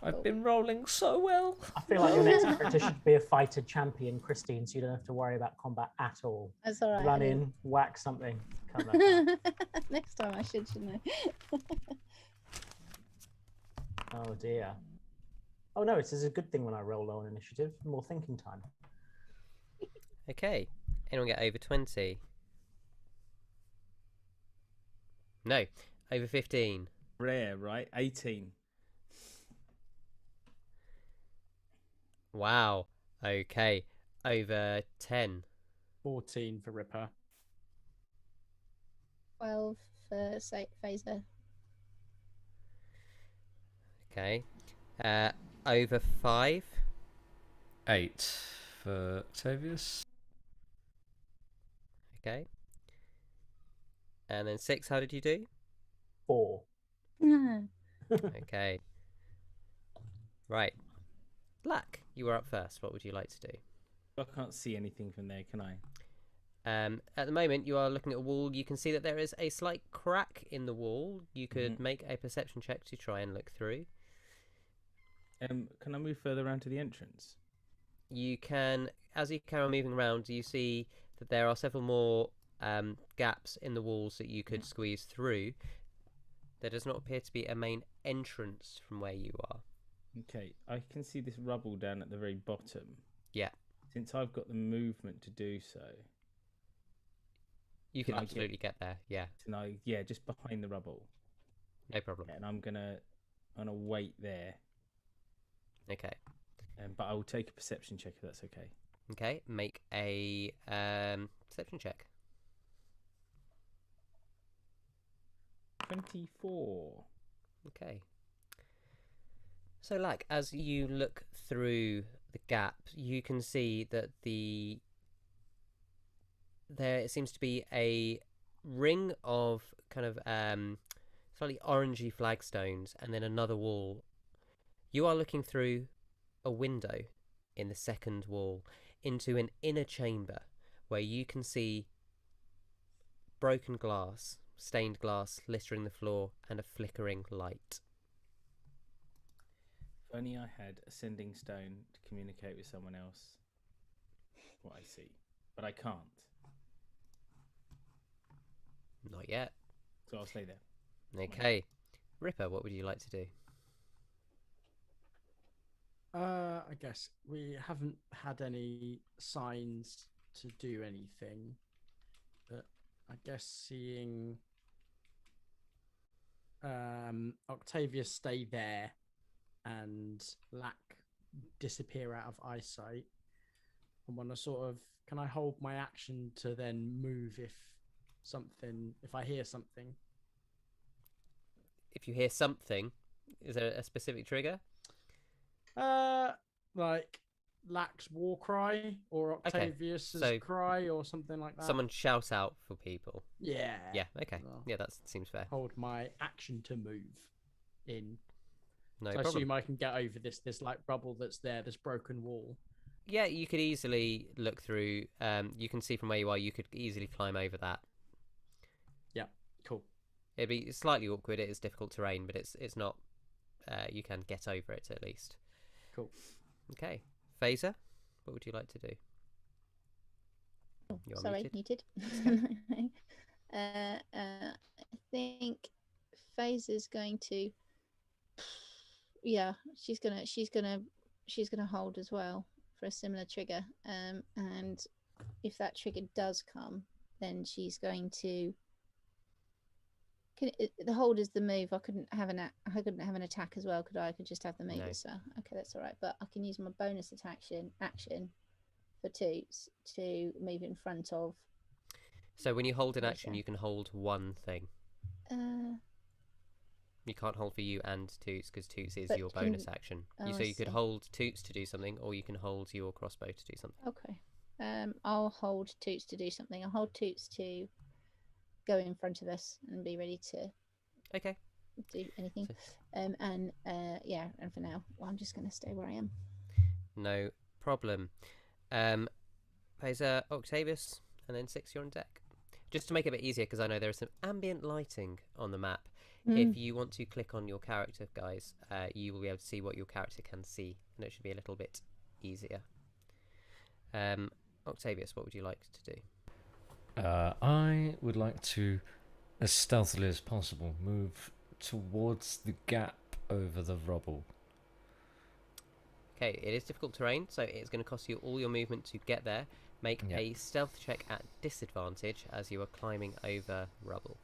I've been rolling so well. I feel like your next character should be a fighter champion, Christine, so you don't have to worry about combat at all. that's all right. Run in, whack something, come back out. Next time I shouldn't I? Oh dear. Oh no, it's a good thing when I roll low on initiative. More thinking time. Okay. Anyone get over 20? No. Over 15. Rare, right? 18. Wow. Okay. Over 10. 14 for Ripper. 12 for Faeza. Okay. Over 5. 8 for Octavius. Okay. And then 6, how did you do? 4. Okay. Right. Black, you were up first. What would you like to do? I can't see anything from there, can I? At the moment, you are looking at a wall. You can see that there is a slight crack in the wall. You could make a perception check to try and look through. Can I move further around to the entrance? You can, as you carry on moving around, you see that there are several more gaps in the walls that you could squeeze through. There does not appear to be a main entrance from where you are. Okay, I can see this rubble down at the very bottom. Yeah. Since I've got the movement to do so. You can absolutely get there, yeah. Yeah, just behind the rubble. No problem. Yeah, and I'm gonna wait there. Okay. But I will take a perception check if that's okay. Okay, make a perception check. 24. Okay. So, like, as you look through the gap, you can see that there seems to be a ring of kind of slightly orangey flagstones, and then another wall. You are looking through a window in the second wall into an inner chamber where you can see broken glass, stained glass littering the floor, and a flickering light. If only I had a sending stone to communicate with someone else. What I see, but I can't. Not yet. So I'll stay there. Okay. Ripper, what would you like to do? I guess we haven't had any signs to do anything, but I guess seeing Octavius stay there and Lack disappear out of eyesight, I want to sort of, can I hold my action to then move if I hear something? If you hear something, is there a specific trigger? Like Lack's war cry or Octavius's cry or something like that. Someone shout out for people. Yeah. Yeah, okay. Well, Yeah, that seems fair. Hold my action to move in. No So I problem. assume I can get over this like rubble that's there, this broken wall. Yeah, you could easily look through. You can see from where you are, you could easily climb over that. Yeah, cool. It'd be slightly awkward. It is difficult terrain, but it's not. You can get over it at least. Cool. Okay, Faeza, what would you like to do? You're Sorry, muted. I think Faeza's going to. Yeah, she's gonna hold as well for a similar trigger. And if that trigger does come, then she's going to. The hold is the move. I couldn't have an attack as well, could I? I could just have the move No. as well. Okay, that's all right. But I can use my bonus action for Toots to move in front of. So when you hold an Faeza. action, you can hold one thing. You can't hold for you and Toots because Toots is But your can- bonus action. Oh, So I you could see. hold Toots to do something, or you can hold your crossbow to do something. Okay. I'll hold Toots to do something. I'll hold Toots to go in front of us and be ready to Okay. do anything. And for now, well, I'm just going to stay where I am. No problem. Faeza, Octavius, and then 6, you're on deck. Just to make it a bit easier, because I know there is some ambient lighting on the map. If you want to click on your character, guys, you will be able to see what your character can see, and it should be a little bit easier. Octavius, what would you like to do? I would like to, as stealthily as possible, move towards the gap over the rubble. Okay, it is difficult terrain, so it's going to cost you all your movement to get there. Make Yep. a stealth check at disadvantage as you are climbing over rubble.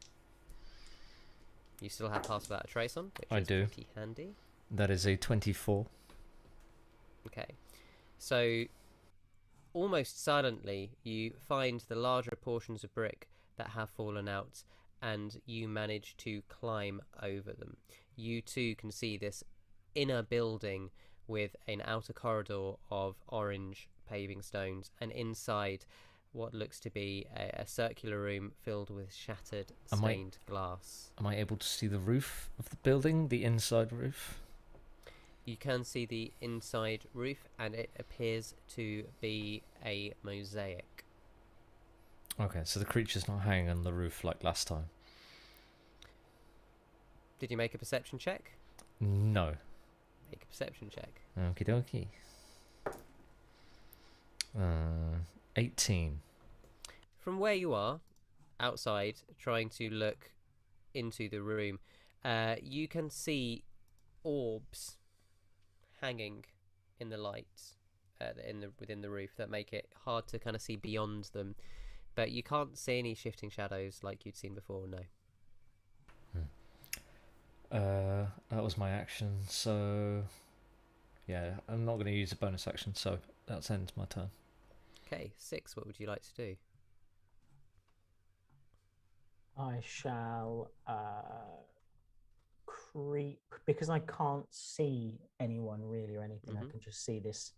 You still have pass without a trace on, which I is do. pretty handy. That is a 24. Okay, so almost silently you find the larger portions of brick that have fallen out, and you manage to climb over them. You too can see this inner building with an outer corridor of orange paving stones, and inside what looks to be a circular room filled with shattered stained glass. Am I able to see the roof of the building, the inside roof? You can see the inside roof, and it appears to be a mosaic. Okay, so the creature's not hanging on the roof like last time. Did you make a perception check? No. Make a perception check. Okie dokie. 18. From where you are, outside, trying to look into the room, you can see orbs hanging in the light within the roof that make it hard to kind of see beyond them. But you can't see any shifting shadows like you'd seen before, no. That was my action, so yeah, I'm not going to use a bonus action, so that ends my turn. Okay, Six, what would you like to do? I shall creep, because I can't see anyone really or anything. I can just see this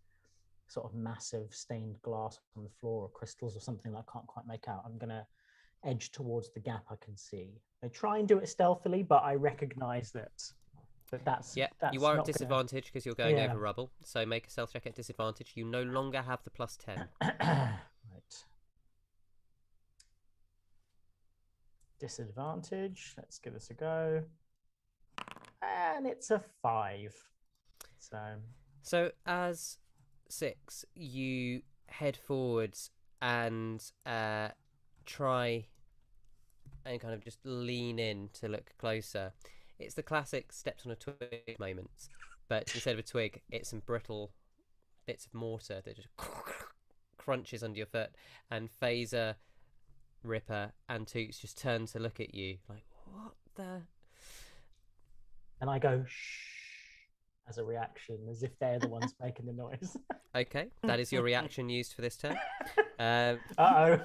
sort of massive stained glass on the floor or crystals or something that I can't quite make out. I'm going to edge towards the gap I can see. I try and do it stealthily, but I recognize that's you are at not disadvantage because you're going over rubble, so make a stealth check at disadvantage. You no longer have the +10. Right. Disadvantage. Let's give this a go. And it's a 5. So as Six, you head forwards and try and kind of just lean in to look closer. It's the classic stepped on a twig moment, but instead of a twig, it's some brittle bits of mortar that just crunches under your foot. And Faeza, Ripper, and Toots just turn to look at you like, what the? And I go, shh, as a reaction, as if they're the ones making the noise. Okay, that is your reaction used for this turn. Uh-oh.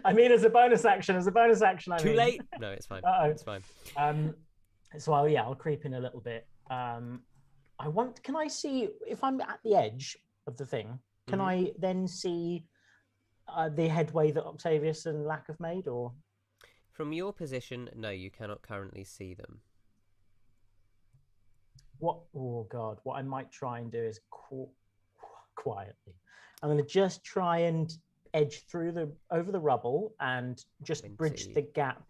I mean, as a bonus action, Too late. No, it's fine. Uh-oh. It's fine. So I'll creep in a little bit. Can I see, if I'm at the edge of the thing, can I then see the headway that Octavius and Lack have made, or? From your position, no, you cannot currently see them. What I might try and do is quietly. I'm going to just try and edge over the rubble and just bridge the gap,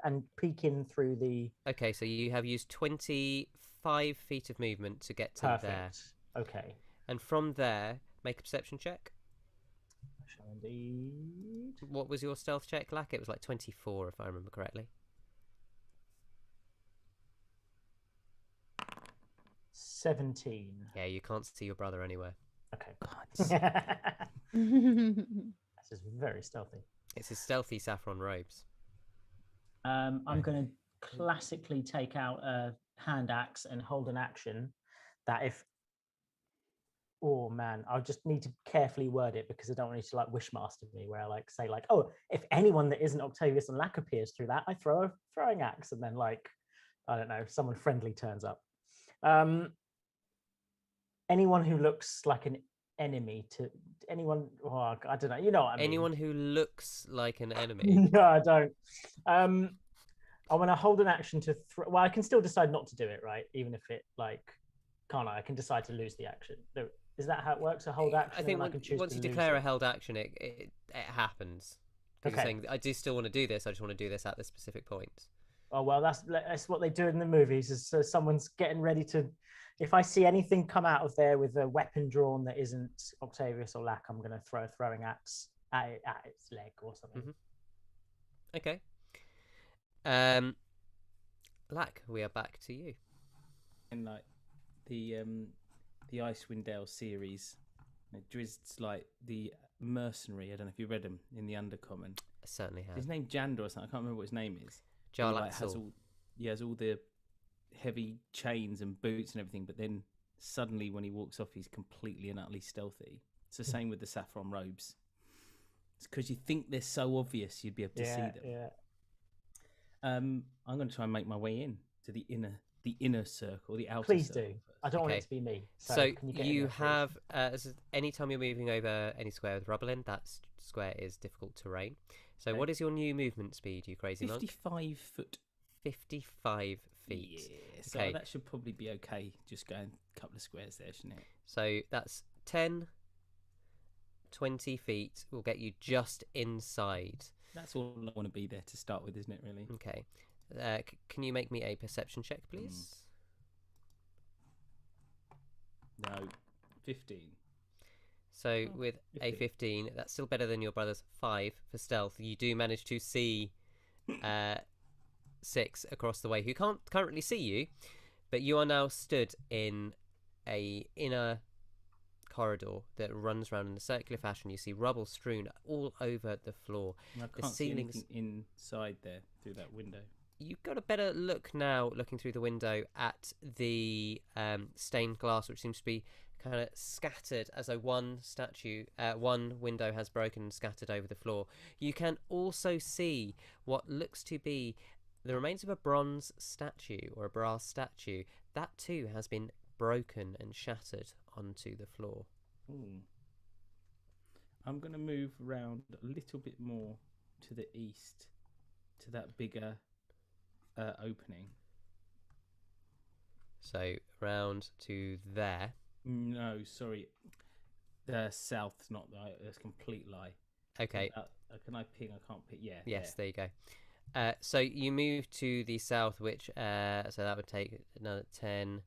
and peek in through the... Okay, so you have used 25 feet of movement to get to there. Okay. And from there, make a perception check. I shall indeed. What was your stealth check, Lack? It was like 24, if I remember correctly. 17. Yeah, you can't see your brother anywhere. Okay. This is very stealthy. It's his stealthy saffron robes. I'm going to classically take out a hand axe and hold an action that if... Oh man, I just need to carefully word it because I don't want you to like wishmaster me where I say oh, if anyone that isn't Octavius and Lack appears through that, I throw a throwing axe, and then I don't know, someone friendly turns up. Anyone who looks like an enemy to anyone, I don't know, you know what I mean. Anyone who looks like an enemy? No, I don't. I'm going to hold an action to I can still decide not to do it, right? Even if it can't I can decide to lose the action. Is that how it works? A hold action? I think once you declare a a held action, it happens. Okay. You're saying, I do still want to do this, I just want to do this at this specific point. Oh, well, that's what they do in the movies, is someone's getting ready to... If I see anything come out of there with a weapon drawn that isn't Octavius or Lack, I'm going to throw a throwing axe at its leg or something. Okay. Lack, we are back to you. And the Icewind Dale series, Drizzt's like the mercenary. I don't know if you read him in the Undercommon. I certainly have. His name Jandor or something. I can't remember what his name is. Jarlaxle. He has all the heavy chains and boots and everything, but then suddenly when he walks off, he's completely and utterly stealthy. It's the same with the saffron robes. It's because you think they're so obvious, you'd be able to see them. Yeah. I'm going to try and make my way in to the the inner circle, the outer Please circle do. first. I don't want Okay. it to be me. So can you, get in you there, please? have, anytime you're moving over any square with rubble in, that square is difficult terrain. So Okay. what is your new movement speed, you crazy monk? 55 foot. 55 feet. Yeah, so Okay. that should probably be okay. Just going a couple of squares there, shouldn't it? So that's 10, 20 feet will get you just inside. That's all I want to be there to start with, isn't it, really? Okay. Can you make me a perception check, please? No, 15. So Oh, with a 15, that's still better than your brother's 5 for stealth. You do manage to see 6 across the way, who can't currently see you, but you are now stood in a inner corridor that runs around in a circular fashion. You see rubble strewn all over the floor. And I The can't see ceilings- anything inside there through that window. You've got a better look now, looking through the window at the stained glass, which seems to be kind of scattered as though one window has broken and scattered over the floor. You can also see what looks to be the remains of a bronze statue or a brass statue. That too has been broken and shattered onto the floor. Ooh. I'm going to move around a little bit more to the east, to that bigger opening. So round to there. No, sorry. The south's not right. That's a complete lie. Okay. Can I ping? I can't ping. Yeah. Yes, there you go. So you move to the south, which so that would take another 10,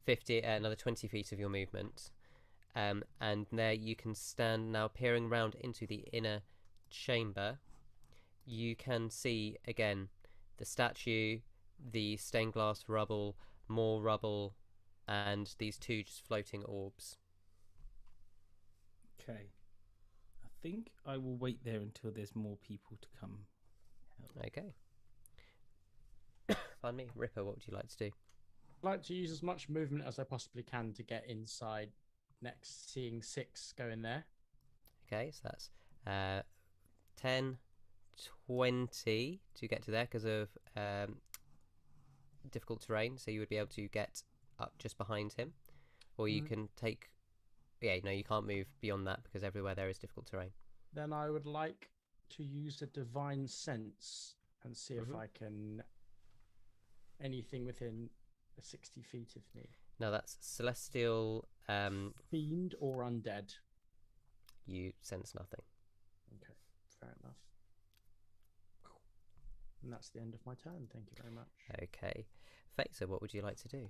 50, another 20 feet of your movement. And there you can stand now, peering round into the inner chamber. You can see again the statue, the stained glass rubble, more rubble, and these two just floating orbs. Okay. I think I will wait there until there's more people to come. Okay. Pardon me, Ripper, what would you like to do? I'd like to use as much movement as I possibly can to get inside next, seeing 6 go in there. Okay, so that's 10, 20 to get to there because of difficult terrain. So you would be able to get up just behind him, or you can take. Yeah, no, you can't move beyond that because everywhere there is difficult terrain. Then I would like to use a divine sense and see if I can anything within 60 feet of me. Now that's celestial. Fiend or undead. You sense nothing. Okay, fair enough. And that's the end of my turn. Thank you very much. Okay, Faeza, what would you like to do?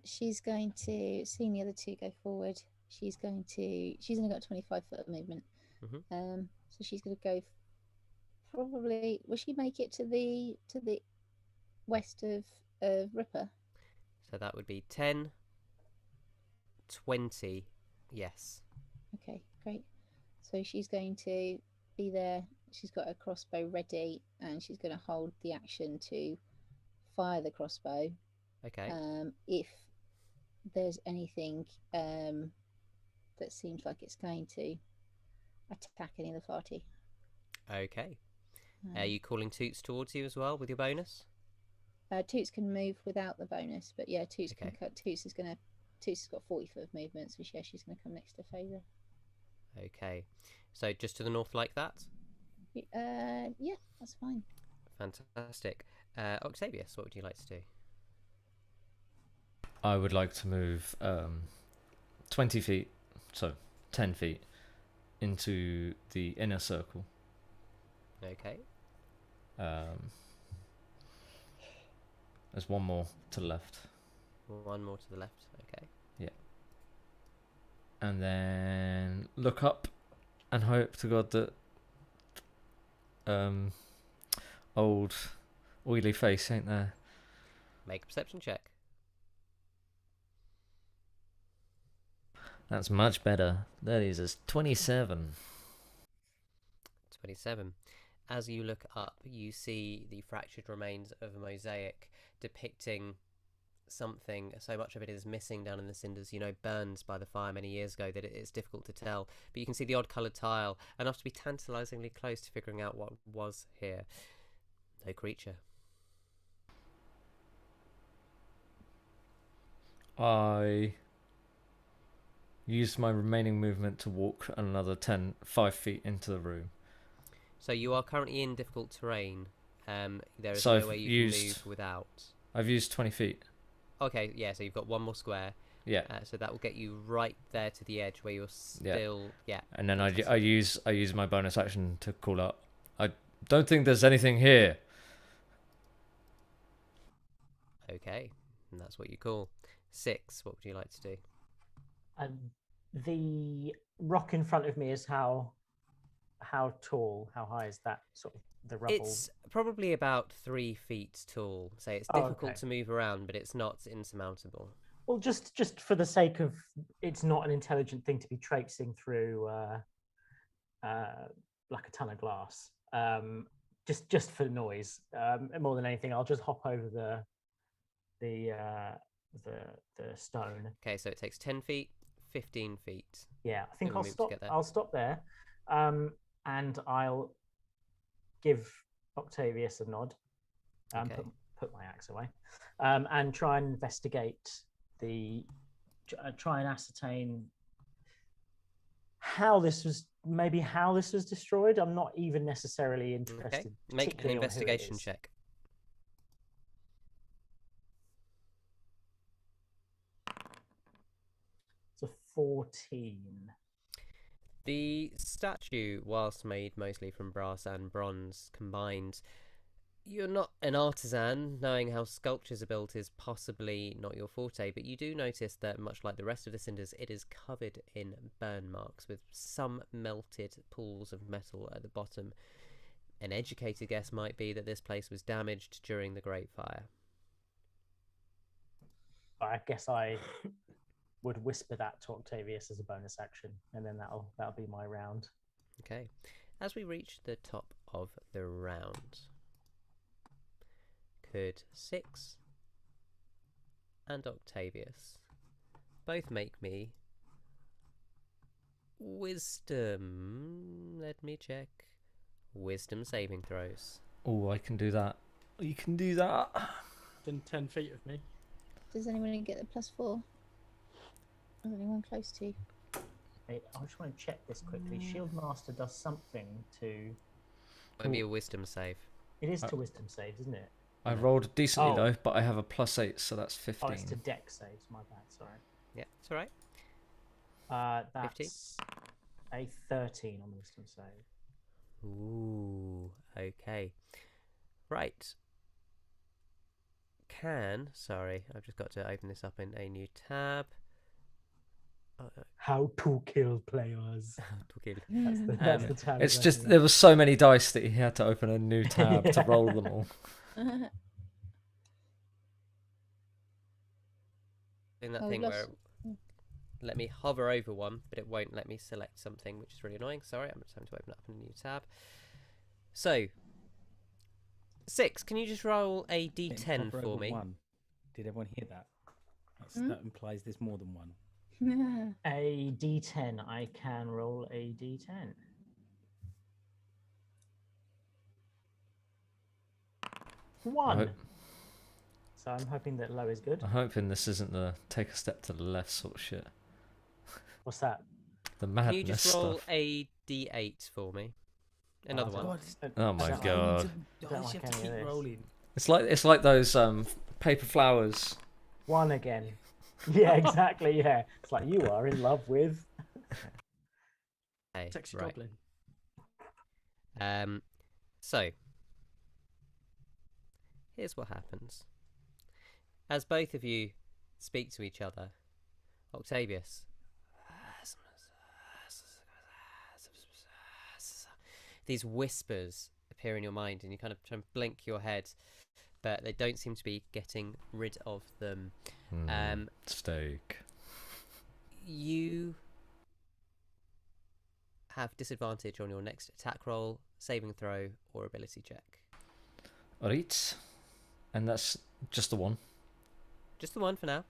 She's going to, seeing the other two go forward, she's only got 25 foot of movement. So she's going to go probably, will she make it to the west of Ripper? So that would be 10, 20, yes. Okay, great. So she's going to be there. She's got a crossbow ready and she's going to hold the action to fire the crossbow. Okay. If there's anything that seems like it's going to attack any of the party. Okay. Are you calling Toots towards you as well with your bonus? Toots can move without the bonus, but yeah, Toots Okay. can cut. Toots has got 40 foot of movement, so yeah, she's going to come next to Faeza. Okay. So just to the north like that? Yeah, that's fine. Fantastic. Octavius, what would you like to do? I would like to move 20 feet, so 10 feet, into the inner circle. Okay. There's one more to the left. One more to the left. Okay. Yeah. And then look up and hope to God that old oily face ain't there. Make a perception check. That's much better. That is a 27. 27. As you look up, you see the fractured remains of a mosaic depicting something. So much of it is missing down in the cinders, burned by the fire many years ago, that it is difficult to tell. But you can see the odd coloured tile, enough to be tantalisingly close to figuring out what was here. No creature. I use my remaining movement to walk another 5 feet into the room. So you are currently in difficult terrain. There is So no I've way you used- can move without. I've used 20 feet. Okay, yeah. So you've got one more square. Yeah. So that will get you right there to the edge where you're still. Yeah. And then I use my bonus action to call out. I don't think there's anything here. Okay, and that's what you call. 6. What would you like to do? The rock in front of me is how tall? How high is that sort of the rubble? It's probably about 3 feet tall. So it's Oh, difficult okay. to move around, but it's not insurmountable. Well, just for the sake of it's not an intelligent thing to be traipsing through like a ton of glass. Just for noise. More than anything, I'll just hop over the stone. Okay, so it takes 10 feet, 15 feet. Yeah, I think We'll I'll move to stop. get there. I'll stop there, and I'll give Octavius a nod. Okay. Put my axe away, and try and investigate try and ascertain how this was destroyed. I'm not even necessarily Okay, interested. make an particularly on who it investigation is. check. It's a 14. The statue, whilst made mostly from brass and bronze combined, you're not an artisan. Knowing how sculptures are built is possibly not your forte, but you do notice that, much like the rest of the cinders, it is covered in burn marks with some melted pools of metal at the bottom. An educated guess might be that this place was damaged during the Great Fire. I guess I would whisper that to Octavius as a bonus action, and then that'll be my round. Okay, as we reach the top of the round, could Six and Octavius both make me wisdom? Let me check. Wisdom saving throws. Oh, I can do that. You can do that. Within 10 feet of me. Does anyone get the +4? Is anyone close to? I just want to check this quickly. Shield Master does something to. Won't be a wisdom save. It is to wisdom saves, isn't it? I rolled decently Oh. though, but I have a +8, so that's Oh, 15. it's to deck saves. My bad. Sorry. Yeah, it's alright. That's a 13 on the wisdom save. Ooh, okay. Right. Sorry, I've just got to open this up in a new tab. How to kill players. That's the tab. It's just there were so many dice that he had to open a new tab to roll them all. In that Oh, thing we've where lost- let me hover over one, but it won't let me select something, which is really annoying. Sorry, I'm just having to open up a new tab. So, 6, can you just roll a d10 Hover for over me? 1. Did everyone hear that? That implies there's more than one. A D10. I can roll a D10. One. Right. So I'm hoping that low is good. I'm hoping this isn't the take a step to the left sort of shit. What's that? The Can madness you just roll stuff. a d8 for me? Another Oh, one. Oh my Don't god. Don't You like have any to of keep this. rolling. It's like those paper flowers. One again. Yeah, exactly. Yeah. It's like you are in love with. Okay, Sexy right. goblin. So, here's what happens. As both of you speak to each other, Octavius, these whispers appear in your mind, and you kind of try and blink your head, but they don't seem to be getting rid of them. Steak. You have disadvantage on your next attack roll, saving throw, or ability check. Alright. And that's just the one. Just the one for now.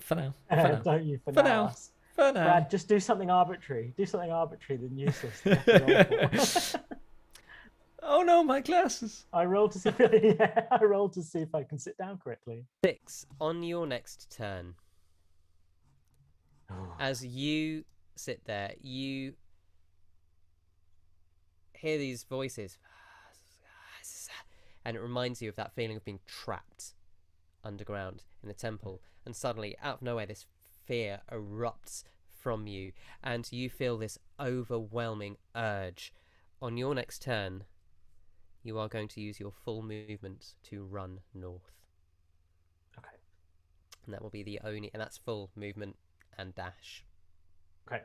For now. For now. Don't you for For now? now. us. For now. Brad, just do something arbitrary. Do something arbitrary than useless. That's what you're for. Oh no, my glasses. I rolled to see if I rolled to see if I can sit down correctly. 6. On your next turn, As you sit there, you hear these voices, and it reminds you of that feeling of being trapped underground in the temple. And suddenly, out of nowhere, this fear erupts from you, and you feel this overwhelming urge. On your next turn, you are going to use your full movement to run north. Okay. And that will be the only, and that's full movement and dash. Okay.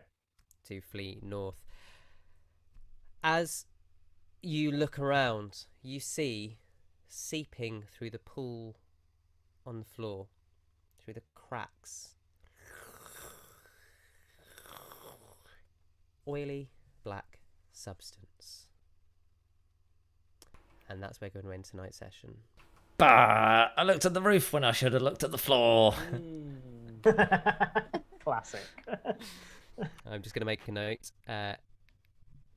To flee north. As you look around, you see seeping through the pool on the floor, through the cracks, oily black substance. And that's where we're going to end tonight's session. Bah! I looked at the roof when I should have looked at the floor. Classic. I'm just going to make a note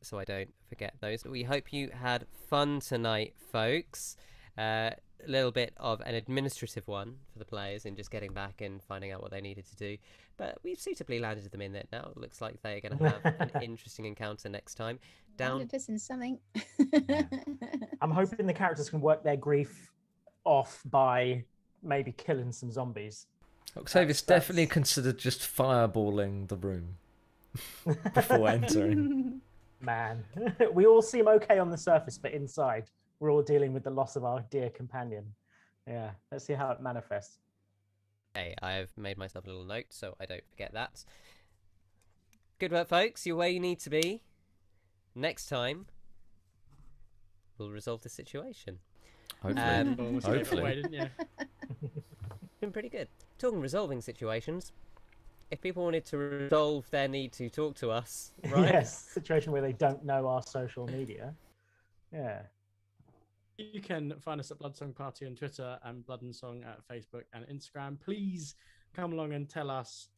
so I don't forget those. We hope you had fun tonight, folks. A little bit of an administrative one for the players in just getting back and finding out what they needed to do. But we've suitably landed them in it now. It looks like they're going to have an interesting encounter next time. Landed us in something. I'm hoping the characters can work their grief off by maybe killing some zombies. Octavius definitely considered just fireballing the room before entering. Man, we all seem okay on the surface, but inside we're all dealing with the loss of our dear companion. Yeah, let's see how it manifests. Okay, I've made myself a little note so I don't forget that. Good work, folks. You're where you need to be. Next time, we'll resolve the situation. Hopefully. Away, didn't you? Been pretty good. Talking resolving situations, if people wanted to resolve their need to talk to us, right? Yes, situation where they don't know our social media. Yeah. You can find us at Blood Song Party on Twitter and Blood and Song at Facebook and Instagram. Please come along and tell us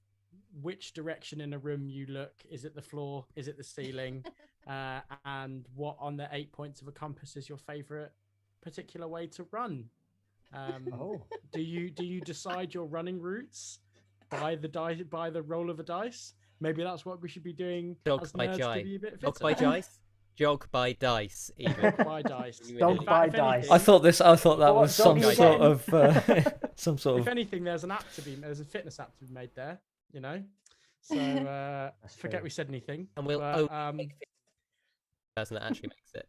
which direction in a room you look. Is it the floor? Is it the ceiling? And what on the 8 points of a compass is your favorite particular way to run? Do you decide your running routes by the roll of a dice? Maybe that's what we should be doing. Dog by dice. Dog by dice. Jog by dice. Even. Dog by dice. Dog by dice. I thought that was some sort of If anything, there's a fitness app to be made there. You know. So forget we said anything. And we'll make the person that actually makes it.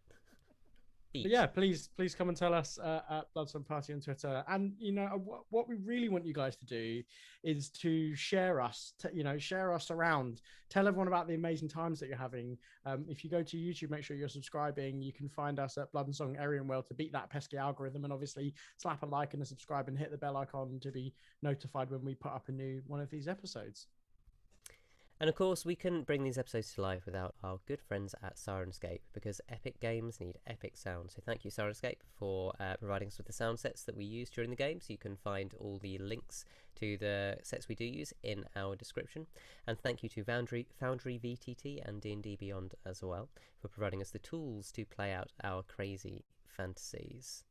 But yeah, please come and tell us at Bloodstorm Party on Twitter. And you know what we really want you guys to do is to share us. Share us around. Tell everyone about the amazing times that you're having. If you go to YouTube, make sure you're subscribing. You can find us at Blood and Song Erionwel to beat that pesky algorithm, and obviously slap a like and a subscribe and hit the bell icon to be notified when we put up a new one of these episodes. And of course, we couldn't bring these episodes to life without our good friends at Sirenscape, because epic games need epic sound. So thank you, Sirenscape, for providing us with the sound sets that we use during the game. So you can find all the links to the sets we do use in our description. And thank you to Foundry VTT and D&D Beyond as well for providing us the tools to play out our crazy fantasies.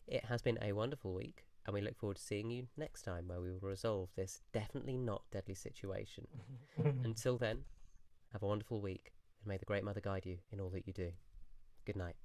It has been a wonderful week, and we look forward to seeing you next time, where we will resolve this definitely not deadly situation. Until then, have a wonderful week, and may the Great Mother guide you in all that you do. Good night.